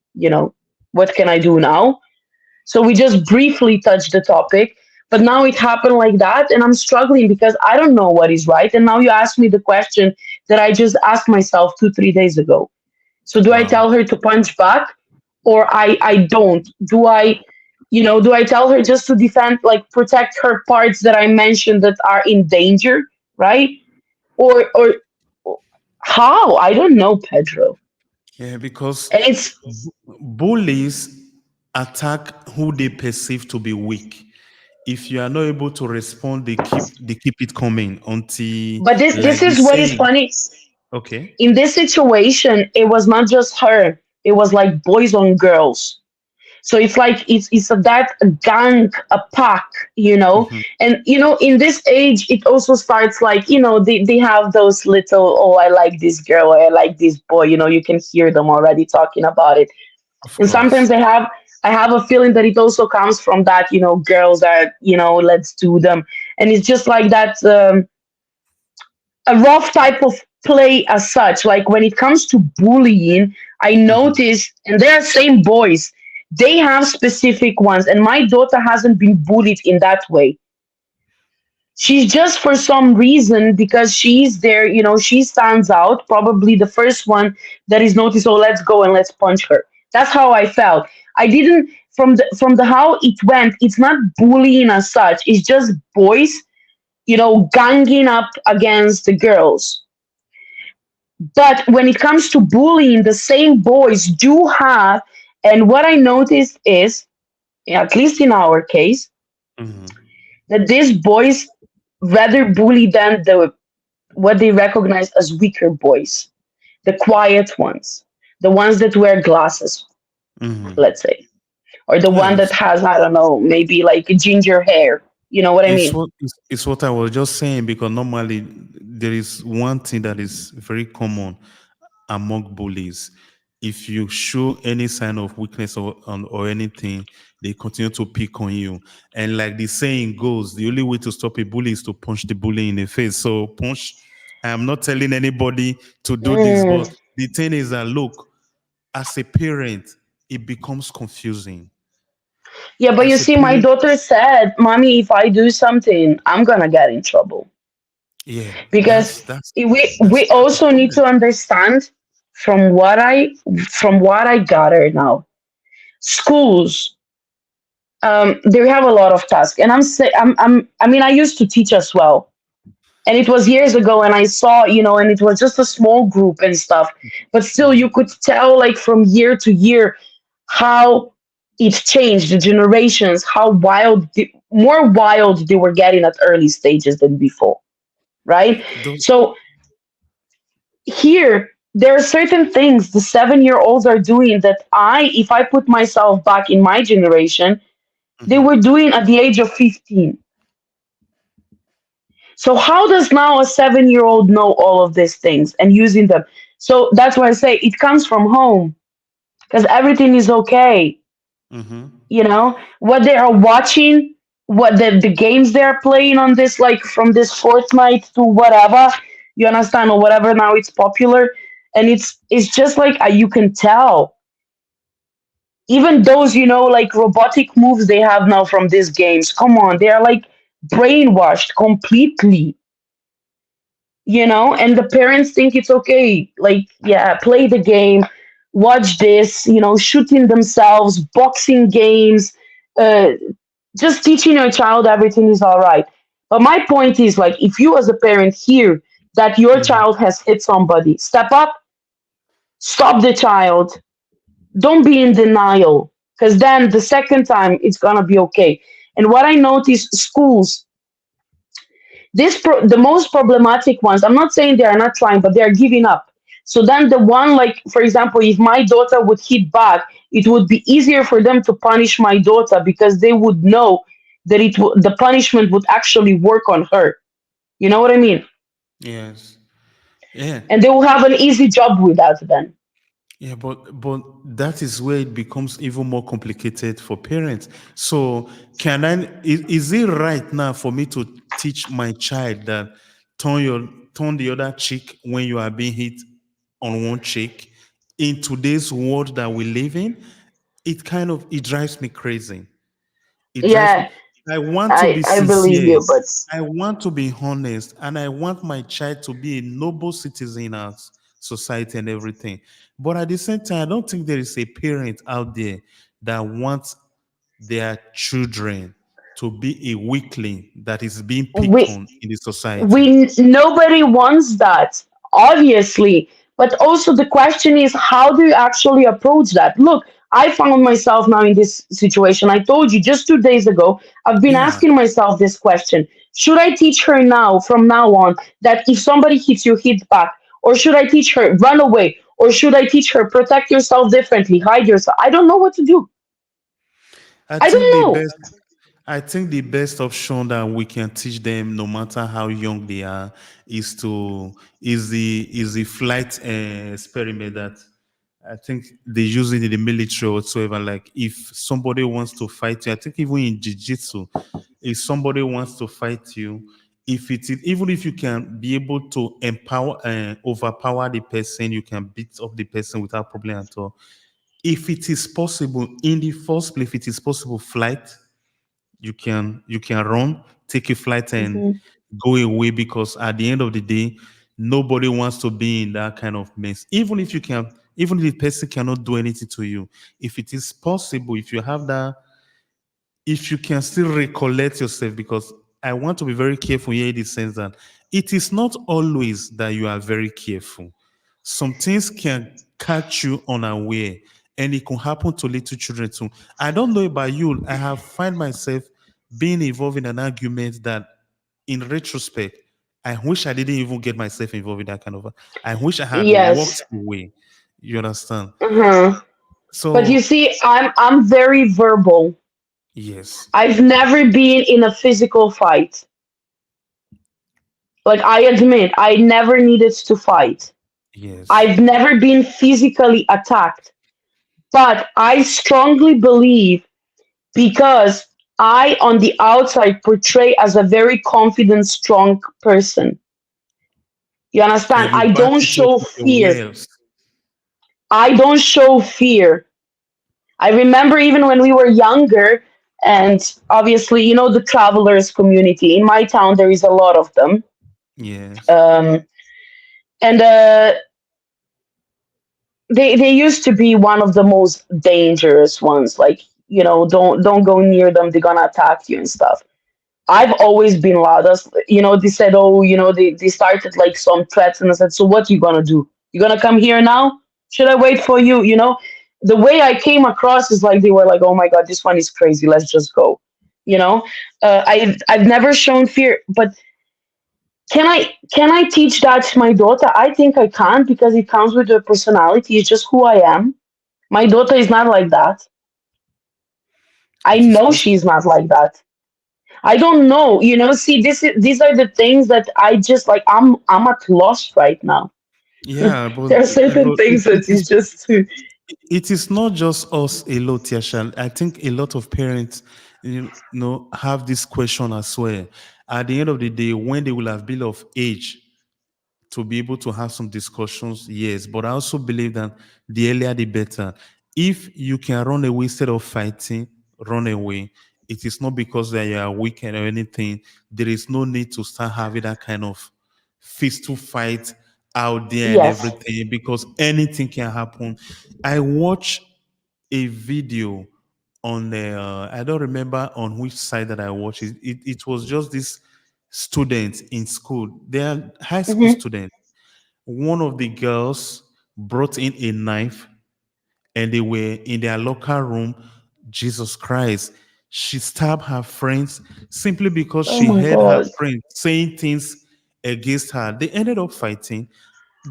what can I do now? So we just briefly touched the topic, but now it happened like that, and I'm struggling because I don't know what is right. And now you ask me the question that I just asked myself 2, 3 days ago. So do I Wow. tell her to punch back, or I don't? Do I tell her just to defend, like, protect her parts that I mentioned that are in danger, right? Or how? I don't know, Pedro. Yeah, because And it's bullies attack who they perceive to be weak. If you are not able to respond, they keep it coming until, but this like the is what is saying. funny. Okay. In this situation, it was not just her. It was like boys on girls. So it's like it's a gang, a pack, Mhm. and in this age, it also starts like, they have those little, oh, I like this girl, or I like this boy. You can hear them already talking about it. Of And course. sometimes I have a feeling that it also comes from that, girls are, let's do them. And it's just like that, a rough type of play as such. Like when it comes to bullying, I Mhm. notice, and they are same boys, they have specific ones, and my daughter hasn't been bullied in that way. She's just for some reason, because she's there, she stands out, probably the first one that is noticed. Oh, let's go and let's punch her. That's how I felt. I didn't, from the how it went, it's not bullying as such, it's just boys, ganging up against the girls. But when it comes to bullying, the same boys do have, and what I noticed is, at least in our case, Mhm. that these boys rather bully than the what they recognize as weaker boys, the quiet ones, the ones that wear glasses, Mhm. let's say, or the one that Yes. has, I don't know, maybe like ginger hair. You know what I mean? It's what I was just saying, because normally there is one thing that is very common among bullies. If you show any sign of weakness or anything, they continue to pick on you. And like the saying goes, the only way to stop a bully is to punch the bully in the face. So punch. I am not telling anybody to do this, Mm. but the thing is that, look, as a parent, it becomes confusing. Yeah, but you As a see, my parent, daughter said, "Mommy, if I do something, I'm gonna get in trouble." yeah, Because we that's a also need problem. to understand, from what I gathered now, schools, they have a lot of tasks, and I mean, I used to teach as well, and it was years ago, and I saw, and it was just a small group and stuff, but still you Mhm. could tell, like, from year to year, how it changed the generations, how more wild they were getting at early stages than before, right? Those, So here there are certain things the 7-year-olds are doing that, if I put myself back in my generation, they mhm. were doing at the age of 15. So how does now a 7-year-old know all of these things and using them? So that's why I say it comes from home, because everything is okay. Mhm. What they are watching, what the games they're playing on this, like from this Fortnite to whatever, you understand, or whatever now it's popular, and it's just like, you can tell. Even those, like robotic moves they have now from these games. Come on, they are like brainwashed completely. And the parents think it's okay, like, yeah, play the game, watch this, shooting themselves, boxing games, uh, just teaching your child everything is all right. But my point is, like, if you as a parent hear that your Mhm. child has hit somebody, step up, stop the child, don't be in denial, because then the second time it's gonna be okay. And what I notice, schools, the most problematic ones, I'm not saying they are not trying, but they are giving up. So then the one, like, for example, if my daughter would hit back, it would be easier for them to punish my daughter, because they would know that the punishment would actually work on her. You know what I mean? Yes. Yeah. And they will have an easy job with that then. Yeah, but that is where it becomes even more complicated for parents. So, is it right now for me to teach my child that turn the other cheek when you are being hit on one cheek? In today's world that we live in, it drives me crazy. It drives me. Yeah, I want to I be I believe sincere. you, but I want to be honest, and I want my child to be a noble citizen in our society and everything. But at the same time, I don't think there is a parent out there that wants their children to be a weakling that is being picked we on in the society. we nobody wants that, obviously. But also the question is, how do you actually approach that? Look, I found myself now in this situation. I told you just 2 days ago, I've been Yeah, asking myself this question: should I teach her now, from now on, that if somebody hits you, hit back? Or should I teach her run away? Or should I teach her protect yourself differently, hide yourself? I don't know what to do. I I think don't the know. best I think the best option that we can teach them, no matter how young they are, is the flight experiment that I think they use it in the military or whatsoever. Like if somebody wants to fight you, I think even in jiu-jitsu, if somebody wants to fight you, if it is, even if you can be able to empower overpower the person, you can beat up the person without problem at all. If it is possible in the first place, if it is possible, flight, you can run, take a flight and Hmm. go away, because at the end of the day, nobody wants to be in that kind of mess. Even if the person cannot do anything to you, if it is possible, if you have that, if you can still recollect yourself, because I want to be very careful here in the sense that it is not always that you are very careful. Some things can catch you unaware, and it can happen to little children too. I don't know about you. I have find myself being involved in an argument that, in retrospect, I wish I didn't even get myself involved in that kind of. I wish I had walked Yes. away. You understand? Uh-huh. But you So see, I'm very verbal. yes, I've never been in a physical fight. Like I admit, I never needed to fight. yes. I've never been physically attacked. But I strongly believe because I, on the outside, portray as a very confident, strong person. You understand? And you I back don't it up show with your fear. wares. I don't show fear. I remember even when we were younger, and obviously, the travelers community. In my town, there is a lot of them. Yes. Um, and they used to be one of the most dangerous ones. Like, don't go near them. They're gonna attack you and stuff. I've always been loud. They said, oh, they started like some threats, and I said, so what you gonna do? You gonna come here now? Should I wait for you? The way I came across is like they were like, oh my god, this one is crazy. Let's just go. You know, I've never shown fear, but can I teach that to my daughter? I think I can't because it comes with the personality. It's just who I am. My daughter is not like that. I It is know possible. she's not like that. I don't know. See, these are the things that I just like. I'm at loss right now. Yeah, but There are certain but it, things it that is is just it is not just us alone, Tiasha. I think a lot of parents, have this question as well. At the end of the day, when they will have been of age to be able to have some discussions, yes. But I also believe that the earlier the better. If you can run away instead of fighting, run away. It is not because that you are weak or anything. There is no need to start having that kind of fist to fight out there and yes. everything, because anything can happen. I watched a video on the I don't remember on which side that I watched it. It was just this students in school. They are high school Hmm. students. One of the girls brought in a knife, and they were in their locker room. Jesus Christ. She stabbed her friends simply because Oh she my heard her god. friends saying things against her. They ended up fighting.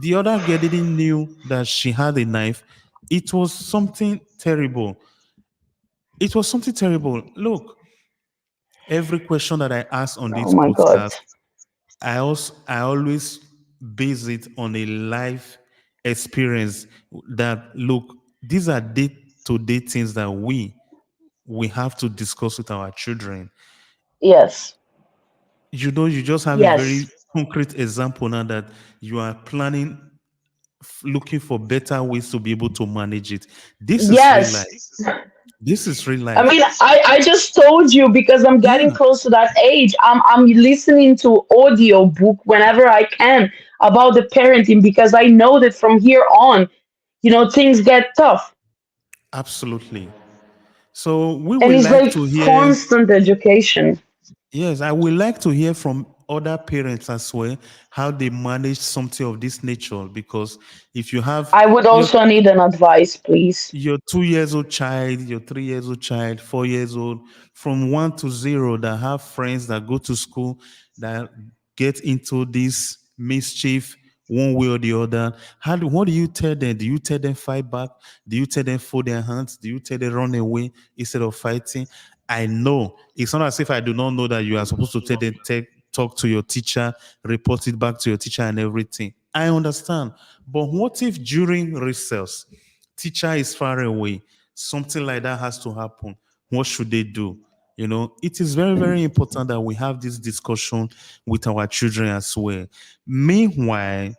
The other girl didn't knew that she had a knife. It was something terrible. It was something terrible. Look, every question that I ask on Oh this my god. podcast, I always base it on a life experience. That look, these are day-to-day things that we have to discuss with our children. Yes. You just have a Yes. very concrete example now that you are planning, looking for better ways to be able to manage it. This is real life. Yes. This is real I life. mean, I just told you because I'm getting Yeah, close to that age. I'm listening to audio book whenever I can about the parenting because I know that from here on, things get tough. absolutely. So we And would it's like like to hear, constant education. yes, I would like to hear from other parents as well, how they manage something of this nature. Because if you have I would your also need an advice, please. your 2 years old child, your 3 years old child, 4 years old, from 1 to 0, that have friends that go to school, that get into this mischief one way or the other. What do you tell them? Do you tell them fight back? Do you tell them fold their hands? Do you tell them run away instead of fighting? I know it's not as if I do not know that you are supposed to talk to your teacher, report it back to your teacher and everything. I understand. But what if during recess, teacher is far away, something like that has to happen? What should they do? It is very, very important that we have this discussion with our children as well. Meanwhile,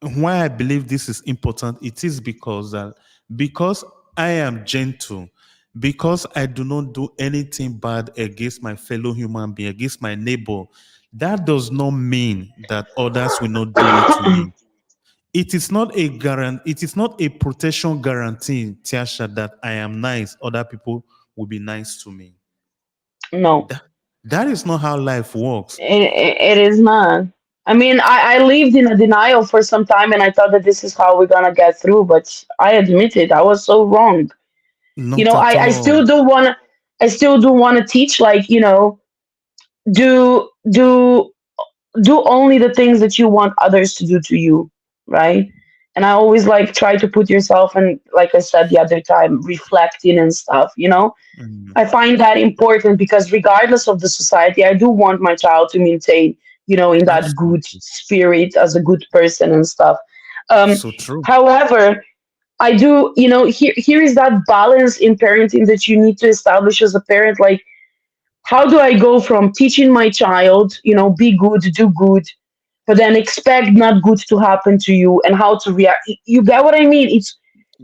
why I believe this is important, it is because I am gentle, because I do not do anything bad against my fellow human being, against my neighbor, that does not mean that others will not do it to me. It is not a it is not a protection guarantee, Tiasha, that I am nice, other people will be nice to me. No, That, that is not how life works. it is not. I mean, I lived in a denial for some time and I thought that this is how we're gonna get through, but I admit it, I was so wrong. Not at I still all. do wanna I still do wanna teach, like, do do do only the things that you want others to do to you, right? And I always like try to put yourself, and like I said the other time, reflecting and stuff. Mm, I find that important because regardless of the society, I do want my child to maintain, in that good absolutely. spirit as a good person and stuff. Um, So true. However, I do, here is that balance in parenting that you need to establish as a parent. Like, how do I go from teaching my child, be good, do good, but then expect not good to happen to you, and how to react? You get what I mean?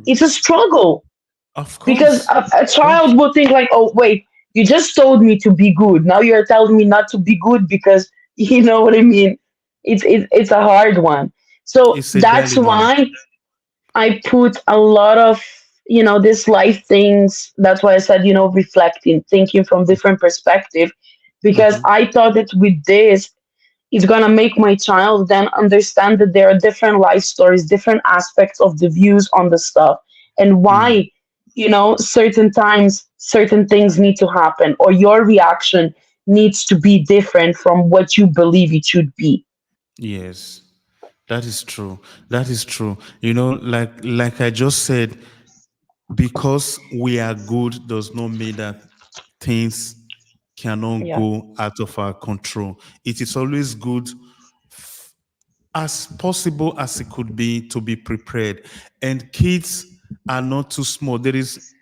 It's a struggle Of because course. a Of course. child will think like, oh wait, you just told me to be good. Now you're telling me not to be good because you know what I mean. It's a hard one. So It's a that's dilemma. why I put a lot of, this life things. That's why I said, reflecting, thinking from different perspective, because Mhm. I thought that with this, it's gonna make my child then understand that there are different life stories, different aspects of the views on the stuff, and Mm. why, certain times certain things need to happen, or your reaction needs to be different from what you believe it should be. Yes, that is true. That is true. Like I just said, because we are good does not mean that things cannot Yeah. go out of our control. It is always good as possible as it could be to be prepared. And kids are not too small. There is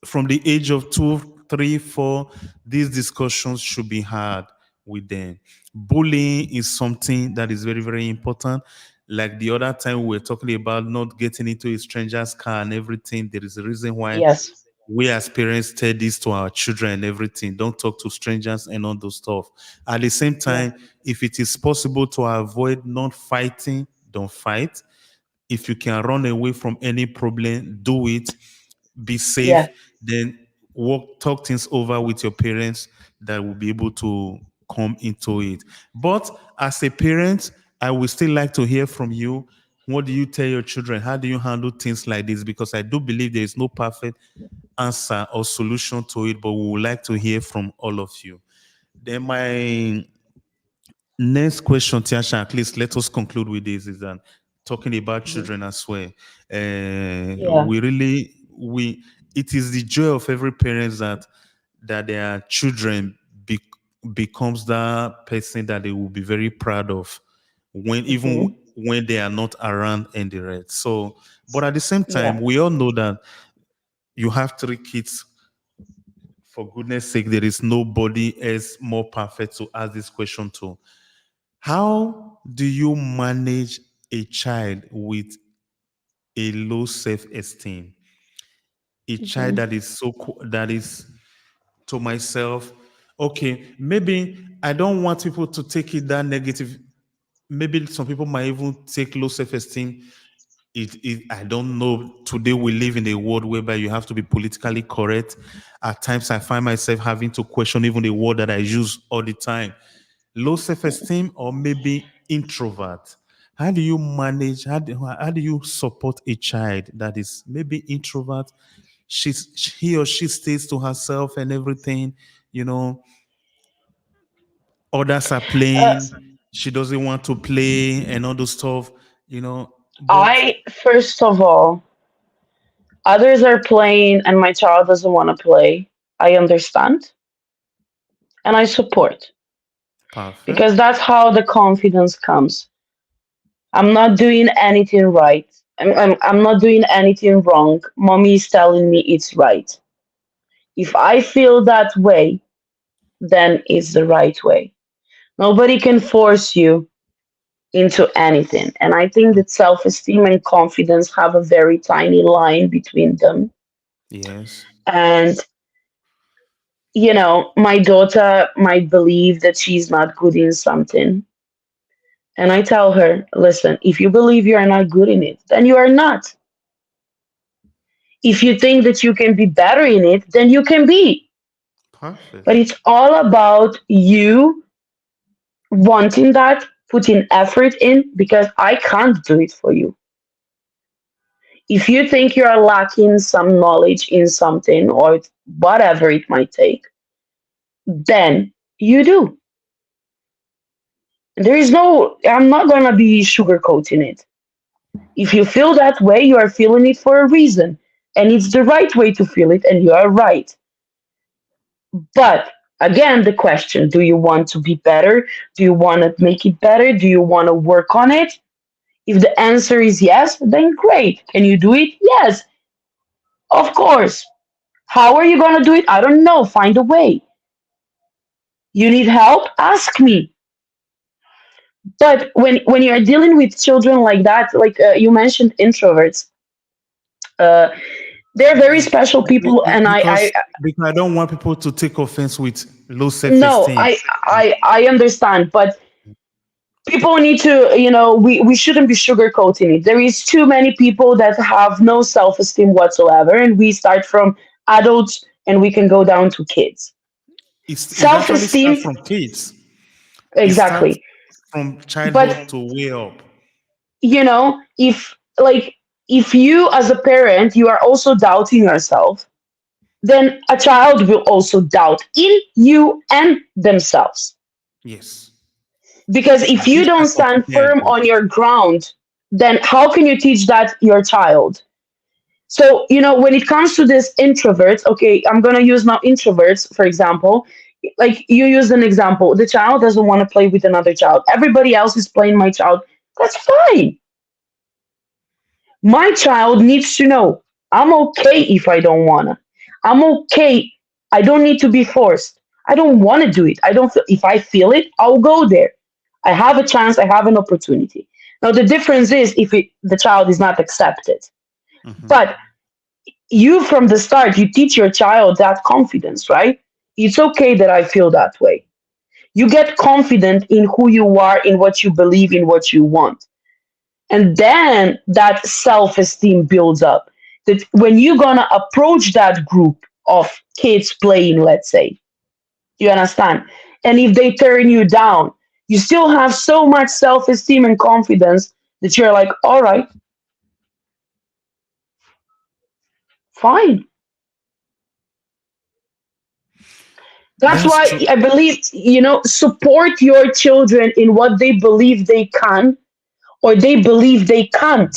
from the age of 2, 3, 4, these discussions should be had with them. Bullying is something that is very, very important. Like the other time we were talking about not getting into a stranger's car and everything. There is a reason why Yes. we as parents tell this to our children and everything. Don't talk to strangers and all those stuff. At the same Yeah. time, if it is possible to avoid not fighting, don't fight. If you can run away from any problem, do it. Be Yeah. safe. Then talk things over with your parents that will be able to come into it. But as a parent, I would still like to hear from you. What do you tell your children? How do you handle things like this? Because I do believe there is no perfect answer or solution to it, but we would like to hear from all of you. Then my next question, Tiasha, at least let us conclude with this, is that talking about Mhm. children as well. Yeah. It is the joy of every parent that their children becomes that person that they will be very proud of when even Hmm. when they are not around and the rest. So, but at the same time, Yeah. we all know that you have 3 kids. For goodness sake, there is nobody else more perfect to ask this question to. How do you manage a child with a low self-esteem? A child Hmm. that is that is to myself, okay, maybe I don't want people to take it that negative. Maybe some people might even take low self-esteem. I don't know. Today we live in a world whereby you have to be politically correct. At times I find myself having to question even the word that I use all the time. Low self-esteem or maybe introvert. How do you manage, how do you support a child that is maybe introvert? He or she stays to herself and everything, you know, others are Uh, playing, she doesn't want to play and all those stuff. But I first of all, others are playing and my child doesn't want to play. I understand and I support because perfect, that's how the confidence comes. I'm not doing anything right. I'm not doing anything wrong. Mommy is telling me it's right. If I feel that way, then it's the right way. Nobody can force you into anything. And I think that self esteem and confidence have a very tiny line between them. Yes. And, my daughter might believe that she's not good in something. And I tell her, listen, if you believe you are not good in it, then you are not. If you think that you can be better in it, then you can be. But Perfect. it's all about you wanting that, putting effort in, because I can't do it for you. If you think you are lacking some knowledge in something or whatever it might take, then you do. There is no, I'm not going to be sugarcoating it. If you feel that way, you are feeling it for a reason. And it's the right way to feel it, and you are right. But again, the question, do you want to be better? Do you want to make it better? Do you want to work on it? If the answer is yes, then great. Can you do it? Yes, of course. How are you going to do it? I don't know. Find a way. You need help? Ask me. But when you're dealing with children like that, like you mentioned introverts, uh, they're very Be- special people, and because I don't want people to take offense with low no, self-esteem. I understand, but people need to, we shouldn't be sugarcoating it. There is too many people that have no self-esteem whatsoever, and we start from adults and we can go down to kids. It actually starts Self-esteem, from kids. It starts exactly. from But childhood to way up. if like if you as a parent you are also doubting yourself, then a child will also doubt in you and themselves. Yes. Because if you This don't type of stand firm parent. on your ground, then how can you teach that your child? So, when it comes to this introverts, okay, I'm going to use now introverts, for example. Like you used an example, the child doesn't want to play with another child. Everybody else is playing my child. That's fine. My child needs to know I'm okay if I don't want to. I'm okay. I don't need to be forced. I don't want to do it. I don't feel, if I feel it, I'll go there. I have a chance, I have an opportunity. Now, the difference is if the child is not accepted. Mhm. But you, from the start, you teach your child that confidence, right? It's okay that I feel that way. You get confident in who you are, in what you believe, in what you want. And then that self esteem builds up. That when you're gonna approach that group of kids playing, let's say, you understand? And if they turn you down, you still have so much self esteem and confidence that you're like, all right, fine. That's That's why true. I believe, support your children in what they believe they can or they believe they can't.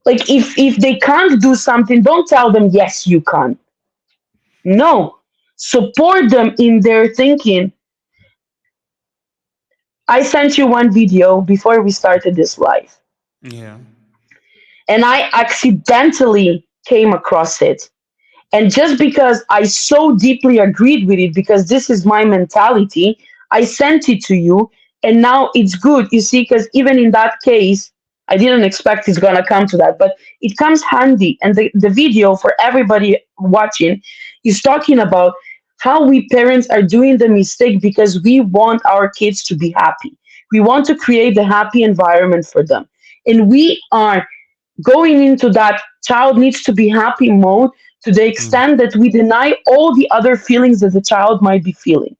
Like if they can't do something, don't tell them yes you can. No. Support them in their thinking. I sent you one video before we started this live, Yeah. and I accidentally came across it. And just because I so deeply agreed with it, because this is my mentality, I sent it to you. And now it's good, you see, because even in that case, I didn't expect it's going to come to that, but it comes handy. And the video for everybody watching is talking about how we parents are doing the mistake because we want our kids to be happy. We want to create the happy environment for them. And we are going into that child needs to be happy mode to the Mm. extent that we deny all the other feelings that the child might be feeling.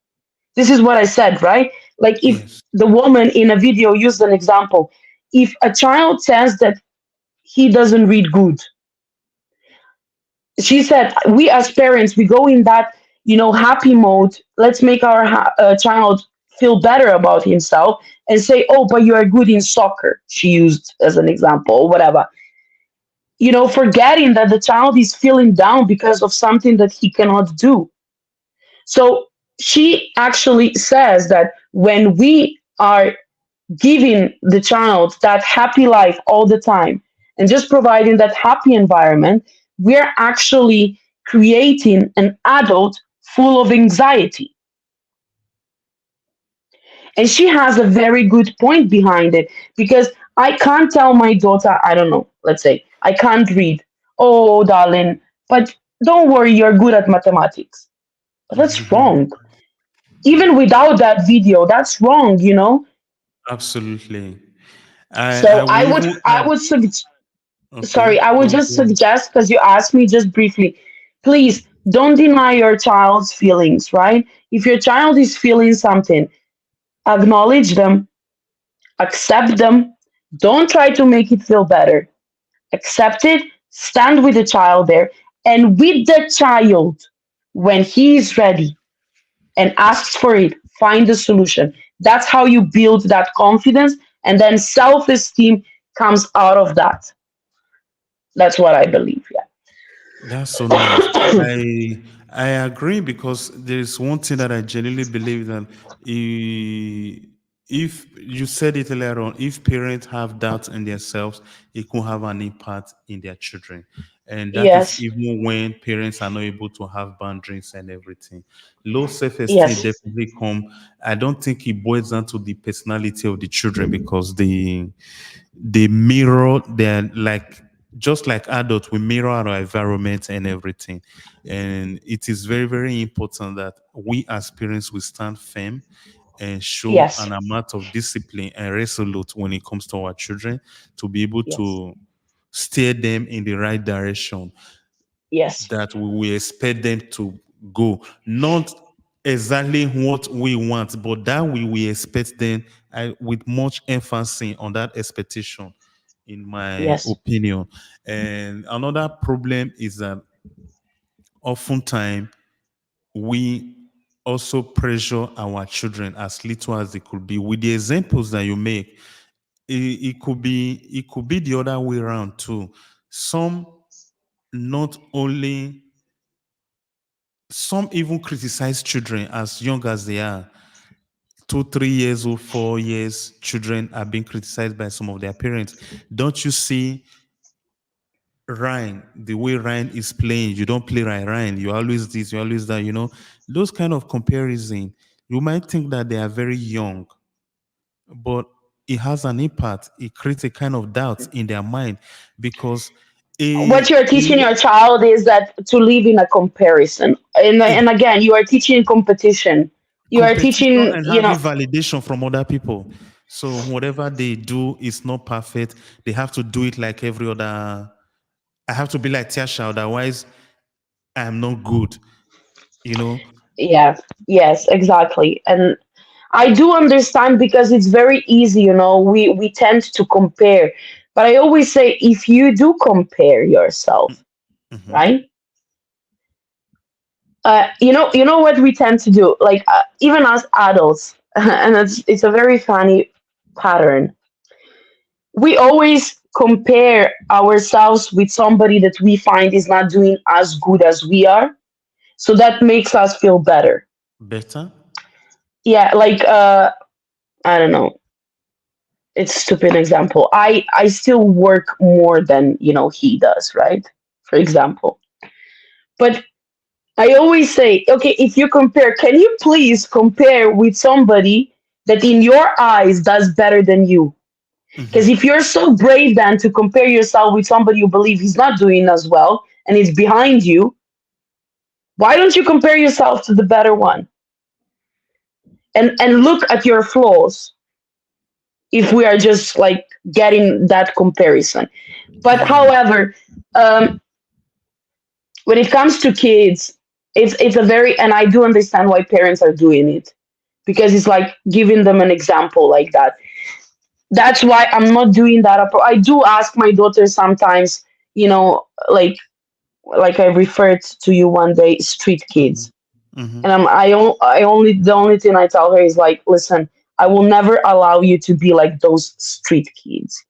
This is what I said, right? Like if Yes. the woman in a video used an example, if a child says that he doesn't read good, she said, we as parents, we go in that, happy mode. Let's make our child feel better about himself and say, oh, but you are good in soccer, she used as an example, or whatever. Forgetting that the child is feeling down because of something that he cannot do. So she actually says that when we are giving the child that happy life all the time and just providing that happy environment, we're actually creating an adult full of anxiety. And she has a very good point behind it, because I can't tell my daughter, I don't know, let's say, I can't read. Oh, darling, but don't worry, you're good at mathematics. But that's wrong. Even without that video, that's wrong. Absolutely. I So I will would, even I add. would suggest, Okay, sorry, I would just go. suggest, because you asked me just briefly, please don't deny your child's feelings, right? If your child is feeling something, acknowledge them, accept them. Don't try to make it feel better. Accept it, stand with the child there, and with the child, when he is ready and asks for it, find the solution. That's how you build that confidence, and then self esteem comes out of that. That's what I believe. That's so nice. Yeah. I agree because there is one thing that I genuinely believe that if you said it earlier on, if parents have doubts in themselves, it could have an impact in their children. And that is Yes. even when parents are not able to have boundaries and everything. Low self-esteem Yes. definitely come. I don't think it boils down to the personality of the children because they mirror their like just like adults we mirror our environment and everything, and it is very very important that we as parents will stand firm and show Yes. an amount of discipline and resolute when it comes to our children to be able Yes. to steer them in the right direction Yes. that we will expect them to go. Not exactly what we want, but that we will expect them with much emphasis on that expectation, in my Yes. opinion. And another problem is that oftentimes we also pressure our children as little as they could be. With the examples that you make, it could be the other way around too. Some not only Some even criticize children as young as they are. 2, 3 years old, 4 years, children are being criticized by some of their parents. Don't you see Ryan, the way Ryan is playing? You don't play like Ryan. You always this, you always that, Those kind of comparison, you might think that they are very young, but it has an impact. It creates a kind of doubt in their mind because What a, you're teaching a, your child is that to live in a comparison, and again, you are teaching competition. You are competition teaching, and having validation from other people. So whatever they do is not perfect. They have to do it like every other. I have to be like Tiasha, otherwise I'm not good. You know. yeah, yes, exactly. And I do understand, because it's very easy, we tend to compare. But I always say, if you do compare yourself, Mhm. right? You know what we tend to do, like, even as adults, and it's a very funny pattern. We always compare ourselves with somebody that we find is not doing as good as we are, so that makes us feel better. Better. Yeah, like, I don't know, it's stupid example. I still work more than he does, right? For example. But I always say, okay, if you compare, can you please compare with somebody that in your eyes does better than you? Because Mhm. if you're so brave then to compare yourself with somebody you believe he's not doing as well and is behind you, why don't you compare yourself to the better one, and look at your flaws, if we are just like getting that comparison. But Yeah. however, um, when it comes to kids, it's a very, and I do understand why parents are doing it, because it's like giving them an example like that. That's why I'm not doing that. I do ask my daughter sometimes, like I referred to you one day, street Mhm. kids. And Mhm. I only the only thing I tell her is like, listen, I will never allow you to be like those street kids.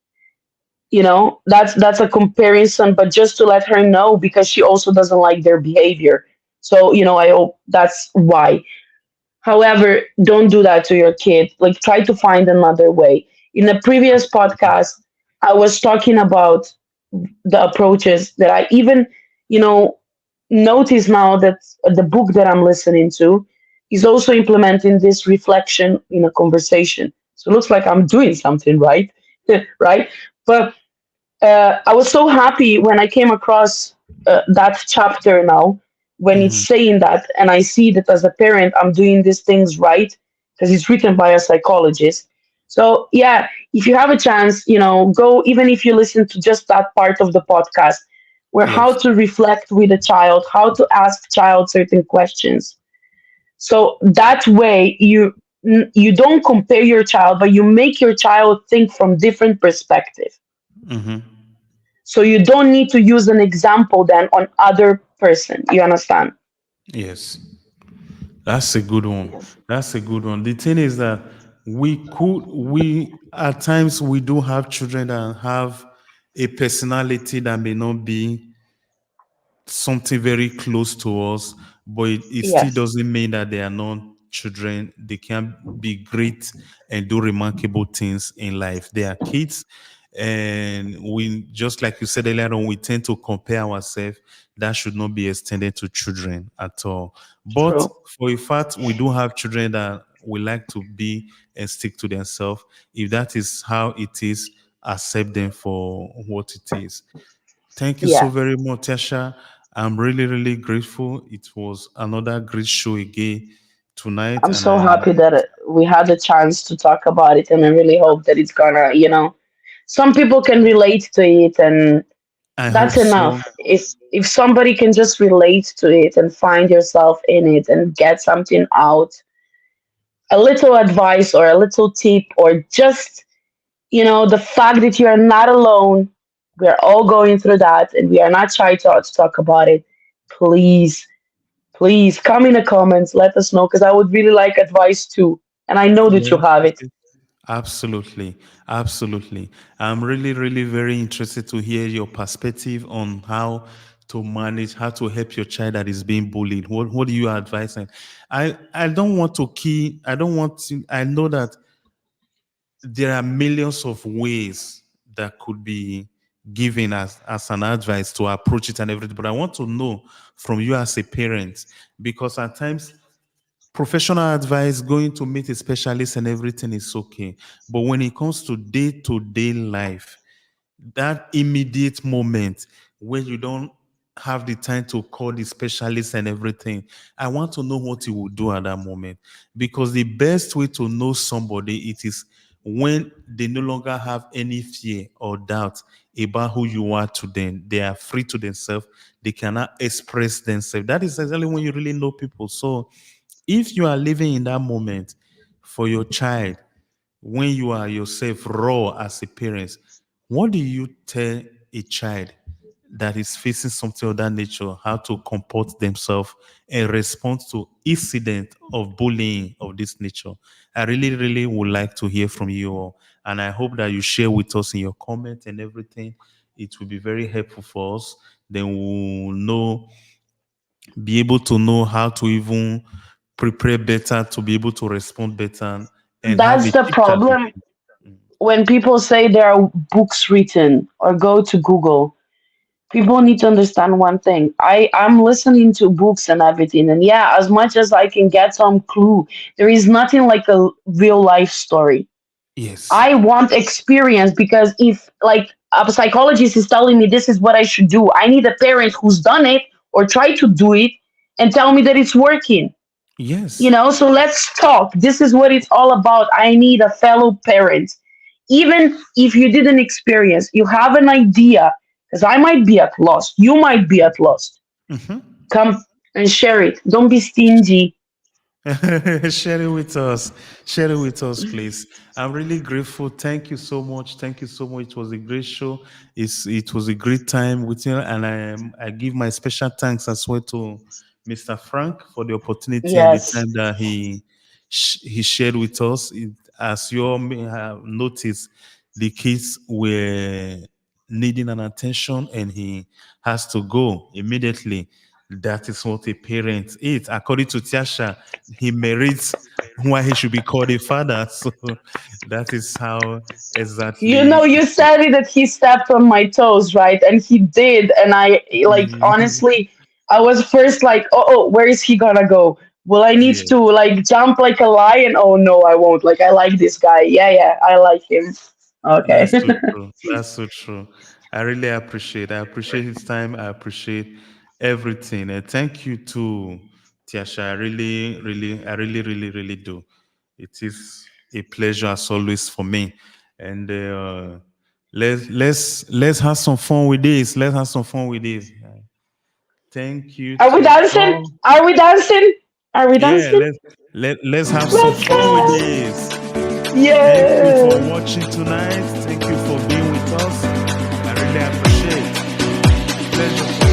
That's a comparison, but just to let her know, because she also doesn't like their behavior. So, I hope that's why. However, don't do that to your kid. Like, try to find another way. In the previous Absolutely. podcast, I was talking about the approaches that I even you know, notice now that the book that I'm listening to is also implementing this reflection in a conversation. So it looks like I'm doing something right, right? But I was so happy when I came across that chapter now, when it's Mhm. saying that, and I see that as a parent, I'm doing these things right because it's written by a psychologist. So, yeah, if you have a chance, go, even if you listen to just that part of the podcast, where how Yes. to reflect with a child, how to ask child certain questions. So that way, you don't compare your child, but you make your child think from different perspective. Mhm. So you don't need to use an example then on other person. You understand? Yes. That's a good one. Yes. That's a good one. The thing is that we at times we do have children that have a personality that may not be something very close to us, but it still Yes. doesn't mean that they are not children. They can be great and do remarkable things in life. They are kids, and we, just like you said earlier on, we tend to compare ourselves. That should not be extended to children at all. But True. for a fact, we do have children that we like to be and stick to themselves. If that is how it is, accept them for what it is. Thank you so Yeah. very much, Tasha. I'm really, really grateful. It was another great show again tonight, I'm and so I happy that we had the chance to talk about it, and I really hope that it's gonna, some people can relate to it, and I hope that's so. enough. If somebody can just relate to it and find yourself in it and get something out, a little advice or a little tip, or just, the fact that you are not alone. We're all going through that, and we are not shy to talk about it. Please, please come in the comments. Let us know because I would really like advice too. And I know that you Yes, have yes, it. yes. Absolutely, absolutely. I'm really, really very interested to hear your perspective on how to manage, how to help your child that is being bullied. What do you advise? And I don't want to key. I don't want to. I know that there are millions of ways that could be given as an advice to approach it and everything. But I want to know from you as a parent, because at times professional advice, going to meet a specialist and everything is okay. But when it comes to day life, that immediate moment where you don't have the time to call the specialist and everything, I want to know what you will do at that moment. Because the best way to know somebody, it is when they no longer have any fear or doubt about who you are to them. They are free to themselves. They cannot express themselves. That is exactly when you really know people. So if you are living in that moment for your child, when you are yourself raw as a parent, what do you tell a child that is facing something of that nature, how to comport themselves and respond to incident of bullying of this nature? I really, really would like to hear from you all. And I hope that you share with us in your comment and everything. It will be very helpful for us. Then we'll know, be able to know how to even prepare better, to be able to respond better and have That's a the chip chat with problem you. when people say there are books written or go to Google. People need to understand one thing. I'm listening to books and everything, and yeah, as much as I can get some clue, there is nothing like a real life story. Yes. I want experience because if like a psychologist is telling me this is what I should do, I need a parent who's done it or try to do it and tell me that it's working. Yes. So let's talk. This is what it's all about. I need a fellow parent. Even if you didn't experience, you have an idea, because I might be at loss. You might be at loss. Mhm. Come and share it. Don't be stingy. Share it with us. Share it with us, please. I'm really grateful. Thank you so much. Thank you so much. It was a great show. It was a great time with you, and I give my special thanks as well to Mr. Frank for the opportunity and the Yes. time that he shared with us. As you all may have noticed, the kids were needing an attention, and he has to go immediately. That is what a parent is. According to Tiasha, he merits why he should be called a father. So that is how You exactly know, you said it that he stepped on my toes, right? And he did. And I, like, it honestly, I was first like, where is he gonna go? Will I need yeah. to like jump like a lion? Oh no, I won't. Like, I like this guy. Yeah, yeah, I like him. Okay. That's so true. That's so true. I really appreciate. I appreciate his time. I appreciate everything. And thank you to Tiasha. I really do. It is a pleasure as always for me. And let's have some fun with this. Let's have some fun with this. Thank you Are we to dancing? all. Are we dancing? Are we Yeah, dancing? let's have some Let's fun with go. this. Thank you for Yeah. watching tonight. Thank you for being with us. I really appreciate. Pleasure for me.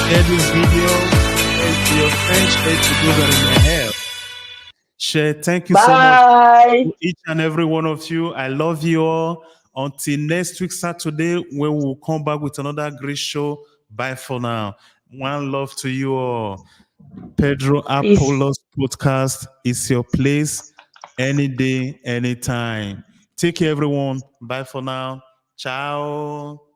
Share this video. Share it to your friends. Share it to those that are in your hair. Share. Thank you so much Bye. to each and every one of you. I love you all. Until next week, Saturday, when we'll come back with another great show. Bye for now. One love to you all. Pedro Peace. Apollos podcast is your place any day, anytime. Take care, everyone. Bye for now. Ciao.